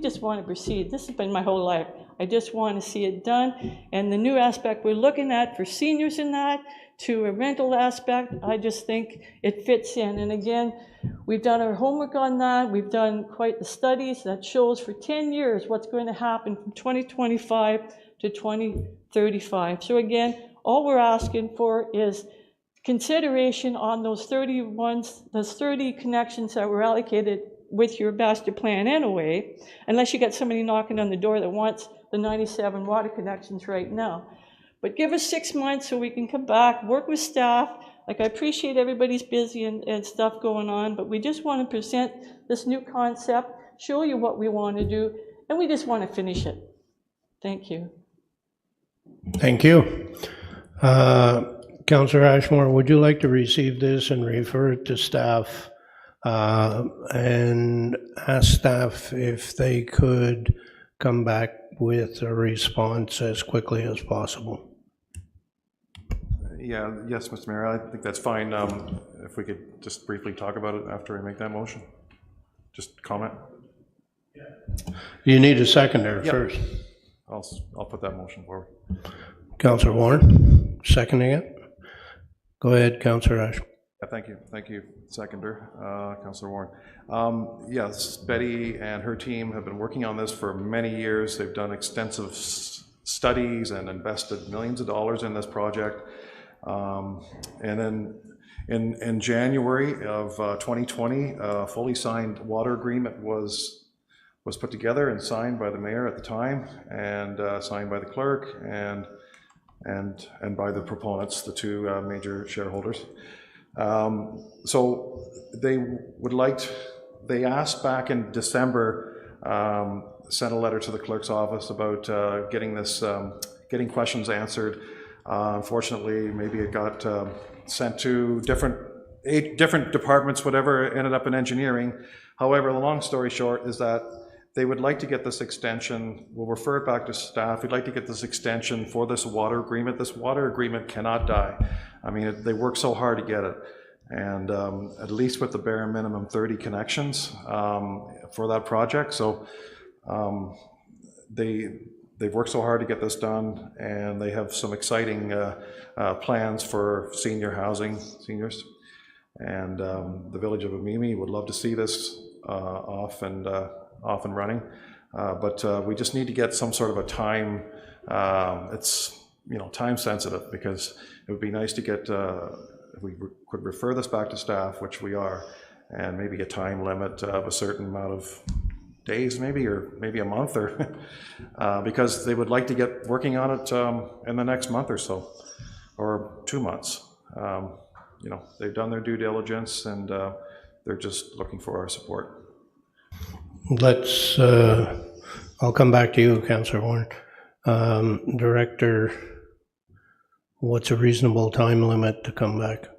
just want to proceed. This has been my whole life. I just want to see it done. And the new aspect we're looking at for seniors in that, to a rental aspect, I just think it fits in. And again, we've done our homework on that. We've done quite the studies that shows for 10 years what's going to happen from 2025 to 2035. So again, all we're asking for is consideration on those 30 connections that were allocated with your master plan anyway, unless you got somebody knocking on the door that wants the 97 water connections right now. But give us 6 months so we can come back, work with staff. Like, I appreciate everybody's busy and stuff going on, but we just want to present this new concept, show you what we want to do, and we just want to finish it. Thank you. Thank you. Councillor Ashmore, would you like to receive this and refer it to staff and ask staff if they could come back with a response as quickly as possible? Yes, Mr. Mayor, I think that's fine. If we could just briefly talk about it after I make that motion. Just comment. You need a seconder first. I'll put that motion forward. Councillor Warren, seconding it. Go ahead, Councillor Ash. Yeah, thank you, seconder, Councillor Warren. Yes, Betty and her team have been working on this for many years. They've done extensive studies and invested millions of dollars in this project. And then in January of 2020, a fully signed water agreement was put together and signed by the mayor at the time, and signed by the clerk and by the proponents, the two major shareholders. So they asked back in December, sent a letter to the clerk's office about getting questions answered. Unfortunately, maybe it got sent to eight different departments, whatever, it ended up in engineering. However, the long story short is that they would like to get this extension. We'll refer it back to staff. We'd like to get this extension for this water agreement. This water agreement cannot die. I mean, they work so hard to get it. And at least with the bare minimum 30 connections for that project. So they've worked so hard to get this done, and they have some exciting plans for seniors. And the village of Amimi would love to see this off and running. But we just need to get some sort of a time, it's time sensitive, because it would be nice to get, if we could refer this back to staff, which we are, and maybe a time limit of a certain amount of days maybe, or maybe a month, or because they would like to get working on it in the next month or so, or 2 months. They've done their due diligence, and they're just looking for our support. I'll come back to you, Councillor Warren. Director, what's a reasonable time limit to come back?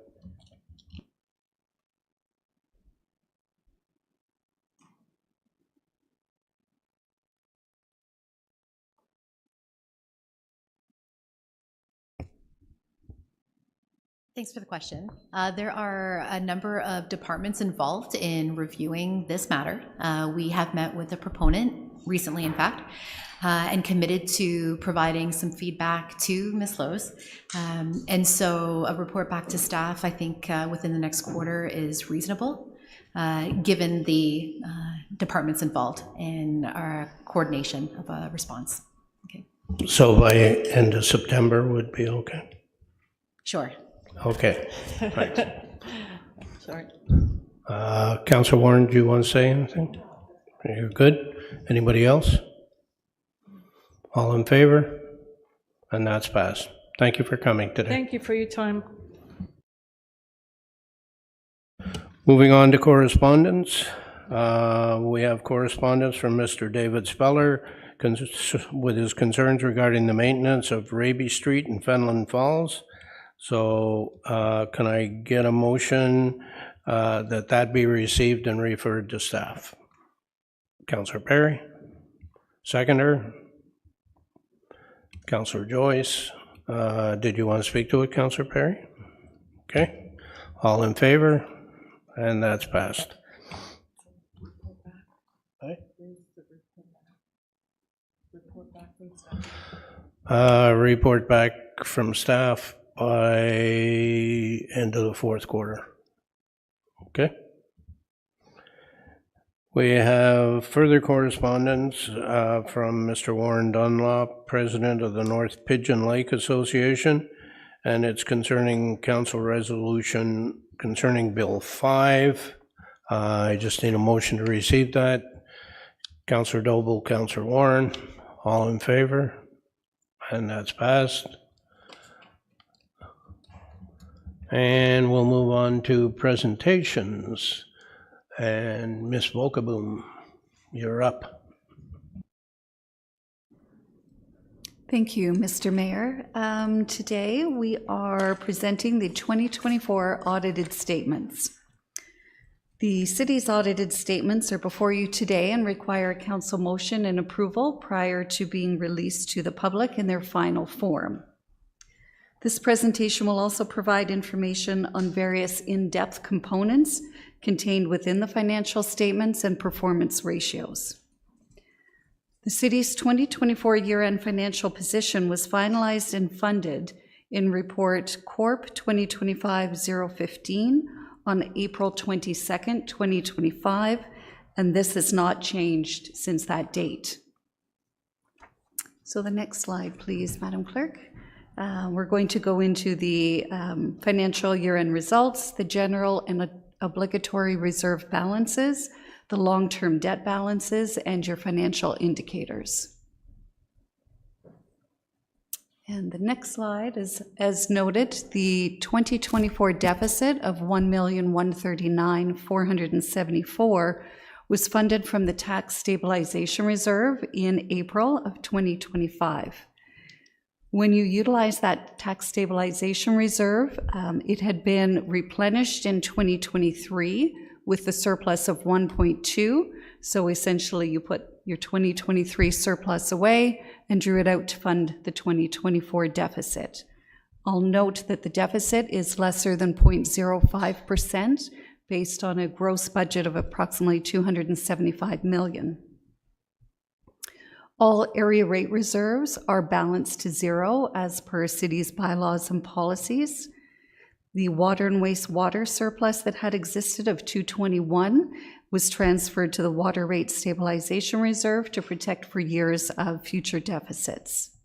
Thanks for the question. There are a number of departments involved in reviewing this matter. We have met with the proponent recently, in fact, and committed to providing some feedback to Ms. Lowe's. And so a report back to staff, I think, within the next quarter is reasonable, given the departments involved in our coordination of a response. Okay. So by end of September would be okay? Sure. Okay, thanks. Sorry. Councillor Warren, do you want to say anything? You're good. Anybody else? All in favor? And that's passed. Thank you for coming today. Thank you for your time. Moving on to correspondence. We have correspondence from Mr. David Speller with his concerns regarding the maintenance of Raby Street in Fenelon Falls. So can I get a motion that be received and referred to staff? Councillor Perry, seconder. Councillor Joyce, did you want to speak to it, Councillor Perry? Okay, all in favor? And that's passed. Report back from staff by end of the fourth quarter. Okay. We have further correspondence from Mr. Warren Dunlop, President of the North Pigeon Lake Association, and it's concerning council resolution concerning Bill 5. I just need a motion to receive that. Councillor Doble, Councillor Warren, all in favor? And that's passed. And we'll move on to presentations. And Ms. Volkaboom, you're up. Thank you, Mr. Mayor. Today we are presenting the 2024 audited statements. The city's audited statements are before you today and require council motion and approval prior to being released to the public in their final form. This presentation will also provide information on various in-depth components contained within the financial statements and performance ratios. The city's 2024 year-end financial position was finalized and funded in Report Corp 2025-015 on April 22nd, 2025, and this has not changed since that date. So the next slide, please, Madam Clerk. We're going to go into the financial year-end results, the general and obligatory reserve balances, the long-term debt balances, and your financial indicators. And the next slide is, as noted, the 2024 deficit of $1,139,474 was funded from the Tax Stabilization Reserve in April of 2025. When you utilize that Tax Stabilization Reserve, it had been replenished in 2023 with the surplus of 1.2. So essentially you put your 2023 surplus away and drew it out to fund the 2024 deficit. I'll note that the deficit is lesser than 0.05% based on a gross budget of approximately $275 million. All area rate reserves are balanced to zero as per city's bylaws and policies. The water and wastewater surplus that had existed of 221 was transferred to the Water Rate Stabilization Reserve to protect for years of future deficits.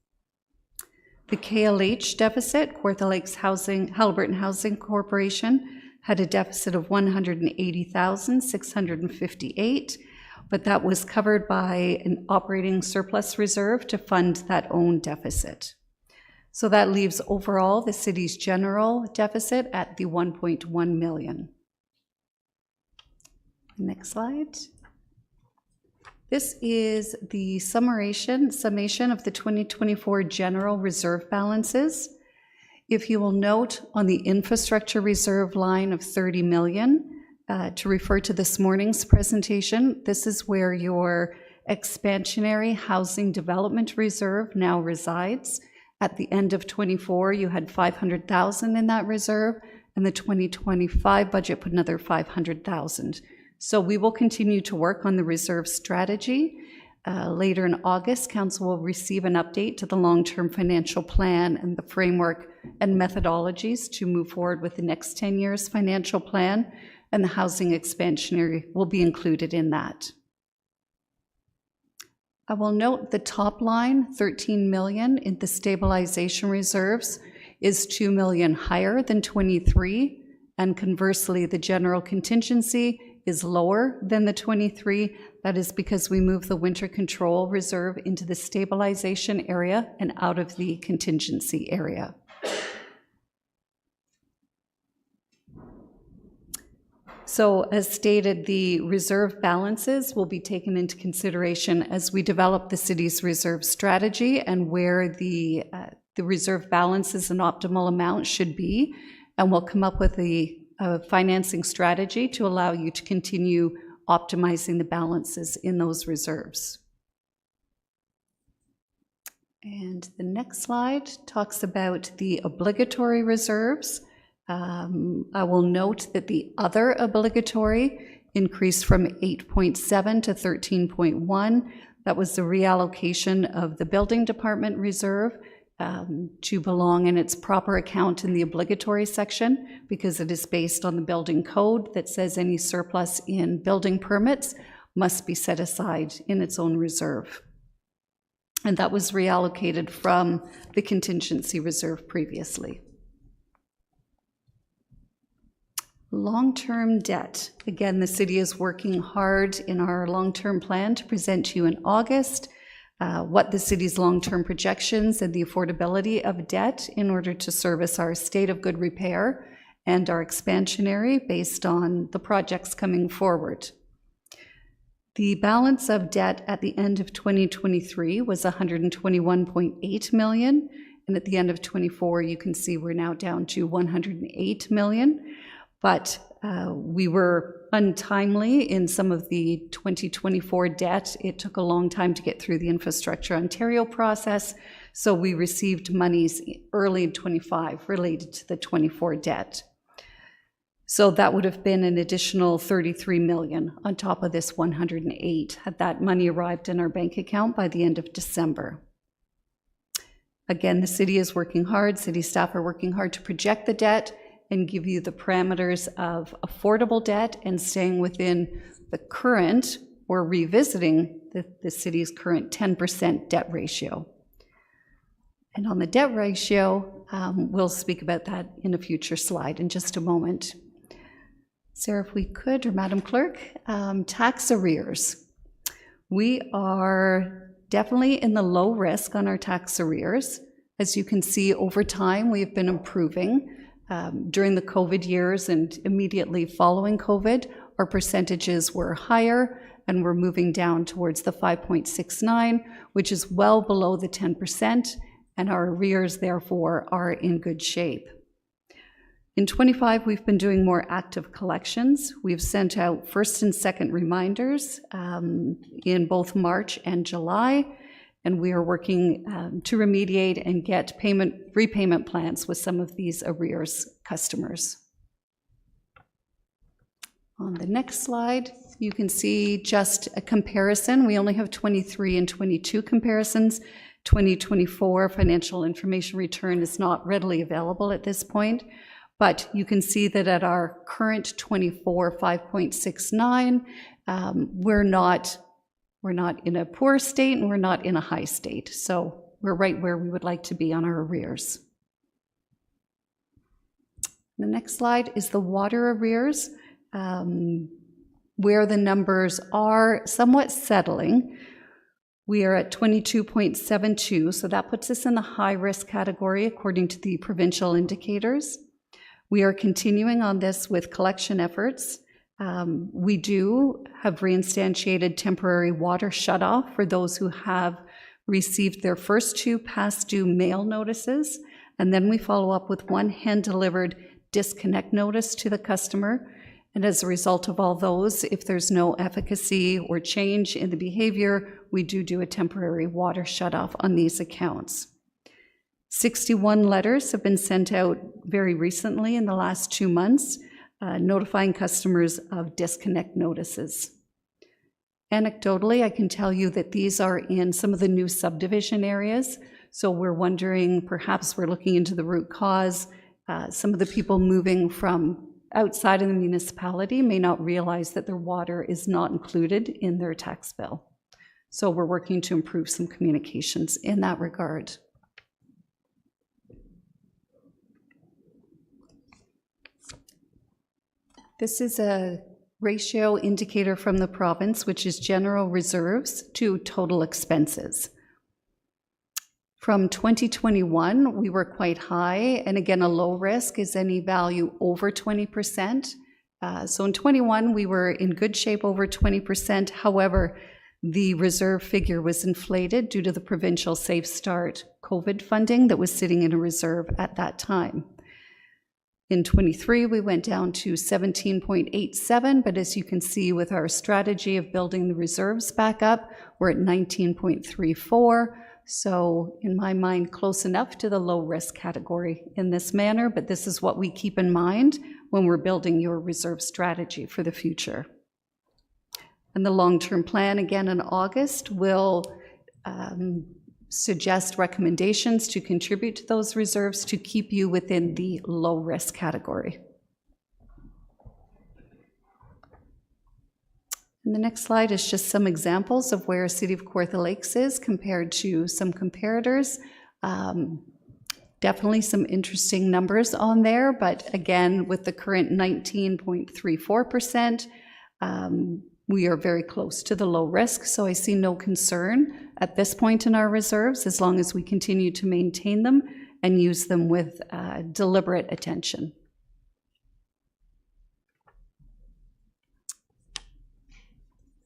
The KLH deficit, Kawartha Lakes Haliburton Housing Corporation, had a deficit of $180,658, but that was covered by an operating surplus reserve to fund that own deficit. So that leaves overall the city's general deficit at the 1.1 million. Next slide. This is the summation of the 2024 general reserve balances. If you will note on the infrastructure reserve line of 30 million, to refer to this morning's presentation, this is where your expansionary housing development reserve now resides. At the end of 24, you had 500,000 in that reserve, and the 2025 budget put another 500,000. So we will continue to work on the reserve strategy. Later in August, Council will receive an update to the long-term financial plan and the framework and methodologies to move forward with the next 10 years financial plan, and the housing expansionary will be included in that. I will note the top line, 13 million in the stabilization reserves, is 2 million higher than 23, and conversely, the general contingency is lower than the 23. That is because we moved the winter control reserve into the stabilization area and out of the contingency area. So as stated, the reserve balances will be taken into consideration as we develop the city's reserve strategy and where the reserve balances and optimal amount should be, and we'll come up with a financing strategy to allow you to continue optimizing the balances in those reserves. And the next slide talks about the obligatory reserves. I will note that the other obligatory increased from 8.7 to 13.1. That was the reallocation of the building department reserve to belong in its proper account in the obligatory section, because it is based on the building code that says any surplus in building permits must be set aside in its own reserve. And that was reallocated from the contingency reserve previously. Long-term debt. Again, the city is working hard in our long-term plan to present to you in August what the city's long-term projections and the affordability of debt in order to service our state of good repair and our expansionary based on the projects coming forward. The balance of debt at the end of 2023 was $121.8 million, and at the end of 24, you can see we're now down to $108 million. But we were untimely in some of the 2024 debt. It took a long time to get through the Infrastructure Ontario process, so we received monies early in 25 related to the 24 debt. So that would have been an additional 33 million on top of this 108 had that money arrived in our bank account by the end of December. Again, the city is working hard, city staff are working hard to project the debt and give you the parameters of affordable debt and staying within the current or revisiting the city's current 10% debt ratio. And on the debt ratio, we'll speak about that in a future slide in just a moment. Sarah, if we could, or Madam Clerk, tax arrears. We are definitely in the low risk on our tax arrears. As you can see, over time, we've been improving. During the COVID years and immediately following COVID, our percentages were higher and we're moving down towards the 5.69, which is well below the 10%, and our arrears, therefore, are in good shape. In 25, we've been doing more active collections. We've sent out first and second reminders in both March and July, and we are working to remediate and get repayment plans with some of these arrears customers. On the next slide, you can see just a comparison. We only have 23 and 22 comparisons. 2024 financial information return is not readily available at this point. But you can see that at our current 24 5.69, we're not in a poor state and we're not in a high state. So we're right where we would like to be on our arrears. The next slide is the water arrears, where the numbers are somewhat settling. We are at 22.72, so that puts us in the high risk category according to the provincial indicators. We are continuing on this with collection efforts. We do have reinstantiated temporary water shutoff for those who have received their first 2 past due mail notices, and then we follow up with 1 hand-delivered disconnect notice to the customer. And as a result of all those, if there's no efficacy or change in the behavior, we do a temporary water shutoff on these accounts. 61 letters have been sent out very recently in the last 2 months, notifying customers of disconnect notices. Anecdotally, I can tell you that these are in some of the new subdivision areas, so we're wondering, perhaps we're looking into the root cause. Some of the people moving from outside of the municipality may not realize that their water is not included in their tax bill. So we're working to improve some communications in that regard. This is a ratio indicator from the province, which is general reserves to total expenses. From 2021, we were quite high, and again, a low risk is any value over 20%. So in 21, we were in good shape over 20%. However, the reserve figure was inflated due to the provincial Safe Start COVID funding that was sitting in a reserve at that time. In 23, we went down to 17.87, but as you can see with our strategy of building the reserves back up, we're at 19.34. So in my mind, close enough to the low risk category in this manner, but this is what we keep in mind when we're building your reserve strategy for the future. And the long-term plan, again in August, will suggest recommendations to contribute to those reserves to keep you within the low risk category. And the next slide is just some examples of where City of Kawartha Lakes is compared to some comparators. Definitely some interesting numbers on there, but again, with the current 19.34%, we are very close to the low risk, so I see no concern at this point in our reserves as long as we continue to maintain them and use them with deliberate attention.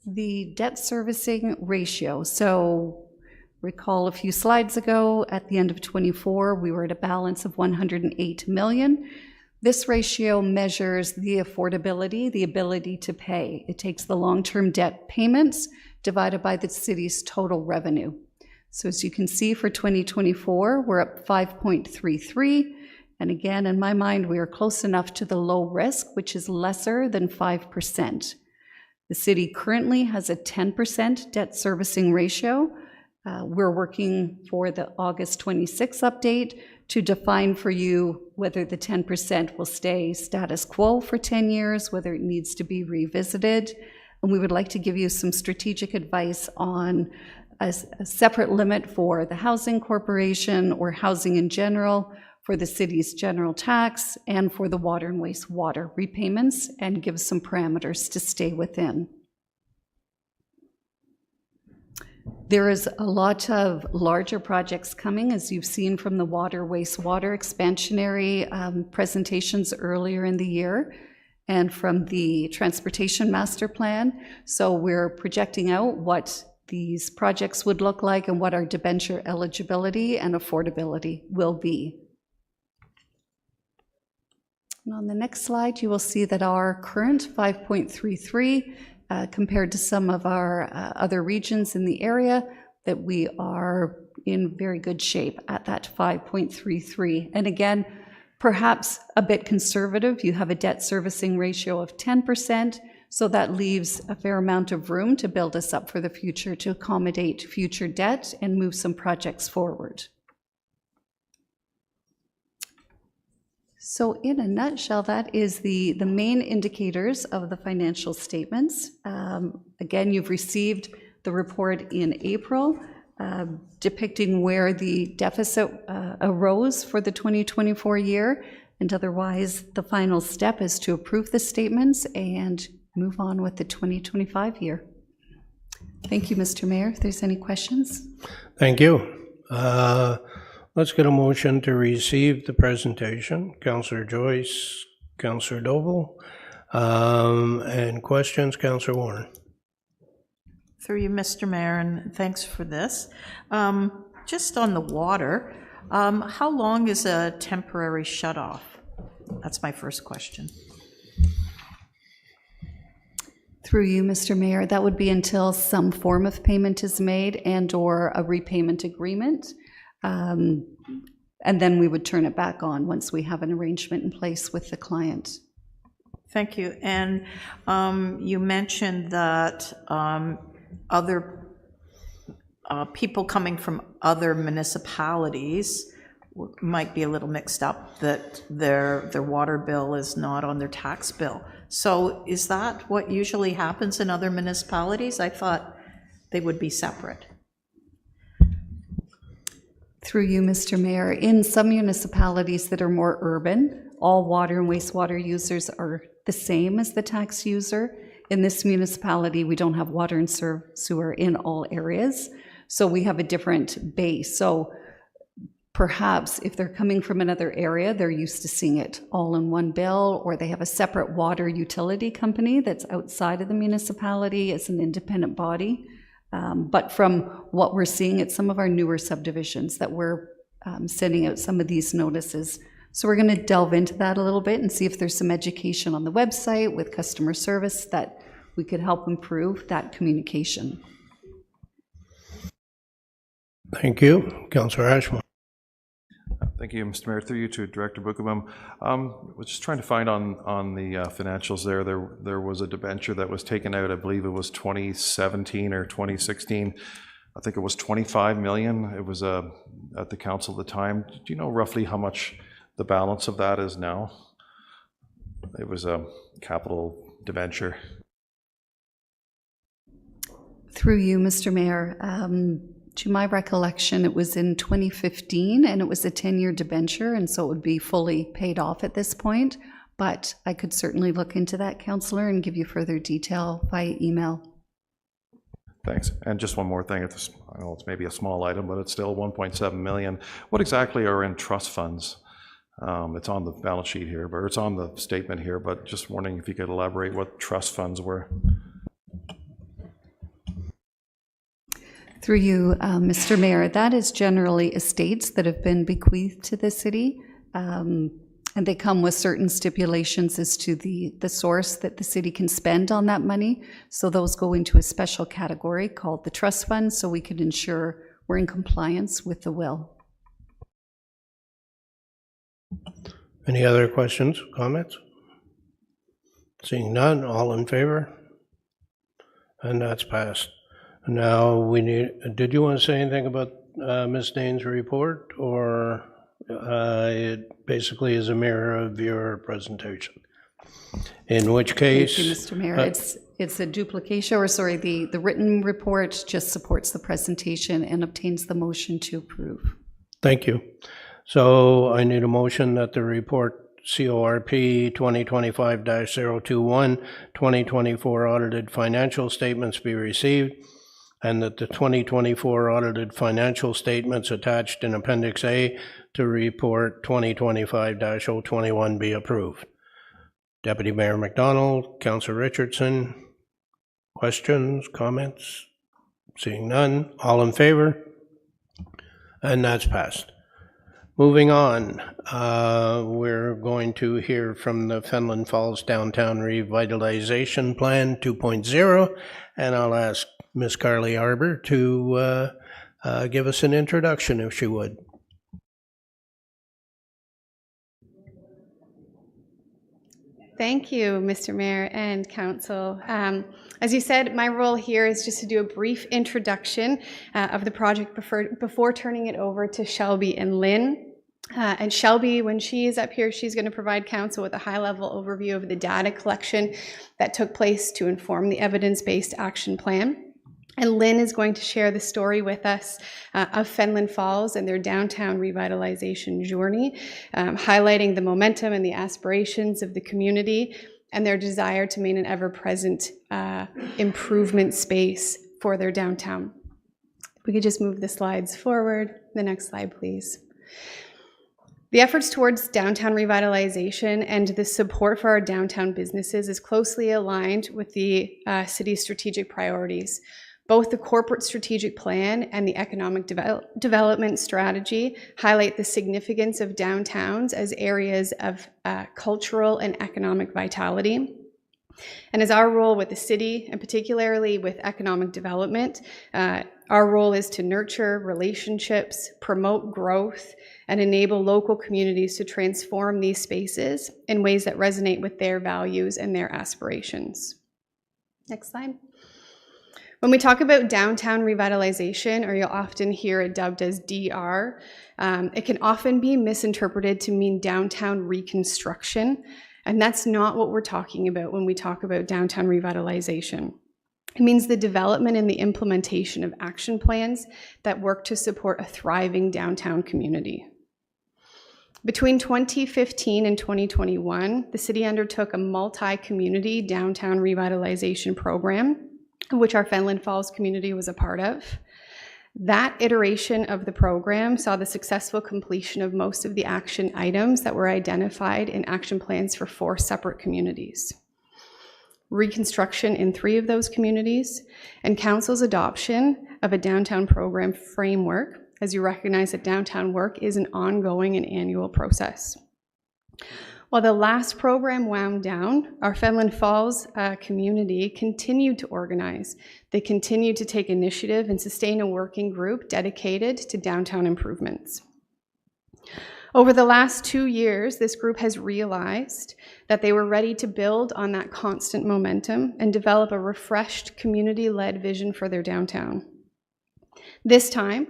The debt servicing ratio. So recall a few slides ago, at the end of 24, we were at a balance of 108 million. This ratio measures the affordability, the ability to pay. It takes the long-term debt payments divided by the city's total revenue. So as you can see for 2024, we're up 5.33, And again, in my mind, we are close enough to the low risk, which is lesser than 5%. The city currently has a 10% debt servicing ratio. We're working for the August 26 update to define for you whether the 10% will stay status quo for 10 years, whether it needs to be revisited. And we would like to give you some strategic advice on a separate limit for the housing corporation or housing in general, for the city's general tax, and for the water and wastewater repayments, and give some parameters to stay within. There is a lot of larger projects coming, as you've seen from the water, wastewater expansionary presentations earlier in the year, and from the Transportation Master Plan. So we're projecting out what these projects would look like and what our debenture eligibility and affordability will be. And on the next slide, you will see that our current 5.33 compared to some of our other regions in the area, that we are in very good shape at that 5.33. And again, perhaps a bit conservative. You have a debt servicing ratio of 10%, so that leaves a fair amount of room to build us up for the future, to accommodate future debt and move some projects forward. So in a nutshell, that is the main indicators of the financial statements. Again, you've received the report in April depicting where the deficit arose for the 2024 year, and otherwise the final step is to approve the statements and move on with the 2025 year. Thank you, Mr. Mayor. If there's any questions. Thank you. Let's get a motion to receive the presentation. Councillor Joyce, Councillor Doble, and questions, Councillor Warren. Through you, Mr. Mayor, and thanks for this. Just on the water, how long is a temporary shutoff? That's my first question. Through you, Mr. Mayor, that would be until some form of payment is made and/or a repayment agreement. And then we would turn it back on once we have an arrangement in place with the client. Thank you. And you mentioned that other people coming from other municipalities might be a little mixed up, that their water bill is not on their tax bill. So is that what usually happens in other municipalities? I thought they would be separate. Through you, Mr. Mayor, in some municipalities that are more urban, all water and wastewater users are the same as the tax user. In this municipality, we don't have water and sewer in all areas, so we have a different base. So perhaps if they're coming from another area, they're used to seeing it all in one bill, or they have a separate water utility company that's outside of the municipality as an independent body. But from what we're seeing at some of our newer subdivisions, that we're sending out some of these notices. So we're going to delve into that a little bit and see if there's some education on the website with customer service that we could help improve that communication. Thank you. Councillor Ashmore. Thank you, Mr. Mayor. Through you to Director Buchabim. Was just trying to find on the financials there was a debenture that was taken out. I believe it was 2017 or 2016. I think it was 25 million. It was at the council at the time. Do you know roughly how much the balance of that is now? It was a capital debenture. Through you, Mr. Mayor. To my recollection, it was in 2015, and it was a 10-year debenture, and so it would be fully paid off at this point. But I could certainly look into that, Councillor, and give you further detail by email. Thanks. And just one more thing. I know it's maybe a small item, but it's still 1.7 million. What exactly are in trust funds? It's on the balance sheet here, or it's on the statement here, but just wondering if you could elaborate what trust funds were. Through you, Mr. Mayor, that is generally estates that have been bequeathed to the city, and they come with certain stipulations as to the source that the city can spend on that money. So those go into a special category called the trust fund, so we can ensure we're in compliance with the will. Any other questions, comments? Seeing none, all in favor? And that's passed. Now we need, did you want to say anything about Ms. Dane's report, or it basically is a mirror of your presentation? In which case... Thank you, Mr. Mayor. It's a duplication, or sorry, the written report just supports the presentation and obtains the motion to approve. Thank you. So I need a motion that the report CORP 2025-021, 2024 audited financial statements be received, and that the 2024 audited financial statements attached in Appendix A to report 2025-021 be approved. Deputy Mayor McDonald, Councillor Richardson, questions, comments? Seeing none, all in favor? And that's passed. Moving on, we're going to hear from the Fenelon Falls Downtown Revitalization Plan 2.0, and I'll ask Ms. Carly Arbor to give us an introduction, if she would. Thank you, Mr. Mayor and Council. As you said, my role here is just to do a brief introduction of the project before turning it over to Shelby and Lynn. And Shelby, when she is up here, she's going to provide Council with a high-level overview of the data collection that took place to inform the evidence-based action plan. And Lynn is going to share the story with us of Fenelon Falls and their downtown revitalization journey, highlighting the momentum and the aspirations of the community and their desire to maintain an ever-present improvement space for their downtown. If we could just move the slides forward. The next slide, please. The efforts towards downtown revitalization and the support for our downtown businesses is closely aligned with the city's strategic priorities. Both the corporate strategic plan and the economic development strategy highlight the significance of downtowns as areas of cultural and economic vitality. And as our role with the city, and particularly with economic development, our role is to nurture relationships, promote growth, and enable local communities to transform these spaces in ways that resonate with their values and their aspirations. Next slide. When we talk about downtown revitalization, or you'll often hear it dubbed as DR, it can often be misinterpreted to mean downtown reconstruction, and that's not what we're talking about when we talk about downtown revitalization. It means the development and the implementation of action plans that work to support a thriving downtown community. Between 2015 and 2021, the city undertook a multi-community downtown revitalization program, which our Fenelon Falls community was a part of. That iteration of the program saw the successful completion of most of the action items that were identified in action plans for 4 separate communities. Reconstruction in 3 of those communities, and Council's adoption of a downtown program framework, as you recognize that downtown work is an ongoing and annual process. While the last program wound down, our Fenelon Falls community continued to organize. They continued to take initiative and sustain a working group dedicated to downtown improvements. Over the last 2 years, this group has realized that they were ready to build on that constant momentum and develop a refreshed community-led vision for their downtown. This time,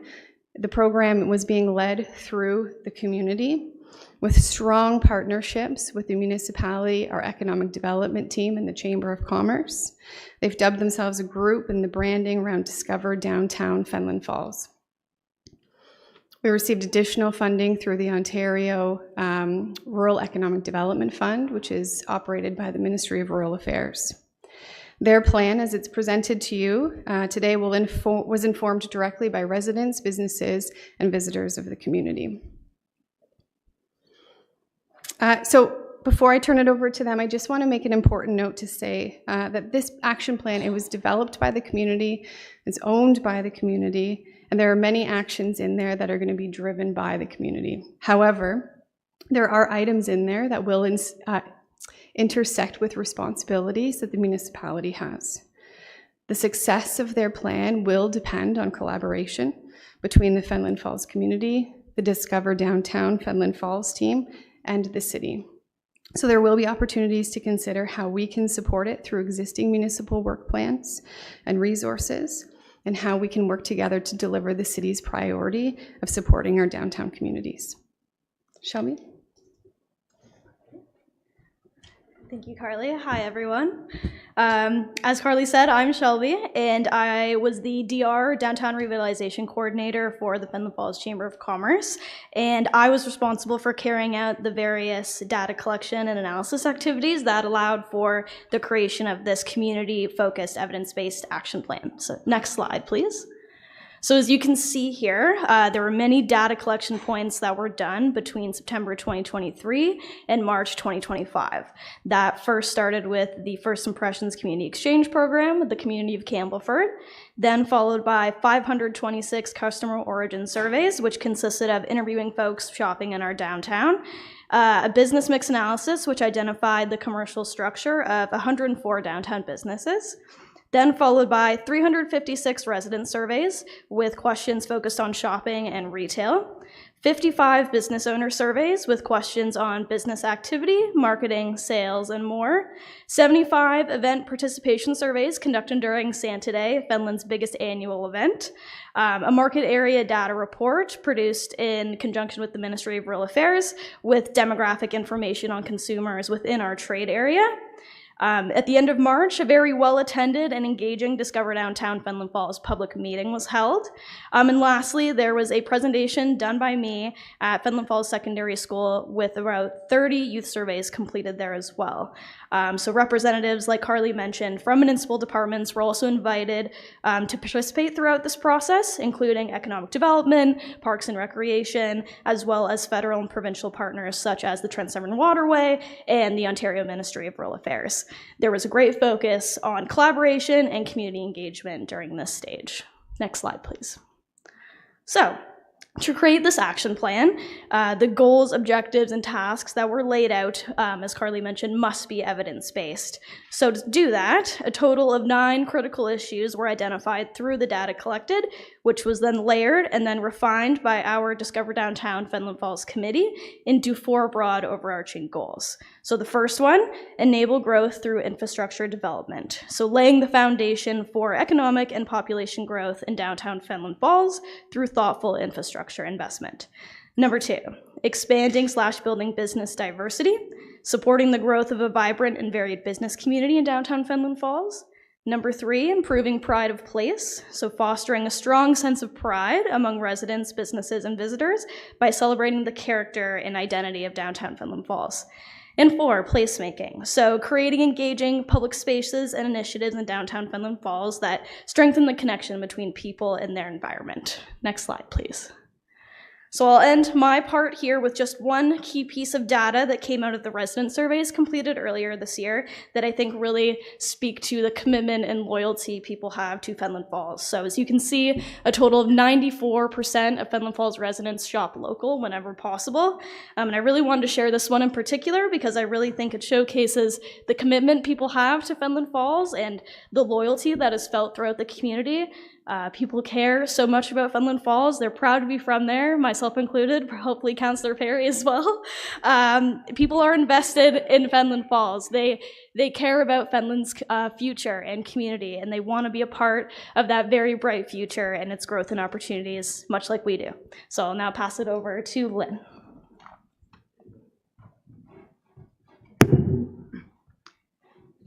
the program was being led through the community with strong partnerships with the municipality, our economic development team, and the Chamber of Commerce. They've dubbed themselves a group in the branding around Discover Downtown Fenelon Falls. We received additional funding through the Ontario Rural Economic Development Fund, which is operated by the Ministry of Rural Affairs. Their plan, as it's presented to you today, was informed directly by residents, businesses, and visitors of the community. So before I turn it over to them, I just want to make an important note to say that this action plan, it was developed by the community, it's owned by the community, and there are many actions in there that are going to be driven by the community. However, there are items in there that will intersect with responsibilities that the municipality has. The success of their plan will depend on collaboration between the Fenelon Falls community, the Discover Downtown Fenelon Falls team, and the city. So there will be opportunities to consider how we can support it through existing municipal work plans and resources, and how we can work together to deliver the city's priority of supporting our downtown communities. Shelby? Thank you, Carly. Hi, everyone. As Carly said, I'm Shelby, and I was the DR Downtown Revitalization Coordinator for the Fenelon Falls Chamber of Commerce, and I was responsible for carrying out the various data collection and analysis activities that allowed for the creation of this community-focused, evidence-based action plan. So next slide, please. So as you can see here, there were many data collection points that were done between September 2023 and March 2025. That first started with the First Impressions Community Exchange Program with the community of Campbellford, then followed by 526 customer origin surveys, which consisted of interviewing folks shopping in our downtown, a business mix analysis, which identified the commercial structure of 104 downtown businesses, then followed by 356 resident surveys with questions focused on shopping and retail, 55 business owner surveys with questions on business activity, marketing, sales, and more, 75 event participation surveys conducted during Santa Day, Fenelon's biggest annual event, a market area data report produced in conjunction with the Ministry of Rural Affairs with demographic information on consumers within our trade area. At the end of March, a very well-attended and engaging Discover Downtown Fenelon Falls public meeting was held. And lastly, there was a presentation done by me at Fenelon Falls Secondary School with about 30 youth surveys completed there as well. So representatives, like Carly mentioned, from municipal departments were also invited to participate throughout this process, including economic development, parks and recreation, as well as federal and provincial partners such as the Trent Severn Waterway and the Ontario Ministry of Rural Affairs. There was a great focus on collaboration and community engagement during this stage. Next slide, please. So, to create this action plan, the goals, objectives, and tasks that were laid out, as Carly mentioned, must be evidence-based. So to do that, a total of 9 critical issues were identified through the data collected, which was then layered and then refined by our Discover Downtown Fenelon Falls Committee into 4 broad overarching goals. So the first one, enable growth through infrastructure development. So laying the foundation for economic and population growth in downtown Fenelon Falls through thoughtful infrastructure investment. Number 2, expanding/building business diversity, supporting the growth of a vibrant and varied business community in downtown Fenelon Falls. Number 3, improving pride of place, so fostering a strong sense of pride among residents, businesses, and visitors by celebrating the character and identity of downtown Fenelon Falls. And 4, placemaking, so creating engaging public spaces and initiatives in downtown Fenelon Falls that strengthen the connection between people and their environment. Next slide, please. So I'll end my part here with just one key piece of data that came out of the resident surveys completed earlier this year that I think really speak to the commitment and loyalty people have to Fenelon Falls. So as you can see, a total of 94% of Fenelon Falls residents shop local whenever possible. And I really wanted to share this one in particular because I really think it showcases the commitment people have to Fenelon Falls and the loyalty that is felt throughout the community. People care so much about Fenelon Falls. They're proud to be from there, myself included, hopefully Councillor Perry as well. People are invested in Fenelon Falls. They care about Fenelon's future and community, and they want to be a part of that very bright future and its growth and opportunities, much like we do. So I'll now pass it over to Lynn.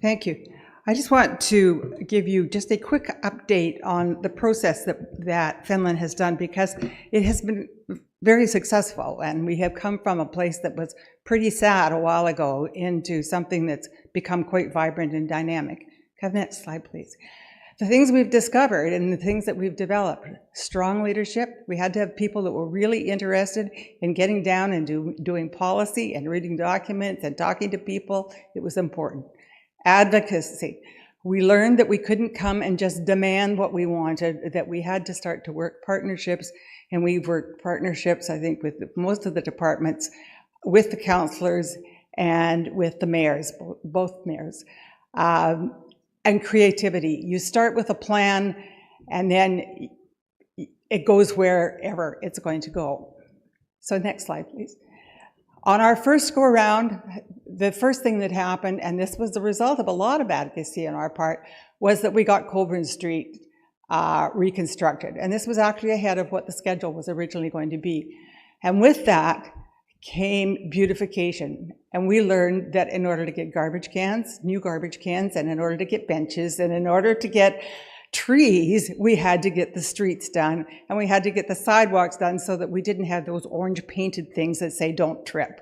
Thank you. I just want to give you just a quick update on the process that Fenelon has done, because it has been very successful, and we have come from a place that was pretty sad a while ago into something that's become quite vibrant and dynamic. Have next slide, please. The things we've discovered and the things that we've developed: strong leadership. We had to have people that were really interested in getting down and doing policy and reading documents and talking to people. It was important. Advocacy. We learned that we couldn't come and just demand what we wanted, that we had to start to work partnerships, and we've worked partnerships, I think, with most of the departments, with the councillors and with the mayors, both mayors. And creativity. You start with a plan and then it goes wherever it's going to go. So next slide, please. On our first go around, the first thing that happened, and this was the result of a lot of advocacy on our part, was that we got Colburn Street reconstructed. And this was actually ahead of what the schedule was originally going to be. And with that came beautification. And we learned that in order to get garbage cans, new garbage cans, and in order to get benches, and in order to get trees, we had to get the streets done, and we had to get the sidewalks done so that we didn't have those orange painted things that say don't trip.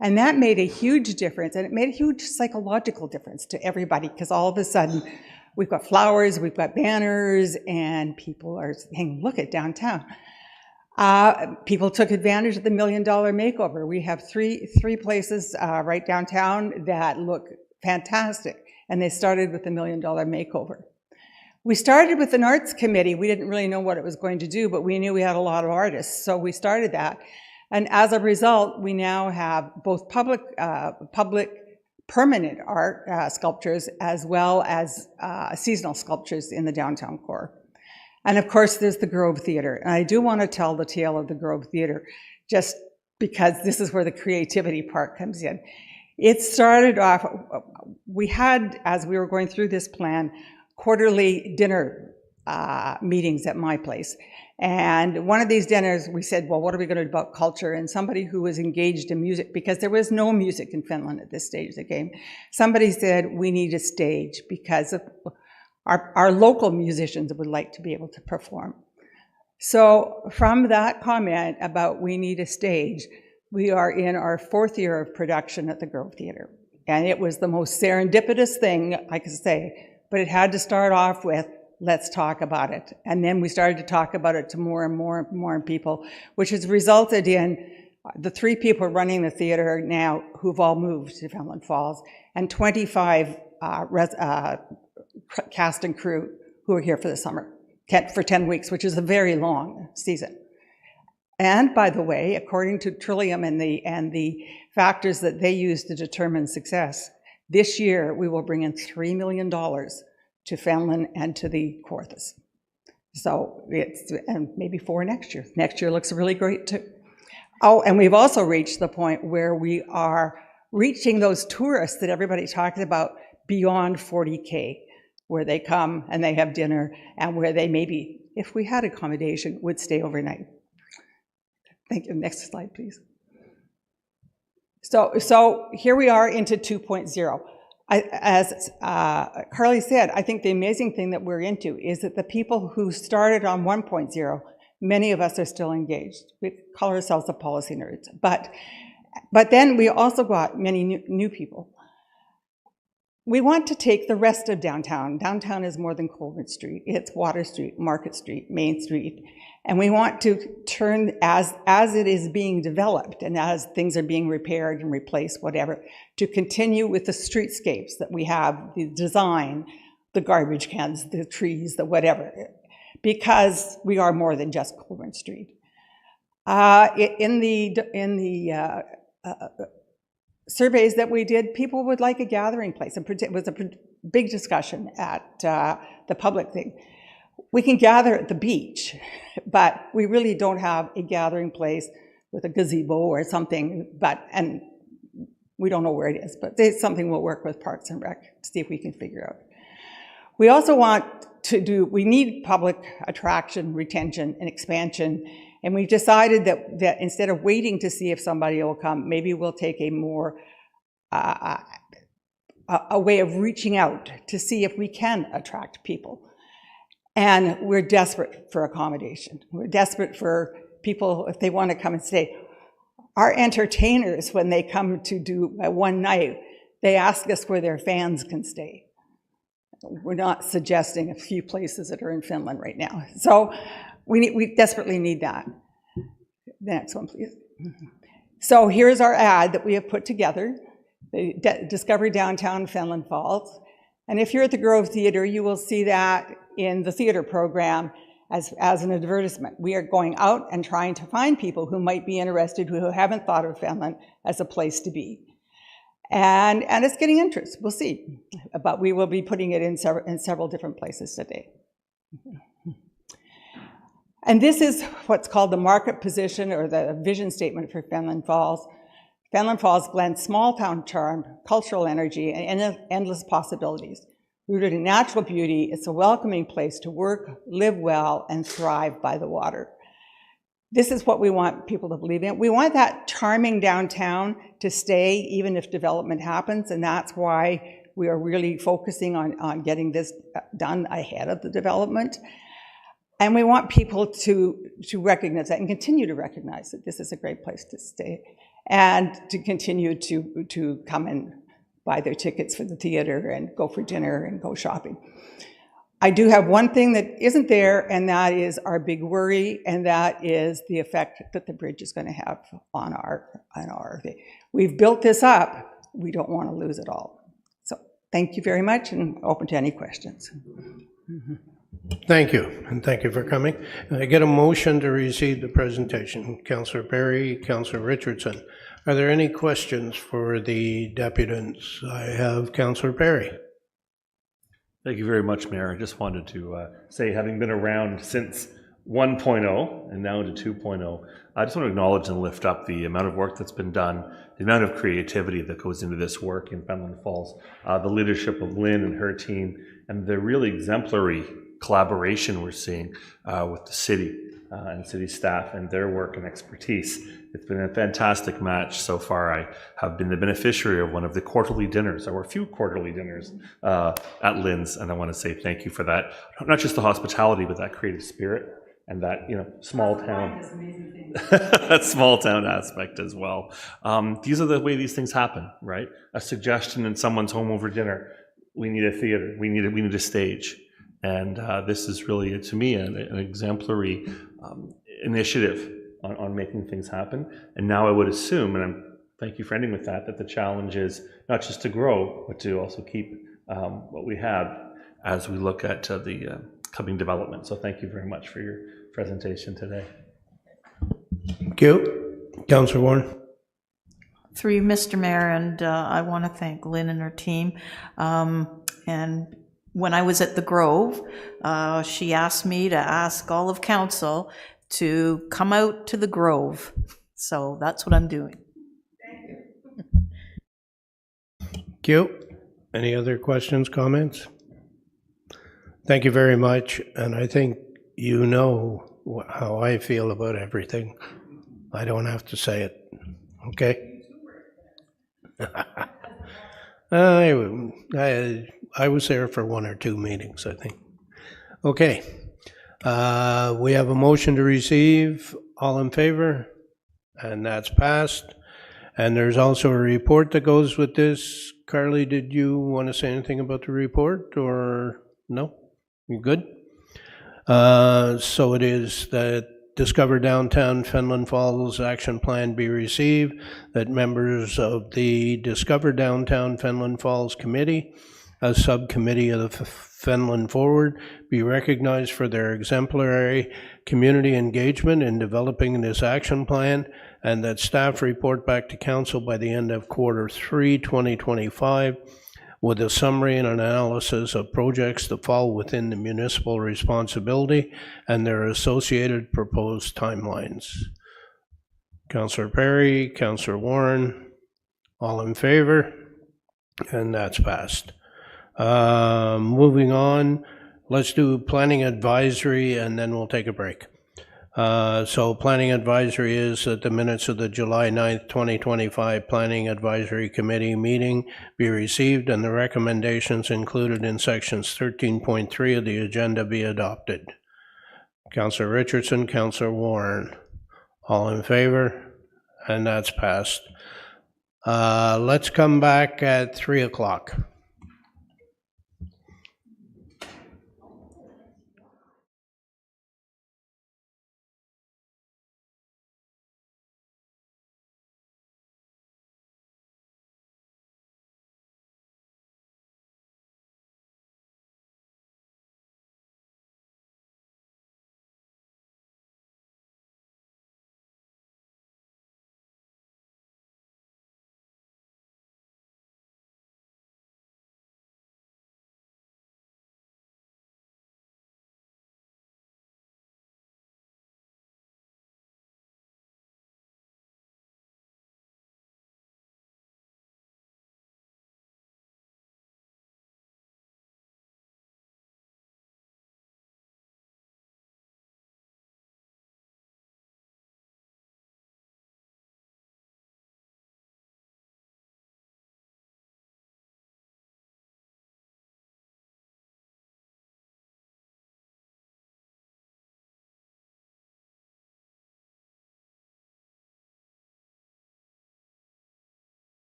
And that made a huge difference, and it made a huge psychological difference to everybody, because all of a sudden we've got flowers, we've got banners, and people are saying, look at downtown. People took advantage of the $1 Million Makeover. We have three places right downtown that look fantastic, and they started with the $1 Million Makeover. We started with an arts committee. We didn't really know what it was going to do, but we knew we had a lot of artists, so we started that. And as a result, we now have both public permanent art sculptures as well as seasonal sculptures in the downtown core. And of course, there's the Grove Theatre. And I do want to tell the tale of the Grove Theatre, just because this is where the creativity part comes in. It started off, we had, as we were going through this plan, quarterly dinner meetings at my place. And one of these dinners, we said, well, what are we going to do about culture? And somebody who was engaged in music, because there was no music in Finland at this stage of the game, somebody said, we need a stage because of our local musicians would like to be able to perform. So from that comment about we need a stage, we are in our 4th year of production at the Grove Theatre. And it was the most serendipitous thing I could say, but it had to start off with, let's talk about it. And then we started to talk about it to more and more people, which has resulted in the 3 people running the theater now who've all moved to Fenelon Falls, and 25 cast and crew who are here for the summer, for 10 weeks, which is a very long season. And by the way, according to Trillium and the factors that they use to determine success, this year we will bring in $3 million to Fenelon and to the Kawarthas. So and maybe 4 next year. Next year looks really great too. Oh, and we've also reached the point where we are reaching those tourists that everybody talks about beyond 40K, where they come and they have dinner, and where they maybe, if we had accommodation, would stay overnight. Thank you. Next slide, please. So here we are into 2.0. As Carly said, I think the amazing thing that we're into is that the people who started on 1.0, many of us are still engaged. We call ourselves the policy nerds. But then we also got many new people. We want to take the rest of downtown. Downtown is more than Colburn Street. It's Water Street, Market Street, Main Street. And we want to turn, as it is being developed and as things are being repaired and replaced, whatever, to continue with the streetscapes that we have, the design, the garbage cans, the trees, the whatever, because we are more than just Colburn Street. In the surveys that we did, people would like a gathering place. It was a big discussion at the public thing. We can gather at the beach, but we really don't have a gathering place with a gazebo or something, and we don't know where it is, but it's something we'll work with Parks and Rec to see if we can figure out. We also want to we need public attraction, retention, and expansion. And we've decided that instead of waiting to see if somebody will come, maybe we'll take a more, a way of reaching out to see if we can attract people. And we're desperate for accommodation. We're desperate for people, if they want to come and stay. Our entertainers, when they come to do one night, they ask us where their fans can stay. We're not suggesting a few places that are in Finland right now. So we desperately need that. The next one, please. So here's our ad that we have put together, the Discovery Downtown Fenelon Falls. And if you're at the Grove Theatre, you will see that in the theater program as an advertisement. We are going out and trying to find people who might be interested, who haven't thought of Fenelon as a place to be. And it's getting interest, we'll see. But we will be putting it in several different places today. And this is what's called the market position or the vision statement for Fenelon Falls. Fenelon Falls blends small-town charm, cultural energy, and endless possibilities. Rooted in natural beauty, it's a welcoming place to work, live well, and thrive by the water. This is what we want people to believe in. We want that charming downtown to stay even if development happens, and that's why we are really focusing on getting this done ahead of the development. And we want people to recognize that and continue to recognize that this is a great place to stay and to continue to come and buy their tickets for the theater and go for dinner and go shopping. I do have one thing that isn't there, and that is our big worry, and that is the effect that the bridge is going to have on our thing. We've built this up. We don't want to lose it all. So thank you very much, and open to any questions. Thank you, and thank you for coming. I get a motion to receive the presentation. Councillor Perry, Councillor Richardson. Are there any questions for the deputants? I have Councillor Perry. Thank you very much, Mayor. I just wanted to say, having been around since 1.0 and now into 2.0, I just want to acknowledge and lift up the amount of work that's been done, the amount of creativity that goes into this work in Fenelon Falls, the leadership of Lynn and her team, and the really exemplary collaboration we're seeing with the city and city staff and their work and expertise. It's been a fantastic match so far. I have been the beneficiary of one of the quarterly dinners. There were a few quarterly dinners at Lynn's, and I want to say thank you for that. Not just the hospitality, but that creative spirit and that, you know, small town, that small town aspect as well. These are the way these things happen, right? A suggestion in someone's home over dinner. We need a theater. We need a stage. And this is really, to me, an exemplary initiative on making things happen. And now I would assume, and thank you for ending with that, that the challenge is not just to grow, but to also keep what we have as we look at the coming development. So thank you very much for your presentation today. Thank you. Councillor Warren. Through you, Mr. Mayor, and I want to thank Lynn and her team. And when I was at the Grove, she asked me to ask all of council to come out to the Grove. So that's what I'm doing. Thank you. Any other questions, comments? Thank you very much. And I think you know how I feel about everything. I don't have to say it. Okay? I was there for 1 or 2 meetings, I think. Okay. We have a motion to receive. All in favor? And that's passed. And there's also a report that goes with this. Carly, did you want to say anything about the report, or no? You good? So it is that Discover Downtown Fenelon Falls Action Plan be received, that members of the Discover Downtown Fenelon Falls Committee, a subcommittee of the Fenelon Forward, be recognized for their exemplary community engagement in developing this action plan, and that staff report back to council by the end of Q3 2025 with a summary and analysis of projects that fall within the municipal responsibility and their associated proposed timelines. Councillor Perry, Councillor Warren, all in favor? And that's passed. Moving on, let's do planning advisory and then we'll take a break. So planning advisory is that the minutes of the July 9th, 2025 Planning Advisory Committee meeting be received and the recommendations included in sections 13.3 of the agenda be adopted. Councillor Richardson, Councillor Warren, all in favor? And that's passed. Let's come back at 3 o'clock.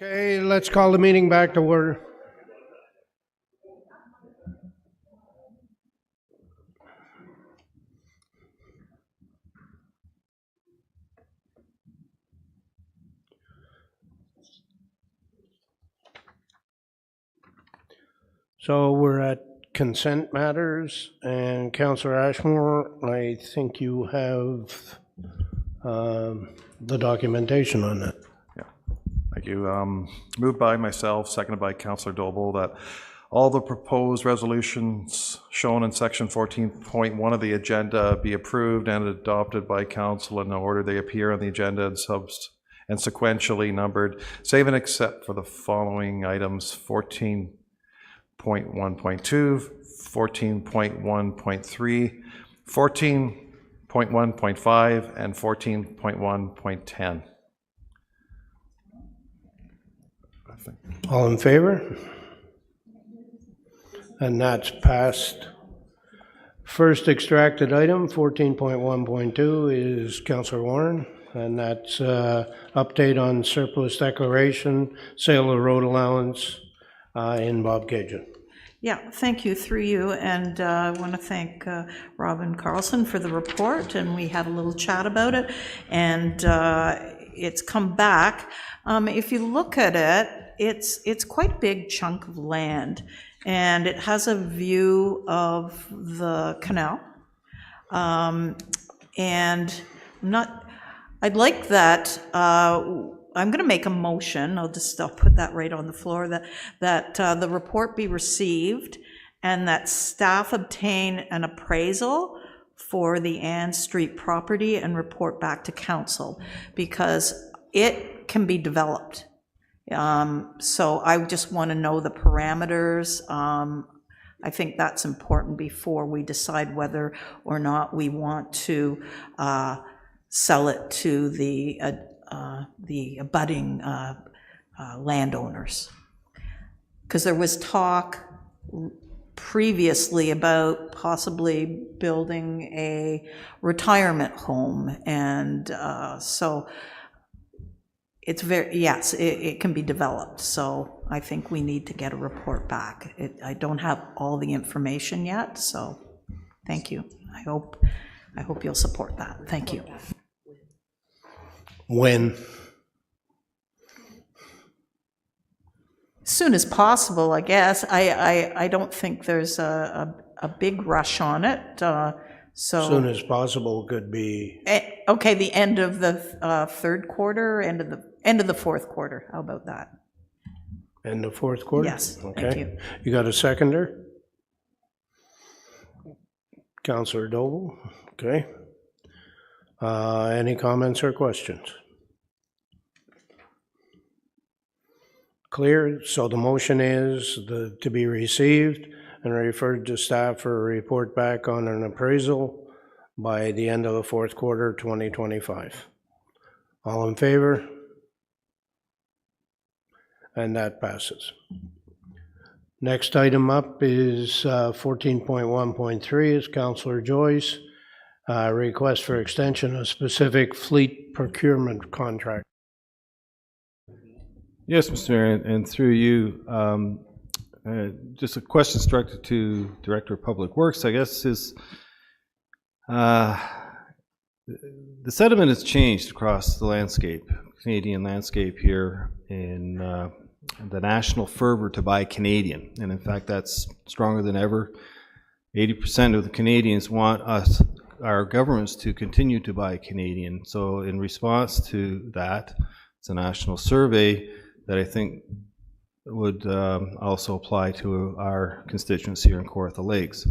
Okay, let's call the meeting back to order. So we're at consent matters, and Councillor Ashmore, I think you have the documentation on that. Thank you. Moved by myself, seconded by Councillor Doble, that all the proposed resolutions shown in section 14.1 of the agenda be approved and adopted by council in the order they appear on the agenda and sequentially numbered, save and except for the following items: 14.1.2, 14.1.3, 14.1.5, and 14.1.10. All in favor? And that's passed. First extracted item, 14.1.2, is Councillor Warren, and that's update on surplus declaration, sale of road allowance in Bobcaygeon. Yeah, thank you, through you, and I want to thank Robin Carlson for the report, and we had a little chat about it, and it's come back. If you look at it, it's quite a big chunk of land, and it has a view of the canal. And I'd like that, I'm going to make a motion, I'll put that right on the floor, that the report be received and that staff obtain an appraisal for the Ann Street property and report back to council, because it can be developed. So I just want to know the parameters. I think that's important before we decide whether or not we want to sell it to the abutting landowners. Because there was talk previously about possibly building a retirement home, and so it's yes, it can be developed, so I think we need to get a report back. I don't have all the information yet, so thank you. I hope you'll support that. Thank you. When? As soon as possible, I guess. I don't think there's a big rush on it, so. Soon as possible could be. Okay, the end of the third quarter, end of the fourth quarter. How about that? End of fourth quarter? Yes, okay. thank you. You got a seconder? Councillor Doble, okay. Any comments or questions? Clear, so the motion is to be received and referred to staff for a report back on an appraisal by the end of the fourth quarter 2025. All in favor? And that passes. Next item up is 14.1.3 is Councillor Joyce. Request for extension of specific fleet procurement contract. Yes, Mr. Mayor, and through you, just a question directed to Director of Public Works, I guess, is the sentiment has changed across the landscape, Canadian landscape here, in the national fervor to buy Canadian, and in fact that's stronger than ever. 80% of the Canadians want our governments to continue to buy Canadian. So in response to that, it's a national survey that I think would also apply to our constituents here in Kawartha Lakes.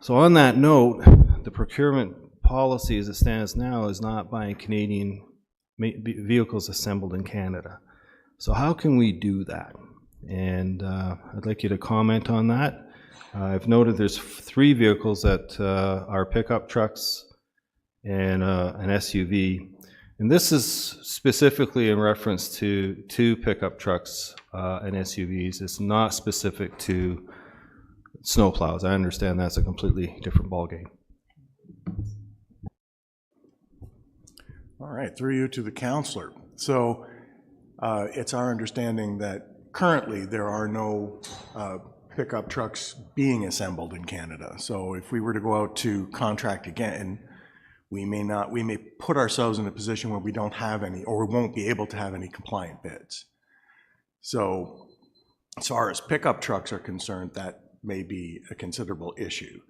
So on that note, the procurement policy as it stands now is not buying Canadian vehicles assembled in Canada. So how can we do that? And I'd like you to comment on that. I've noted there's 3 vehicles that are pickup trucks and an SUV. And this is specifically in reference to 2 pickup trucks and SUVs. It's not specific to snowplows. I understand that's a completely different ballgame. All right, through you to the councillor. So It's our understanding that currently there are no pickup trucks being assembled in Canada. So if we were to go out to contract again, we may put ourselves in a position where we don't have any, or we won't be able to have any compliant bids. So as far as pickup trucks are concerned, that may be a considerable issue.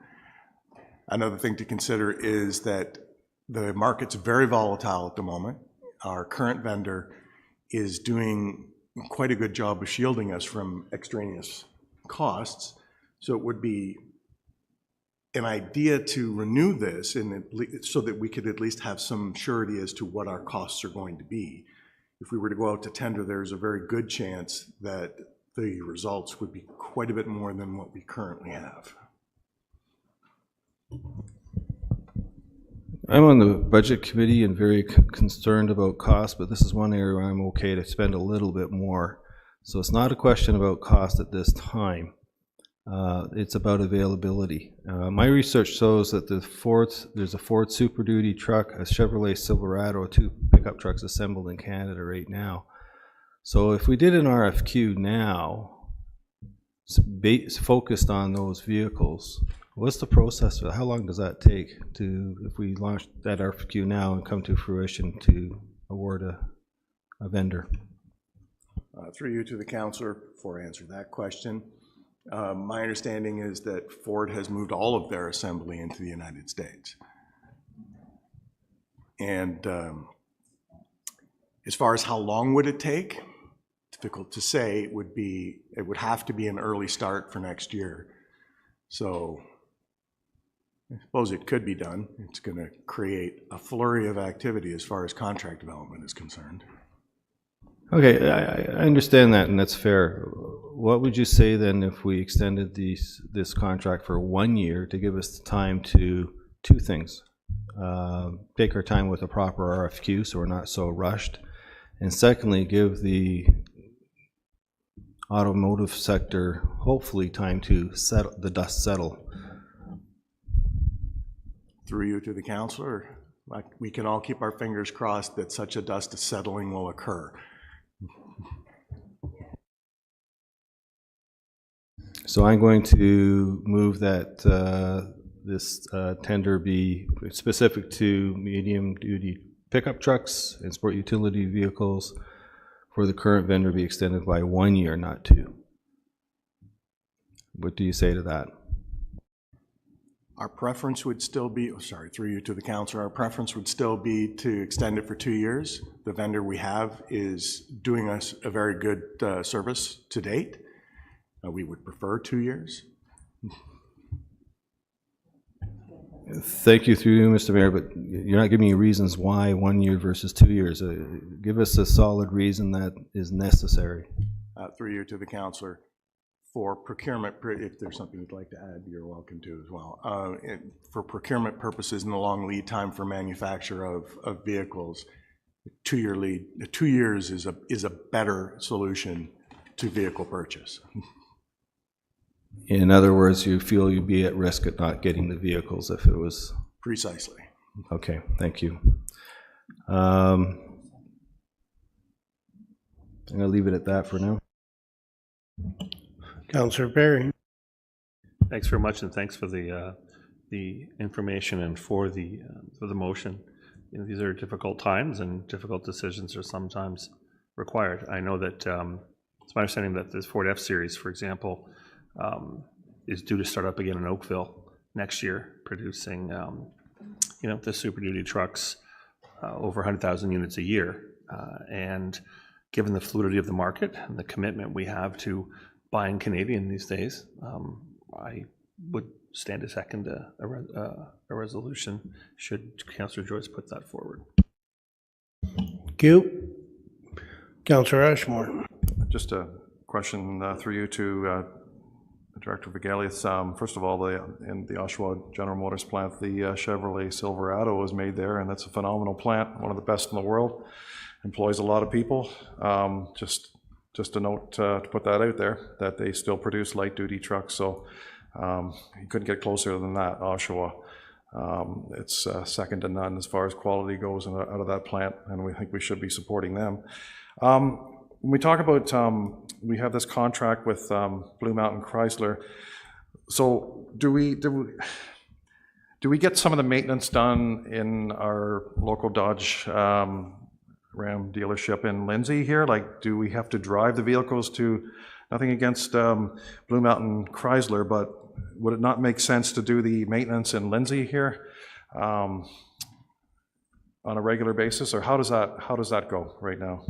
Another thing to consider is that the market's very volatile at the moment. Our current vendor is doing quite a good job of shielding us from extraneous costs. So it would be an idea to renew this so that we could at least have some surety as to what our costs are going to be. If we were to go out to tender, there's a very good chance that the results would be quite a bit more than what we currently have. I'm on the budget committee and very concerned about cost, but this is one area where I'm okay to spend a little bit more. So it's not a question about cost at this time. It's about availability. My research shows that there's a Ford Super Duty truck, a Chevrolet Silverado, 2 pickup trucks assembled in Canada right now. So if we did an RFQ now, focused on those vehicles, what's the process? How long does that take if we launch that RFQ now and come to fruition to award a vendor? Through you to the councillor before I answer that question. My understanding is that Ford has moved all of their assembly into the United States. And as far as how long would it take, difficult to say. It would have to be an early start for next year. So I suppose it could be done. It's going to create a flurry of activity as far as contract development is concerned. Okay, I understand that, and that's fair. What would you say then if we extended this contract for 1 year to give us the time to 2 things? Take our time with a proper RFQ so we're not so rushed. And secondly, give the automotive sector hopefully time to the dust settle. Through you to the councillor, we can all keep our fingers crossed that such a dust settling will occur. So I'm going to move that this tender be specific to medium-duty pickup trucks and sport utility vehicles for the current vendor be extended by 1 year, not 2. What do you say to that? Our preference would still be, through you to the councillor, our preference would still be to extend it for 2 years. The vendor we have is doing us a very good service to date. We would prefer 2 years. Thank you, through you, Mr. Mayor, but you're not giving me reasons why 1 year versus 2 years. Give us a solid reason that is necessary. Through you to the councillor, for procurement, if there's something you'd like to add, you're welcome to as well. For procurement purposes and the long lead time for manufacture of vehicles, 2 years is a better solution to vehicle purchase. In other words, you feel you'd be at risk at not getting the vehicles if it was... Precisely. Okay, thank you. I'm going to leave it at that for now. Councillor Perry. Thanks very much, and thanks for the information and for the motion. You know, these are difficult times, and difficult decisions are sometimes required. I know that it's my understanding that this Ford F-Series, for example, is due to start up again in Oakville next year, producing the Super Duty trucks, over 100,000 units a year. And given the fluidity of the market and the commitment we have to buying Canadian these days, I would stand to second a resolution should Councillor Joyce put that forward. Thank you. Councillor Ashmore. Just a question through you to Director Vegalius. First of all, in the Oshawa General Motors plant, the Chevrolet Silverado was made there, and that's a phenomenal plant, one of the best in the world. Employs a lot of people. Just a note to put that out there, that they still produce light-duty trucks, so you couldn't get closer than that, Oshawa. It's second to none as far as quality goes out of that plant, and we think we should be supporting them. when we talk about, we have this contract with Blue Mountain Chrysler, so do we get some of the maintenance done in our local Dodge Ram dealership in Lindsay here? Like, do we have to drive the vehicles to, nothing against Blue Mountain Chrysler, but would it not make sense to do the maintenance in Lindsay here on a regular basis, or how does that go right now?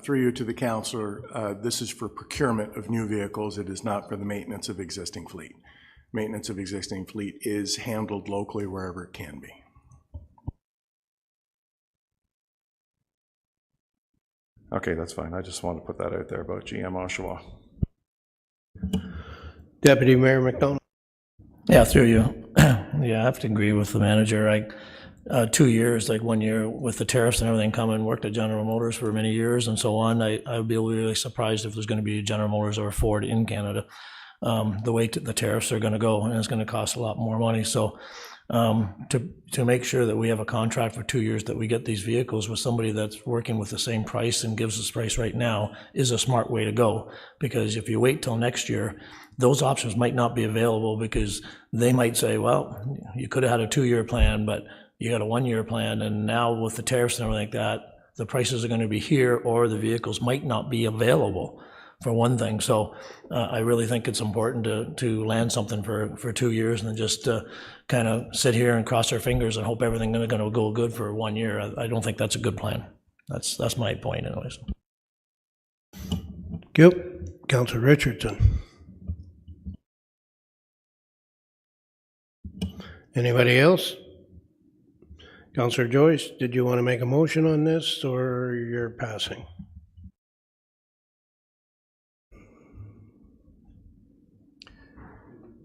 Through you to the councillor, this is for procurement of new vehicles. It is not for the maintenance of existing fleet. Maintenance of existing fleet is handled locally wherever it can be. Okay, that's fine. I just wanted to put that out there about GM Oshawa. Deputy Mayor McDonald. Yeah, through you. Yeah, I have to agree with the manager. 2 years, like 1 year with the tariffs and everything coming, worked at General Motors for many years and so on. I would be really surprised if there's going to be General Motors or Ford in Canada. The way the tariffs are going to go, and it's going to cost a lot more money. So to make sure that we have a contract for 2 years that we get these vehicles with somebody that's working with the same price and gives us price right now is a smart way to go. Because if you wait till next year, those options might not be available because they might say, well, you could have had a 2-year plan, but you got a 1-year plan, and now with the tariffs and everything like that, the prices are going to be here, or the vehicles might not be available, for one thing. So I really think it's important to land something for 2 years and then just kind of sit here and cross our fingers and hope everything's going to go good for 1 year. I don't think that's a good plan. That's my point anyways. Thank you. Councillor Richardson. Anybody else? Councillor Joyce, did you want to make a motion on this, or you're passing?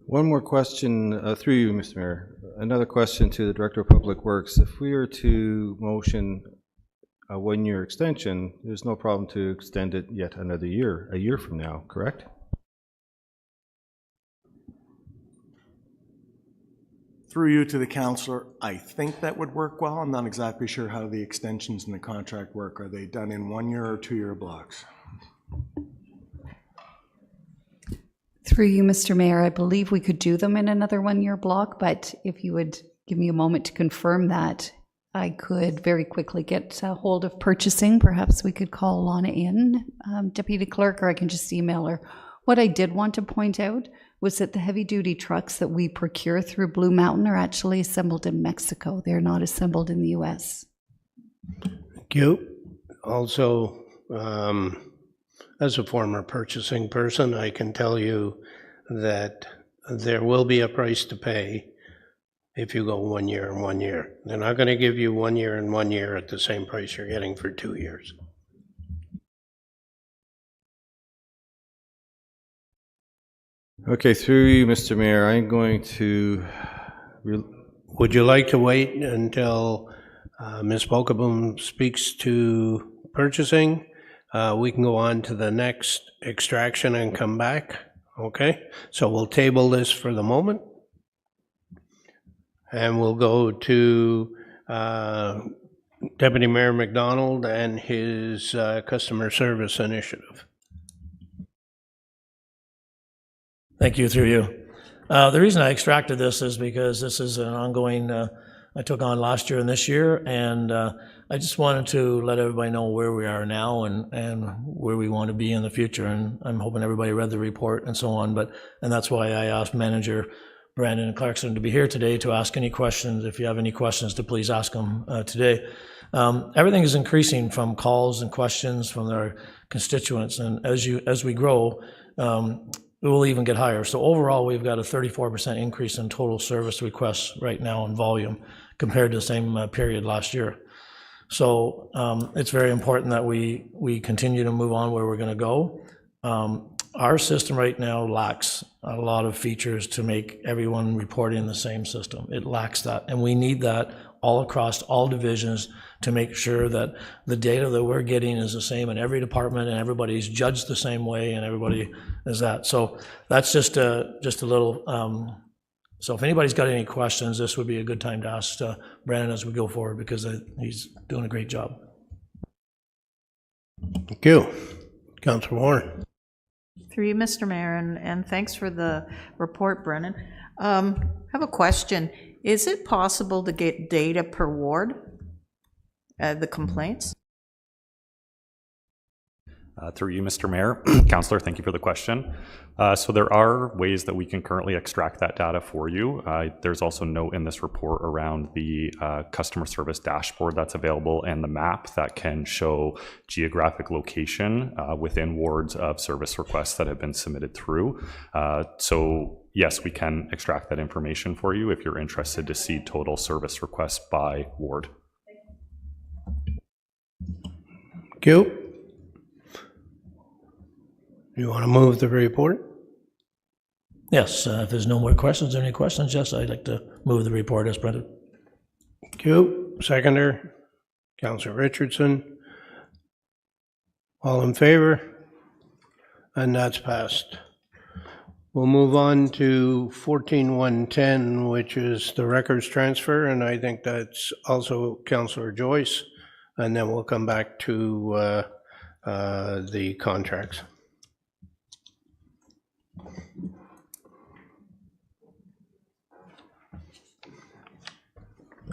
One more question through you, Mr. Mayor. Another question to the Director of Public Works. If we were to motion a 1-year extension, there's no problem to extend it yet another year, a year from now, correct? Through you to the councillor, I think that would work well. I'm not exactly sure how the extensions in the contract work. Are they done in 1 year or 2 year blocks? Through you, Mr. Mayor, I believe we could do them in another 1-year block, but if you would give me a moment to confirm that, I could very quickly get a hold of purchasing. Perhaps we could call Lana in, Deputy Clerk, or I can just email her. What I did want to point out was that the heavy-duty trucks that we procure through Blue Mountain are actually assembled in Mexico. They're not assembled in the U.S. Thank you. Also, as a former purchasing person, I can tell you that there will be a price to pay if you go 1 year and 1 year. They're not going to give you 1 year and 1 year at the same price you're getting for 2 years. Okay, through you, Mr. Mayor, I'm going to... Would you like to wait until Ms. Polkaboom speaks to purchasing? We can go on to the next extraction and come back. Okay, so we'll table this for the moment. And we'll go to Deputy Mayor McDonald and his customer service initiative. Thank you, through you. The reason I extracted this is because this is an ongoing, I took on last year and this year, and I just wanted to let everybody know where we are now and where we want to be in the future. And I'm hoping everybody read the report and so on. And that's why I asked Manager Brandon Clarkson to be here today to ask any questions. If you have any questions, to please ask them today. Everything is increasing from calls and questions from our constituents, and as we grow, it will even get higher. So overall, we've got a 34% increase in total service requests right now in volume compared to the same period last year. So it's very important that we continue to move on where we're going to go. Our system right now lacks a lot of features to make everyone report in the same system. It lacks that, and we need that all across all divisions to make sure that the data that we're getting is the same in every department and everybody's judged the same way and everybody is that. So that's just a little, so if anybody's got any questions, this would be a good time to ask Brandon as we go forward, because he's doing a great job. Thank you. Councillor Warren. Through you, Mr. Mayor, and thanks for the report, Brennan. I have a question. Is it possible to get data per ward, the complaints? Through you, Mr. Mayor. Councillor, thank you for the question. So there are ways that we can currently extract that data for you. There's also a note in this report around the customer service dashboard that's available and the map that can show geographic location within wards of service requests that have been submitted through. So yes, we can extract that information for you if you're interested to see total service requests by ward. Thank you. You want to move the report? Yes, if there's no more questions, any questions, yes, I'd like to move the report as printed. Thank you. Seconder, Councillor Richardson. All in favor? And that's passed. We'll move on to 14.110, which is the records transfer, and I think that's also Councillor Joyce, and then we'll come back to the contracts.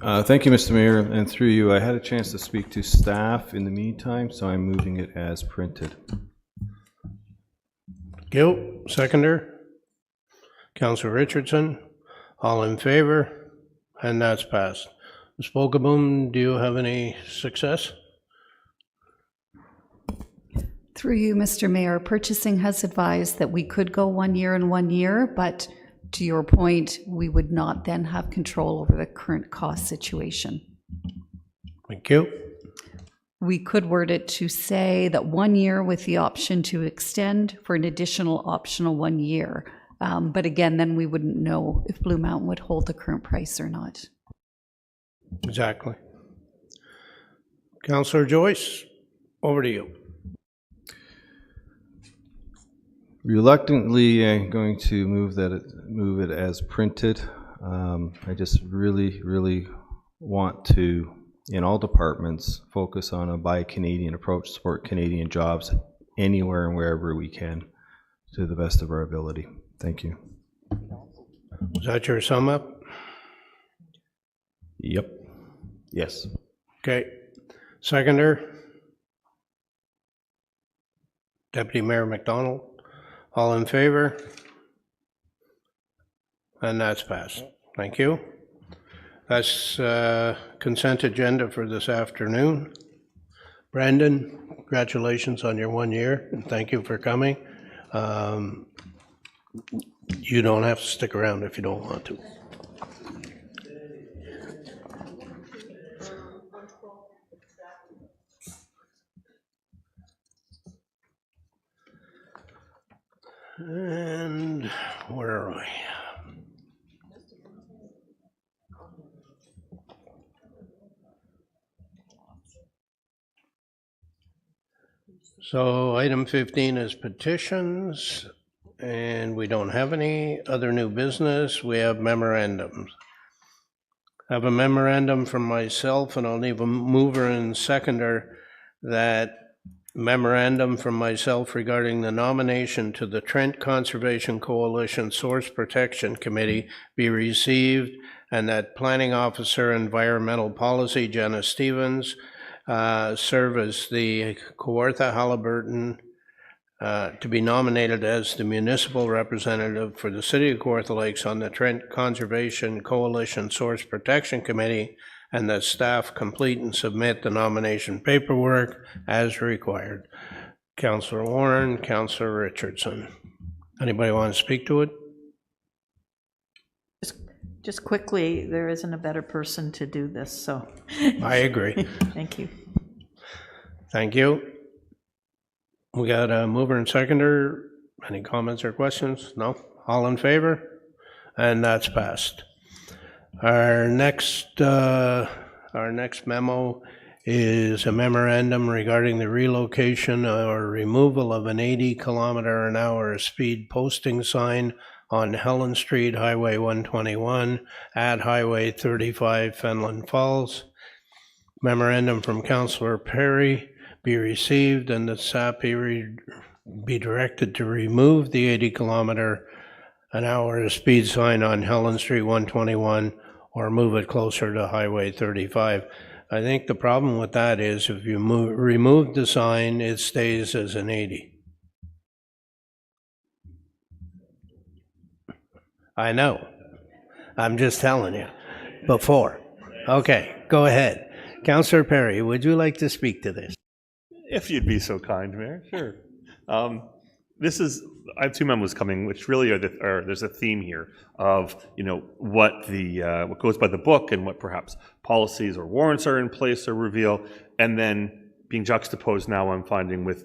Thank you, Mr. Mayor, and through you, I had a chance to speak to staff in the meantime, so I'm moving it as printed. Thank you. Seconder, Councillor Richardson. All in favor? And that's passed. Ms. Volkerboom, do you have any success? Through you, Mr. Mayor, purchasing has advised that we could go 1 year and 1 year, but to your point, we would not then have control over the current cost situation. Thank you. We could word it to say that 1 year with the option to extend for an additional optional 1 year. But again, then we wouldn't know if Blue Mountain would hold the current price or not. Exactly. Councillor Joyce, over to you. Reluctantly, I'm going to move it as printed. I just really want to, in all departments, focus on a Buy Canadian approach, support Canadian jobs anywhere and wherever we can, to the best of our ability. Thank you. Is that your sum up? Yep. Yes. Okay. Seconder, Deputy Mayor McDonald. All in favor? And that's passed. Thank you. That's consent agenda for this afternoon. Brandon, congratulations on your 1 year, and thank you for coming. You don't have to stick around if you don't want to. And where are we? So item 15 is petitions, and we don't have any other new business. We have memorandums. I have a memorandum from myself, and I'll leave a mover and seconder that memorandum from myself regarding the nomination to the Trent Conservation Coalition Source Protection Committee be received, and that Planning Officer Environmental Policy Jenna Stevens serve as the Kawartha Halliburton to be nominated as the municipal representative for the City of Kawartha Lakes on the Trent Conservation Coalition Source Protection Committee, and that staff complete and submit the nomination paperwork as required. Councillor Warren, Councillor Richardson. Anybody want to speak to it? Just quickly, there isn't a better person to do this, so. I agree. Thank you. Thank you. We got a mover and seconder. Any comments or questions? No? All in favor? And that's passed. Our next memo is a memorandum regarding the relocation or removal of an 80-kilometer-an-hour speed posting sign on Helen Street, Highway 121, at Highway 35, Fenelon Falls. Memorandum from Councillor Perry. be received and that staff be directed to remove the 80-kilometer-an-hour speed sign on Helen Street 121 or move it closer to Highway 35. I think the problem with that is if you remove the sign, it stays as an 80. I know. I'm just telling you. Before. Okay, go ahead. Councillor Perry, would you like to speak to this? If you'd be so kind, Mayor, sure. I have two memos coming, which really there's a theme here of, what goes by the book and what perhaps policies or warrants are in place or reveal, and then being juxtaposed now I'm finding with,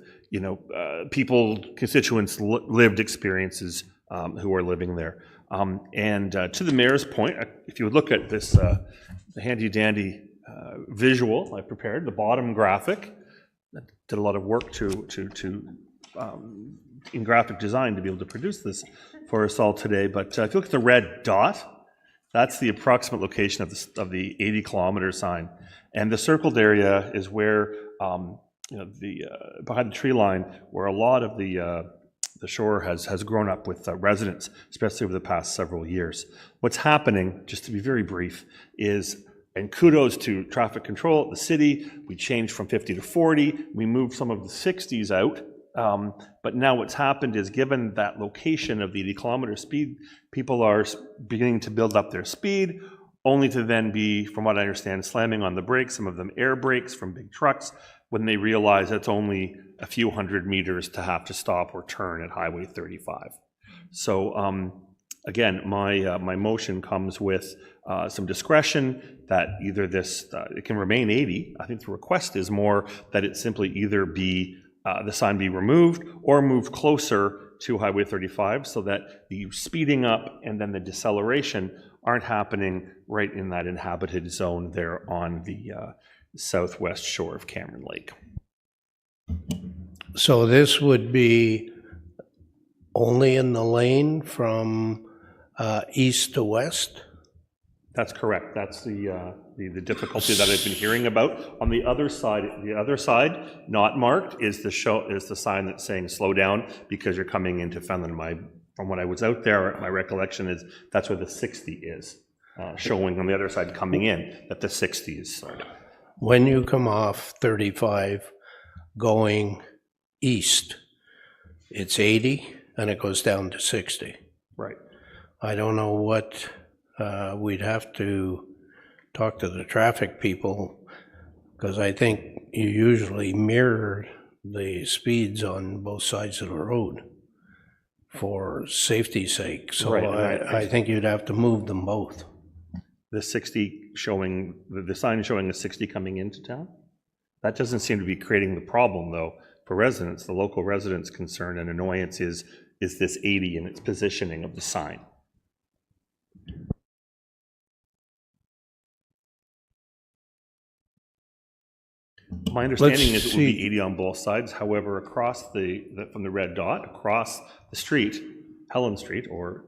constituents' lived experiences who are living there. And to the Mayor's point, if you would look at this handy-dandy visual I prepared, the bottom graphic, I did a lot of work in graphic design to be able to produce this for us all today. But if you look at the red dot, that's the approximate location of the 80-kilometer sign. And the circled area is where, behind the tree line, where a lot of the shore has grown up with residents, especially over the past several years. What's happening, just to be very brief, is, and kudos to traffic control at the city, we changed from 50 to 40, we moved some of the 60s out, but now what's happened is, given that location of the 80-kilometer speed, people are beginning to build up their speed, only to then be, from what I understand, slamming on the brakes, some of them air brakes from big trucks, when they realize it's only a few hundred meters to have to stop or turn at Highway 35. So again, my motion comes with some discretion that either it can remain 80. I think the request is more that it simply either be, the sign be removed or moved closer to Highway 35 so that the speeding up and then the deceleration aren't happening right in that inhabited zone there on the southwest shore of Cameron Lake. So this would be only in the lane from east to west? That's correct. That's the difficulty that I've been hearing about. On the other side, not marked, is the sign that's saying slow down because you're coming into Fenland. From when I was out there, my recollection is that's where the 60 is, showing on the other side coming in that the 60 is slowed. When you come off 35 going east, it's 80 and it goes down to 60. Right. I don't know what, we'd have to talk to the traffic people, because I think you usually mirror the speeds on both sides of the road for safety's sake. So right. I think you'd have to move them both. The 60 showing, the sign showing the 60 coming into town? That doesn't seem to be creating the problem, though, for residents. The local residents' concern and annoyance is this 80 and its positioning of the sign. My understanding is it will be 80 on both sides. However, across from the red dot, across the street, Helen Street, or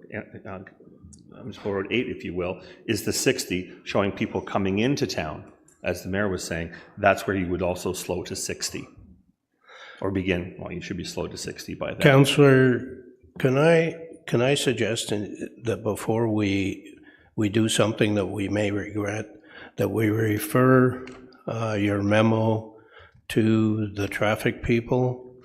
Road 8, if you will, is the 60, showing people coming into town. As the mayor was saying, that's where you would also slow to 60. Or begin, well, you should be slowed to 60 by then. Councillor, can I suggest that before we do something that we may regret, that we refer your memo to the traffic people,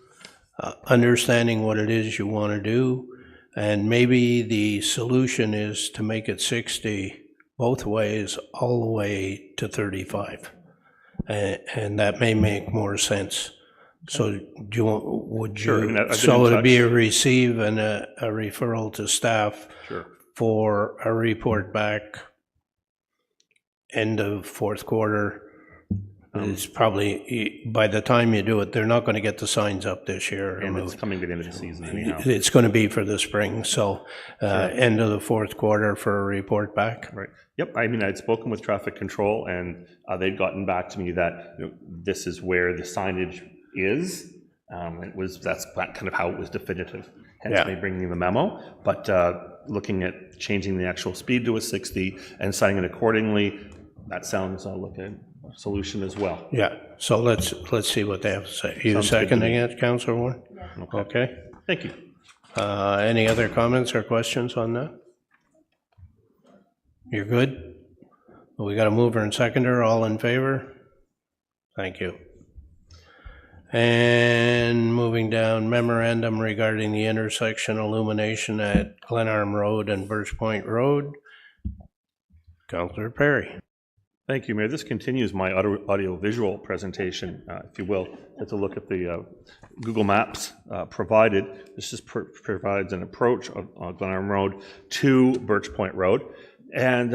understanding what it is you want to do, and maybe the solution is to make it 60 both ways, all the way to 35, and that may make more sense. So it'd be a receive and a referral to staff for a report back end of fourth quarter. It's probably, by the time you do it, they're not going to get the signs up this year. And it's coming to the end of the season anyhow. It's going to be for the spring, so end of the fourth quarter for a report back. Right. Yep. I mean, I'd spoken with traffic control, and they'd gotten back to me that this is where the signage is. That's kind of how it was definitive. Hence me bringing the memo. But looking at changing the actual speed to a 60 and signing it accordingly, that sounds solution as well. Yeah, so let's see what they have to say. You Sounds good to seconding me. it, Councillor Warren? Okay. Thank you. Any other comments or questions on that? You're good? We got a mover and seconder, all in favor? Thank you. And moving down, memorandum regarding the intersection illumination at Glenarm Road and Birch Point Road. Councillor Perry. Thank you, Mayor. This continues my audio-visual presentation, if you will. Let's look at the Google Maps provided. This just provides an approach on Glenarm Road to Birch Point Road, and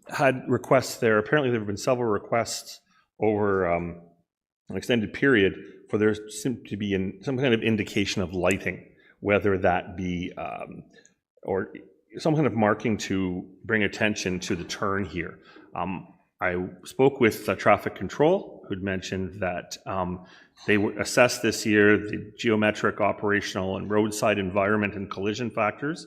had requests there. Apparently, there have been several requests over an extended period for there to be some kind of indication of lighting, whether that be or some kind of marking to bring attention to the turn here. I spoke with traffic control, who'd mentioned that they would assess this year the geometric, operational, and roadside environment and collision factors,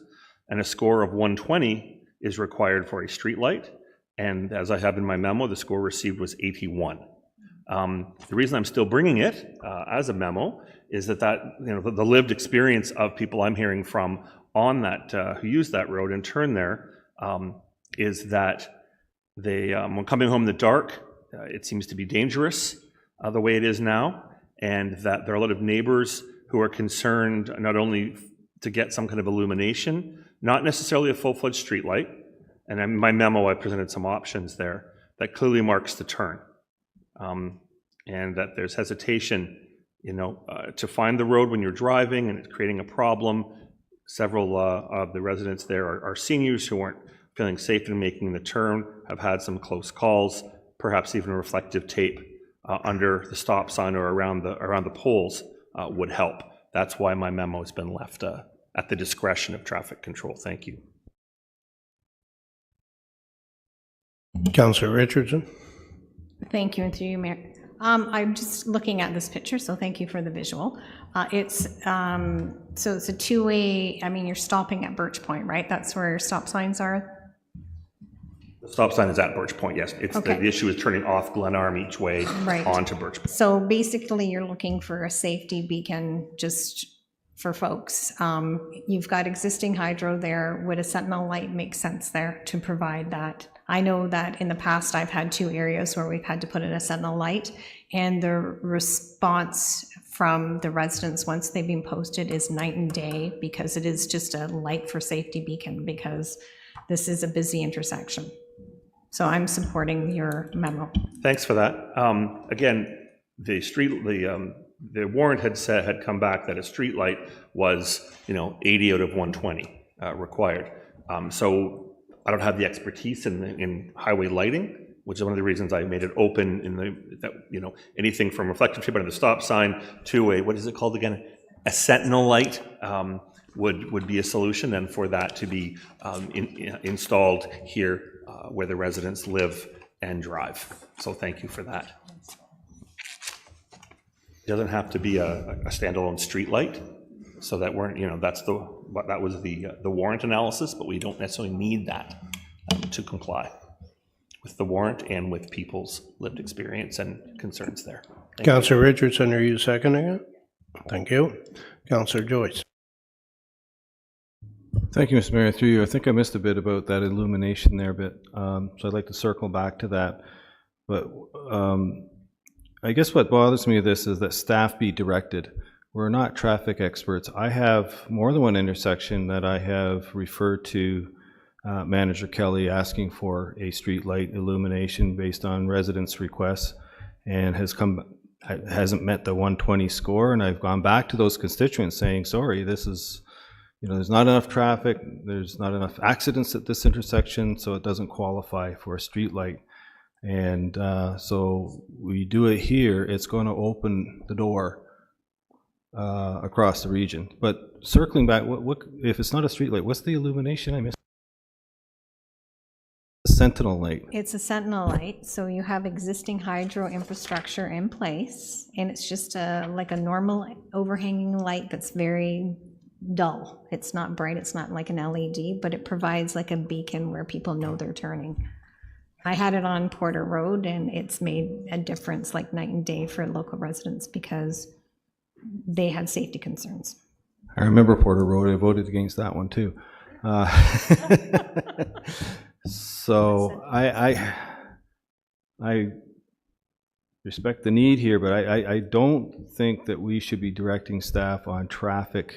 and a score of 120 is required for a street light. And as I have in my memo, the score received was 81. The reason I'm still bringing it as a memo is that the lived experience of people I'm hearing from on that who use that road and turn there is that they, when coming home in the dark, it seems to be dangerous the way it is now, and that there are a lot of neighbors who are concerned not only to get some kind of illumination, not necessarily a full-fledged street light, and in my memo I presented some options there that clearly marks the turn, and that there's hesitation, to find the road when you're driving, and it's creating a problem. Several of the residents there are seniors who aren't feeling safe in making the turn, have had some close calls, perhaps even reflective tape under the stop sign or around the poles would help. That's why my memo has been left at the discretion of traffic control. Thank you. Councillor Richardson. Thank you, and through you, Mayor. I'm just looking at this picture, so thank you for the visual. So it's a two-way, you're stopping at Birch Point, right? That's where stop signs are? The stop sign is at Birch Point, yes. It's Okay. the issue is turning off Glenarm each way Right. onto Birch Point. So basically, you're looking for a safety beacon just for folks. You've got existing hydro there. Would a sentinel light make sense there to provide that? I know that in the past, I've had 2 areas where we've had to put in a sentinel light, and the response from the residents once they've been posted is night and day, because it is just a light for safety beacon, because this is a busy intersection. So I'm supporting your memo. Thanks for that. Again, the warrant had come back that a street light was 80 out of 120 required. So I don't have the expertise in highway lighting, which is one of the reasons I made it open anything from reflective tape under the stop sign to what is it called again? A sentinel light would be a solution, and for that to be installed here where the residents live and drive. So thank you for that. It doesn't have to be a standalone street light, so that that was the warrant analysis, but we don't necessarily need that to comply with the warrant and with people's lived experience and concerns there. Thank you. Councillor Richardson, are you seconding it? Thank you. Councillor Joyce. Thank you, Mr. Mayor. Through you, I think I missed a bit about that illumination there, so I'd like to circle back to that. But I guess what bothers me of this is that staff be directed. We're not traffic experts. I have more than one intersection that I have referred to Manager Kelly asking for a street light illumination based on residents' requests, and hasn't met the 120 score. And I've gone back to those constituents saying, sorry, this is, there's not enough traffic, there's not enough accidents at this intersection, so it doesn't qualify for a street light. And so we do it here, it's going to open the door across the region. But circling back, what if it's not a street light, what's the illumination I missed? A sentinel light. It's a sentinel light, so you have existing hydro infrastructure in place, and it's just like a normal overhanging light that's very dull. It's not bright, it's not like an LED, but it provides like a beacon where people know they're turning. I had it on Porter Road, and it's made a difference like night and day for local residents because they had safety concerns. I remember Porter Road. I voted against that one too. So I respect the need here, but I don't think that we should be directing staff on traffic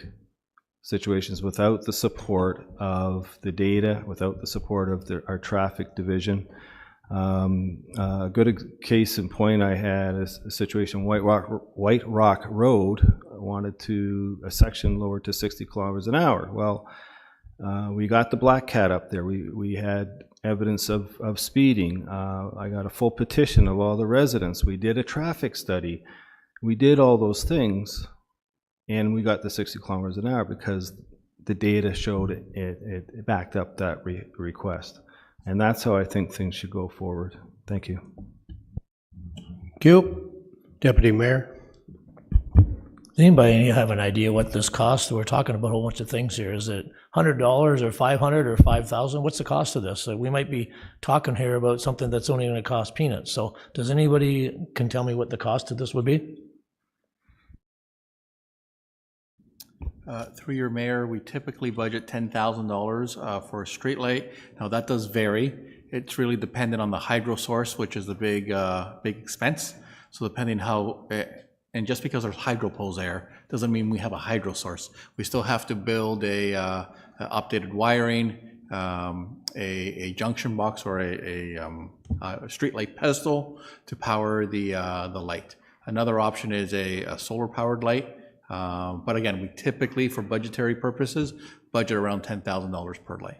situations without the support of the data, without the support of our traffic division. A good case in point, I had a situation, White Rock Road wanted a section lowered to 60 kilometers an hour. Well, we got the Black Cat up there. We had evidence of speeding. I got a full petition of all the residents. We did a traffic study. We did all those things, and we got the 60 kilometers an hour because the data showed it backed up that request. And that's how I think things should go forward. Thank you. Thank you. Deputy Mayor. Does anybody have an idea what this costs? We're talking about a whole bunch of things here. Is it $100 or $500 or $5,000? What's the cost of this? We might be talking here about something that's only going to cost peanuts. So does anybody can tell me what the cost of this would be? Through your mayor, we typically budget $10,000 for a streetlight. Now that does vary. It's really dependent on the hydro source, which is the big expense. So depending how, and just because there's hydro poles there, doesn't mean we have a hydro source. We still have to build a updated wiring, a junction box or a streetlight pedestal to power the light. Another option is a solar powered light. But again, we typically, for budgetary purposes, budget around $10,000 per light.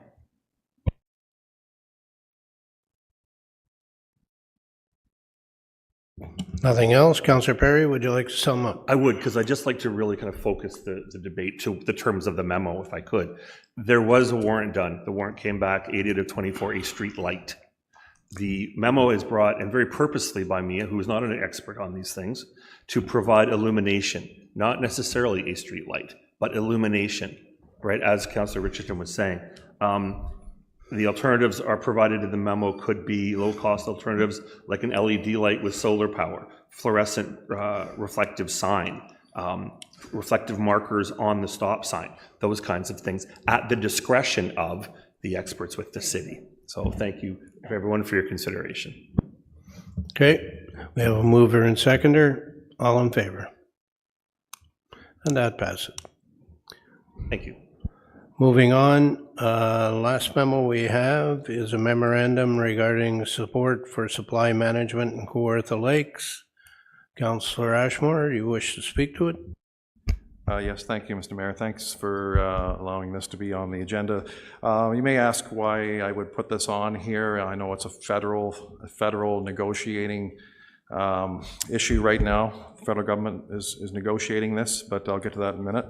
Nothing else? Councillor Perry, would you like to sum up? I would, because I'd just like to really kind of focus the debate to the terms of the memo, if I could. There was a warrant done. The warrant came back 80 out of 24, a street light. The memo is brought, and very purposely by me, who is not an expert on these things, to provide illumination, not necessarily a street light, but illumination, right, as Councillor Richardson was saying. The alternatives are provided in the memo could be low-cost alternatives like an LED light with solar power, fluorescent reflective sign, reflective markers on the stop sign, those kinds of things at the discretion of the experts with the city. So thank you everyone for your consideration. Okay, we have a mover and seconder. All in favor? And that passes. Thank you. Moving on, last memo we have is a memorandum regarding support for supply management in Kawartha Lakes. Councillor Ashmore, you wish to speak to it? Yes, thank you, Mr. Mayor. Thanks for allowing this to be on the agenda. You may ask why I would put this on here. I know it's a federal negotiating issue right now. The federal government is negotiating this, but I'll get to that in a minute.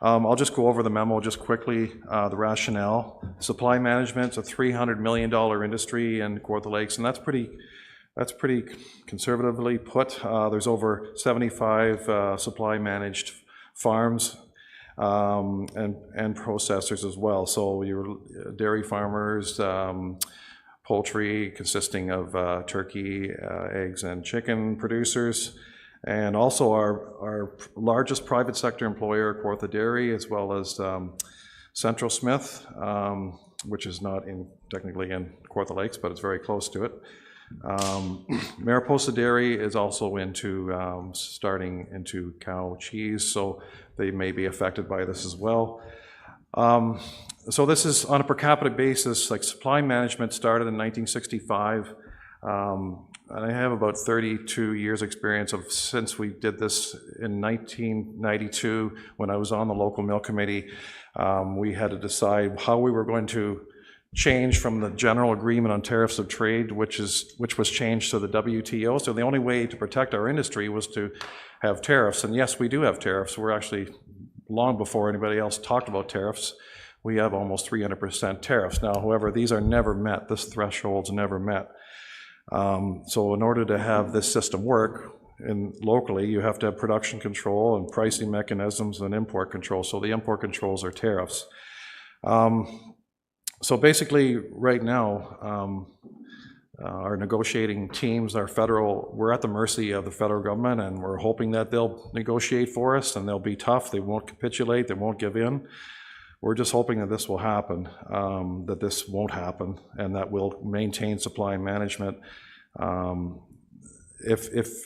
I'll just go over the memo just quickly, the rationale. Supply management's a $300 million industry in Kawartha Lakes, and that's pretty conservatively put. There's over 75 supply managed farms and processors as well. So your dairy farmers, poultry consisting of turkey, eggs, and chicken producers, and also our largest private sector employer, Kawartha Dairy, as well as Central Smith, which is not technically in Kawartha Lakes, but it's very close to it. Mariposa Dairy is also starting into cow cheese, so they may be affected by this as well. So this is on a per capita basis. Like supply management started in 1965. And I have about 32 years experience since we did this in 1992 when I was on the local milk committee. We had to decide how we were going to change from the general agreement on tariffs of trade, which was changed to the WTO. So the only way to protect our industry was to have tariffs. And yes, we do have tariffs. We're actually, long before anybody else talked about tariffs, we have almost 300% tariffs. Now, however, these are never met. This threshold's never met. So in order to have this system work locally, you have to have production control and pricing mechanisms and import control. So the import controls are tariffs. So basically right now, our negotiating teams, we're at the mercy of the federal government, and we're hoping that they'll negotiate for us and they'll be tough. They won't capitulate, they won't give in. We're just hoping that this will happen, that this won't happen, and that we'll maintain supply management. If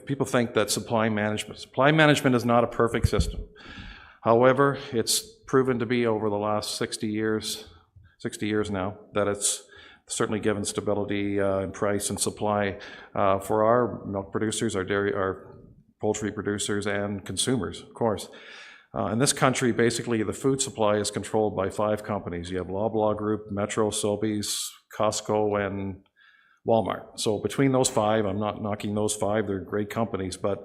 people think that supply management is not a perfect system. However, it's proven to be over the last 60 years now, that it's certainly given stability in price and supply for our milk producers, our poultry producers, and consumers, of course. In this country, basically, the food supply is controlled by 5 companies. You have Loblaw Group, Metro, Sobeys, Costco, and Walmart. So between those 5, I'm not knocking those 5, they're great companies, but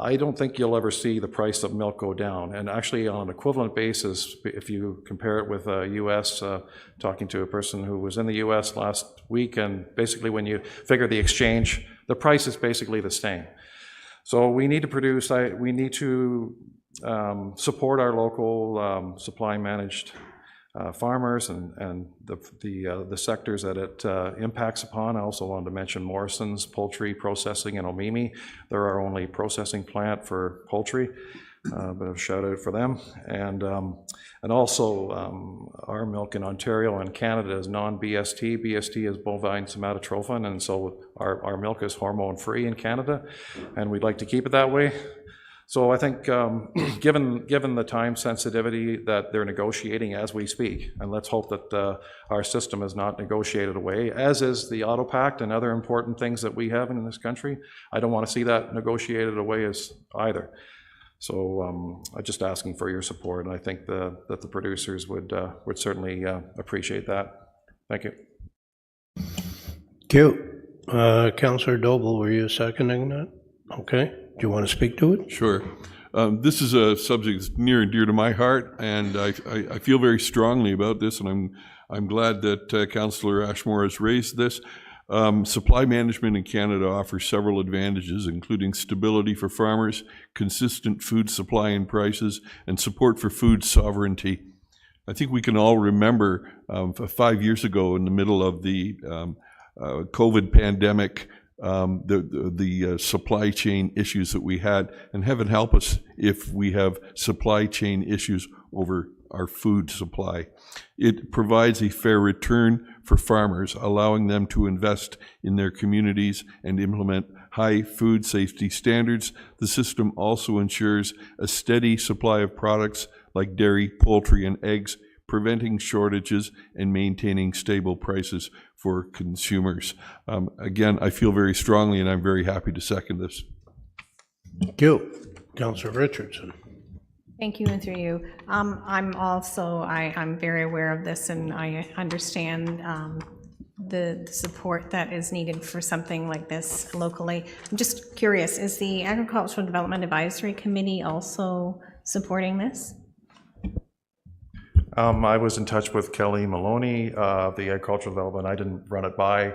I don't think you'll ever see the price of milk go down. And actually, on an equivalent basis, if you compare it with US, talking to a person who was in the US last week, and basically when you figure the exchange, the price is basically the same. So we need to produce, we need to support our local supply managed farmers and the sectors that it impacts upon. I also wanted to mention Morrison's Poultry Processing in Omemee. They're our only processing plant for poultry, but a shout out for them. And also our milk in Ontario and Canada is non-BST. BST is bovine somatotrophin, and so our milk is hormone free in Canada, and we'd like to keep it that way. So I think given the time sensitivity that they're negotiating as we speak, and let's hope that our system is not negotiated away, as is the Auto Pact and other important things that we have in this country. I don't want to see that negotiated away as either. So I'm just asking for your support, and I think that the producers would certainly appreciate that. Thank you. Thank you. Councillor Doble, were you seconding that? Okay. Do you want to speak to it? Sure. This is a subject that's near and dear to my heart, and I feel very strongly about this, and I'm glad that Councillor Ashmore has raised this. Supply management in Canada offers several advantages, including stability for farmers, consistent food supply and prices, and support for food sovereignty. I think we can all remember 5 years ago, in the middle of the COVID pandemic, the supply chain issues that we had, and heaven help us if we have supply chain issues over our food supply. It provides a fair return for farmers, allowing them to invest in their communities and implement high food safety standards. The system also ensures a steady supply of products like dairy, poultry, and eggs, preventing shortages and maintaining stable prices for consumers. Again, I feel very strongly, and I'm very happy to second this. Thank you. Councillor Richardson. Thank you, and through you. I'm very aware of this, and I understand the support that is needed for something like this locally. I'm just curious, is the Agricultural Development Advisory Committee also supporting this? I was in touch with Kelly Maloney of the Agricultural Development. I didn't run it by.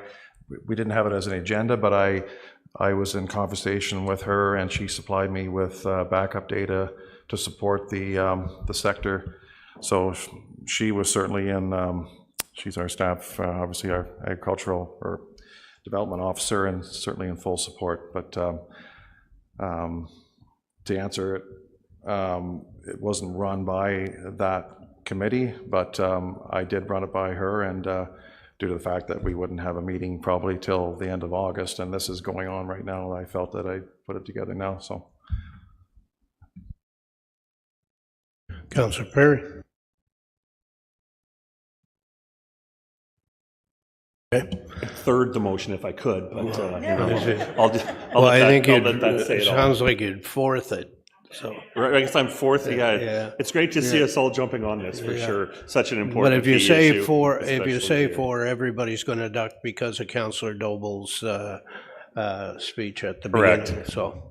We didn't have it as an agenda, but I was in conversation with her, and she supplied me with backup data to support the sector. So she was certainly in, she's our staff, obviously our agricultural or development officer, and certainly in full support. But to answer it, it wasn't run by that committee, but I did run it by her, and due to the fact that we wouldn't have a meeting probably till the end of August, and this is going on right now, I felt that I'd put it together now. So, Councillor Perry. Okay. Third the motion if I could, but I think it sounds like you'd fourth it. So I guess I'm fourth. Yeah. It's great to see us all jumping on this for sure. Such an important. But if you say issue, four, everybody's going to duck because of Councillor Doble's speech at the beginning. Correct. So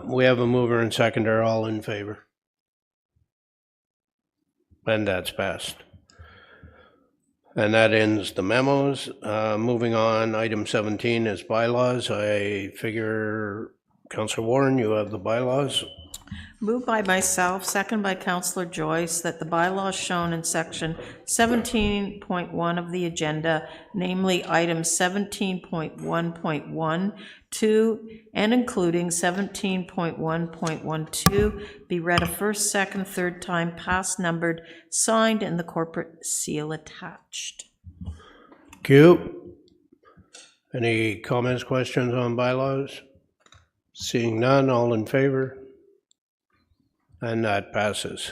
we have a mover and seconder. All in favor, and that's passed. And that ends the memos. Moving on, item 17 is bylaws. I figure, Councillor Warren, you have the bylaws. Moved by myself, second by Councillor Joyce, that the bylaws shown in section 17.1 of the agenda, namely items 17.1.1, 2, and including 17.1.12, be read a first, second, third time, passed, numbered, signed, and the corporate seal attached. Thank you. Any comments, questions on bylaws? Seeing none, all in favor? And that passes.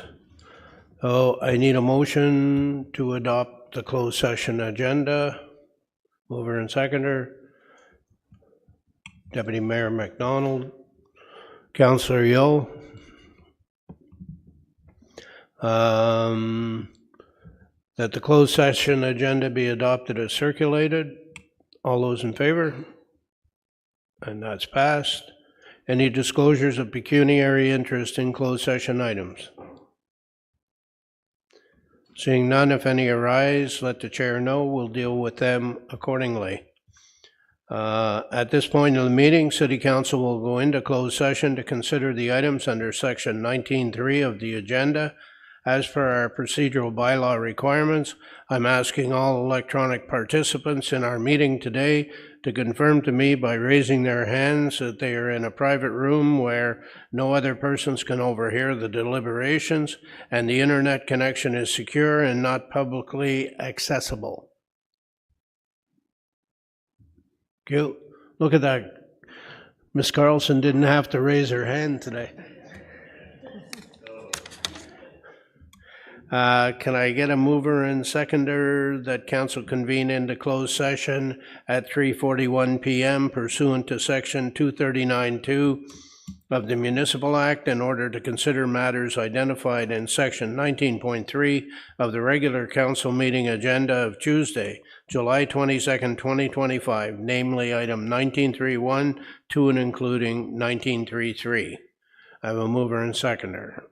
So I need a motion to adopt the closed session agenda. Mover and seconder. Deputy Mayor McDonald. Councillor Yo. That the closed session agenda be adopted as circulated. All those in favor? And that's passed. Any disclosures of pecuniary interest in closed session items? Seeing none, if any arise, let the chair know. We'll deal with them accordingly. At this point in the meeting, City Council will go into closed session to consider the items under Section 19.3 of the agenda. As per our procedural bylaw requirements, I'm asking all electronic participants in our meeting today to confirm to me by raising their hands that they are in a private room where no other persons can overhear the deliberations and the internet connection is secure and not publicly accessible. Cute. Look at that. Miss Carlson didn't have to raise her hand today. Can I get a mover and seconder that council convene into closed session at 3:41 p.m. pursuant to section 239(2) of the Municipal Act in order to consider matters identified in section 19.3 of the regular council meeting agenda of Tuesday, July 22nd, 2025, namely item 19.3.1 to and including 19.3.3. I have a mover and seconder.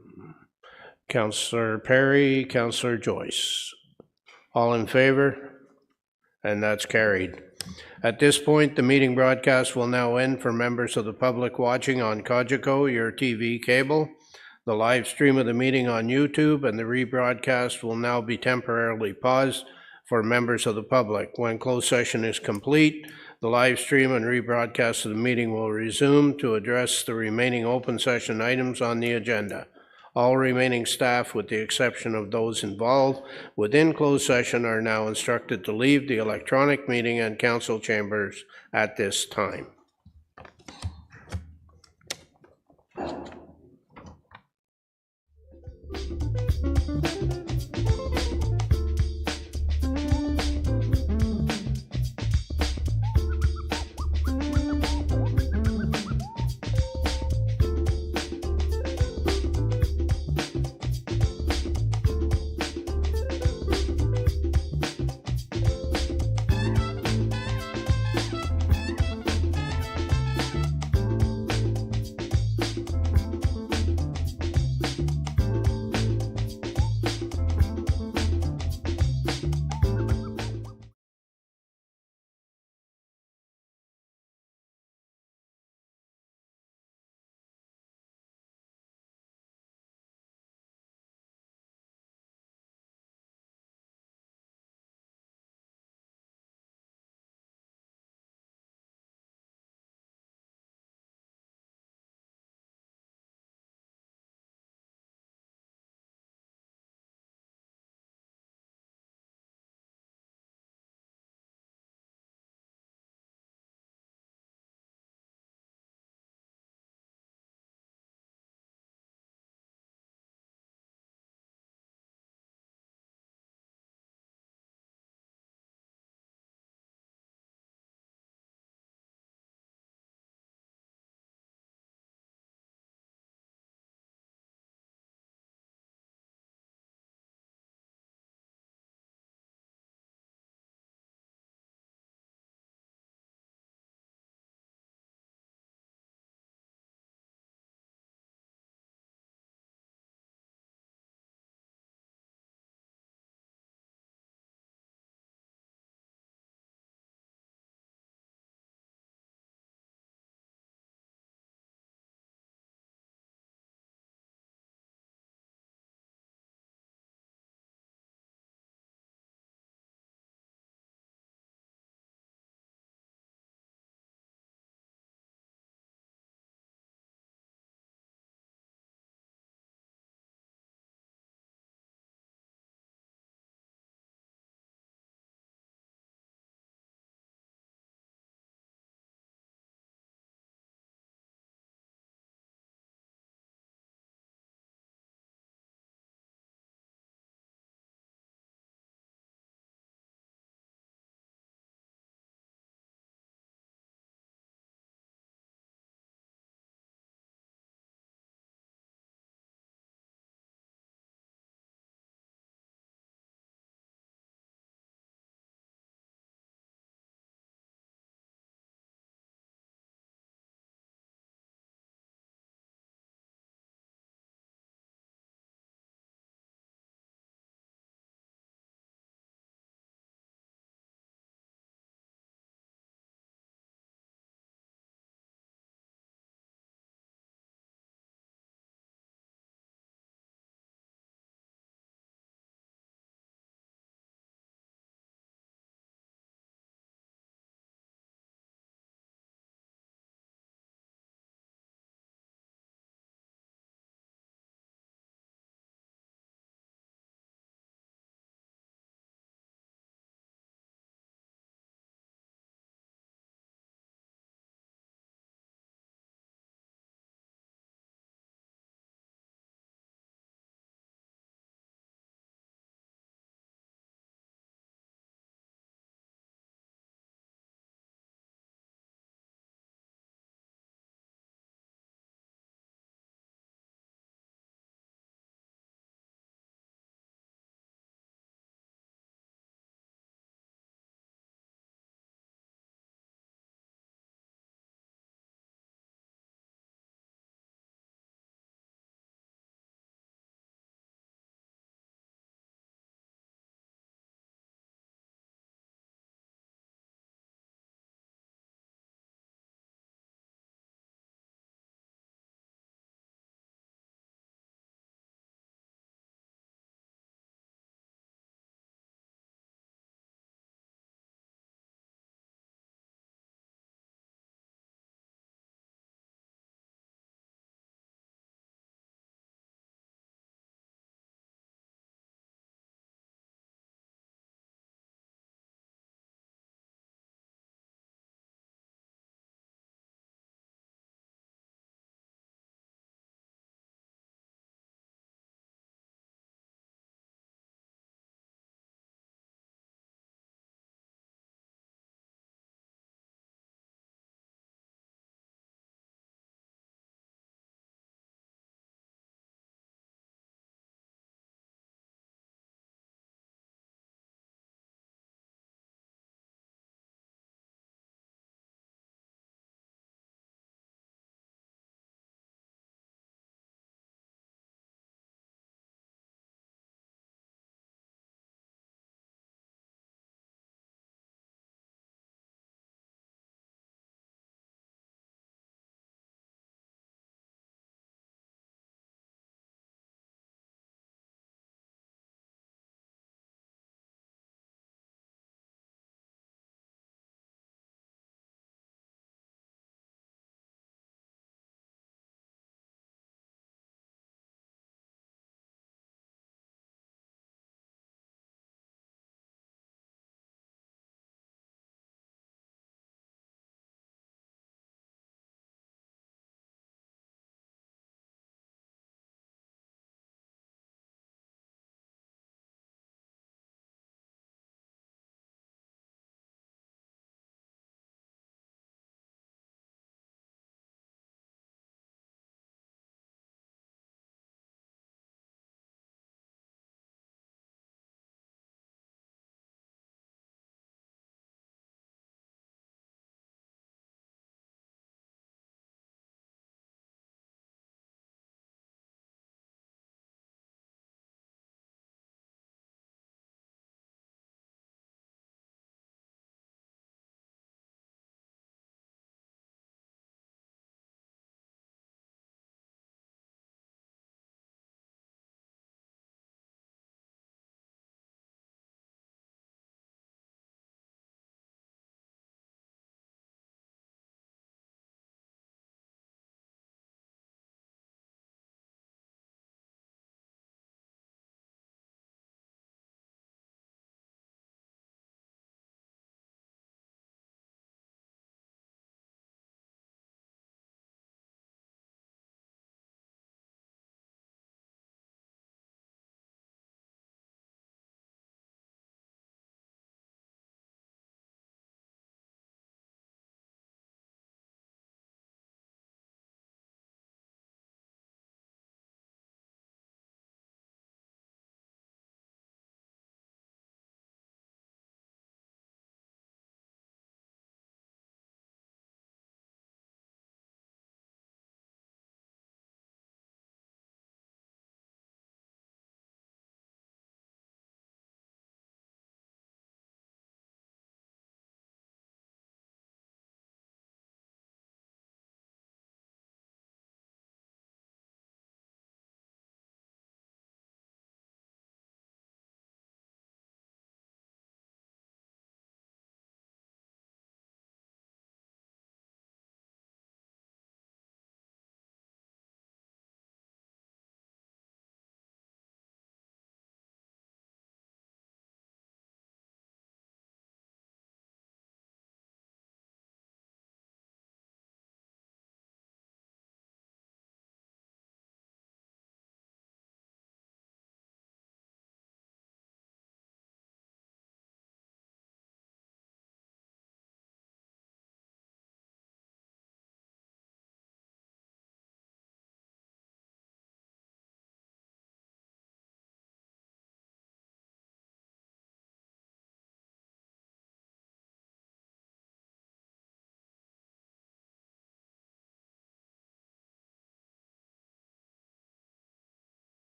Councillor Perry, Councillor Joyce. All in favor? And that's carried. At this point, the meeting broadcast will now end for members of the public watching on Cogeco, your TV cable. The live stream of the meeting on YouTube and the rebroadcast will now be temporarily paused for members of the public. When closed session is complete, the live stream and rebroadcast of the meeting will resume to address the remaining open session items on the agenda. All remaining staff, with the exception of those involved within closed session, are now instructed to leave the electronic meeting and council chambers at this time.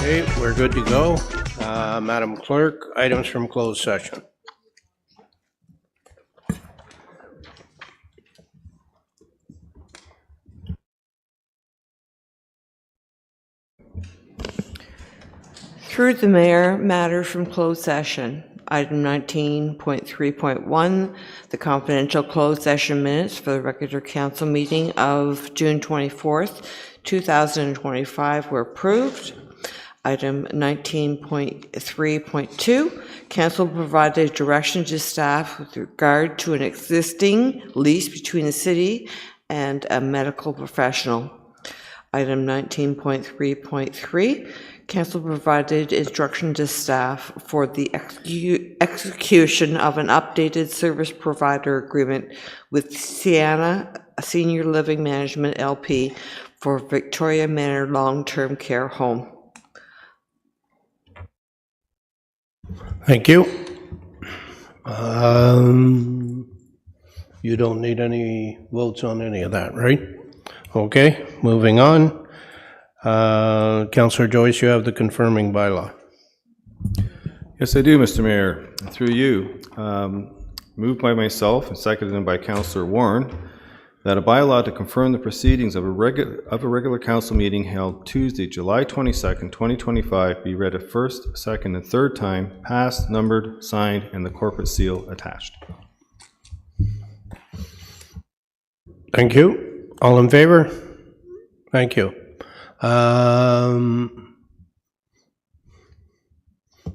Okay, we're good to go. Madam Clerk, items from closed session. Through the mayor, matters from closed session. Item 19.3.1, the confidential closed session minutes for the regular council meeting of June 24th, 2025 were approved. Item 19.3.2, council provided direction to staff with regard to an existing lease between the city and a medical professional. Item 19.3.3, council provided instruction to staff for the execution of an updated service provider agreement with Sienna Senior Living Management LP for Victoria Manor Long-Term Care Home. Thank you. You don't need any votes on any of that, right? Okay, moving on. Councillor Joyce, you have the confirming bylaw. Yes, I do, Mr. Mayor. Through you, moved by myself and seconded by Councillor Warren, that a bylaw to confirm the proceedings of a regular council meeting held Tuesday, July 22nd, 2025 be read a first, second, and third time, passed, numbered, signed, and the corporate seal attached. Thank you. All in favor? Thank you.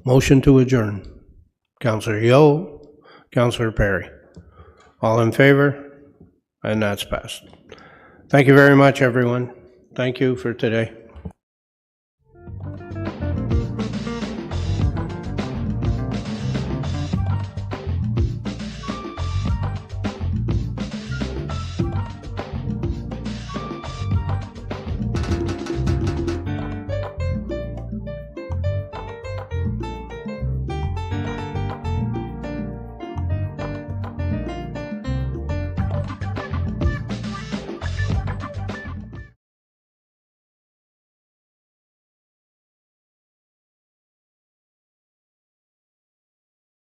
Motion to adjourn. Councillor Yeo, Councillor Perry. All in favor? And that's passed. Thank you very much, everyone. Thank you for today.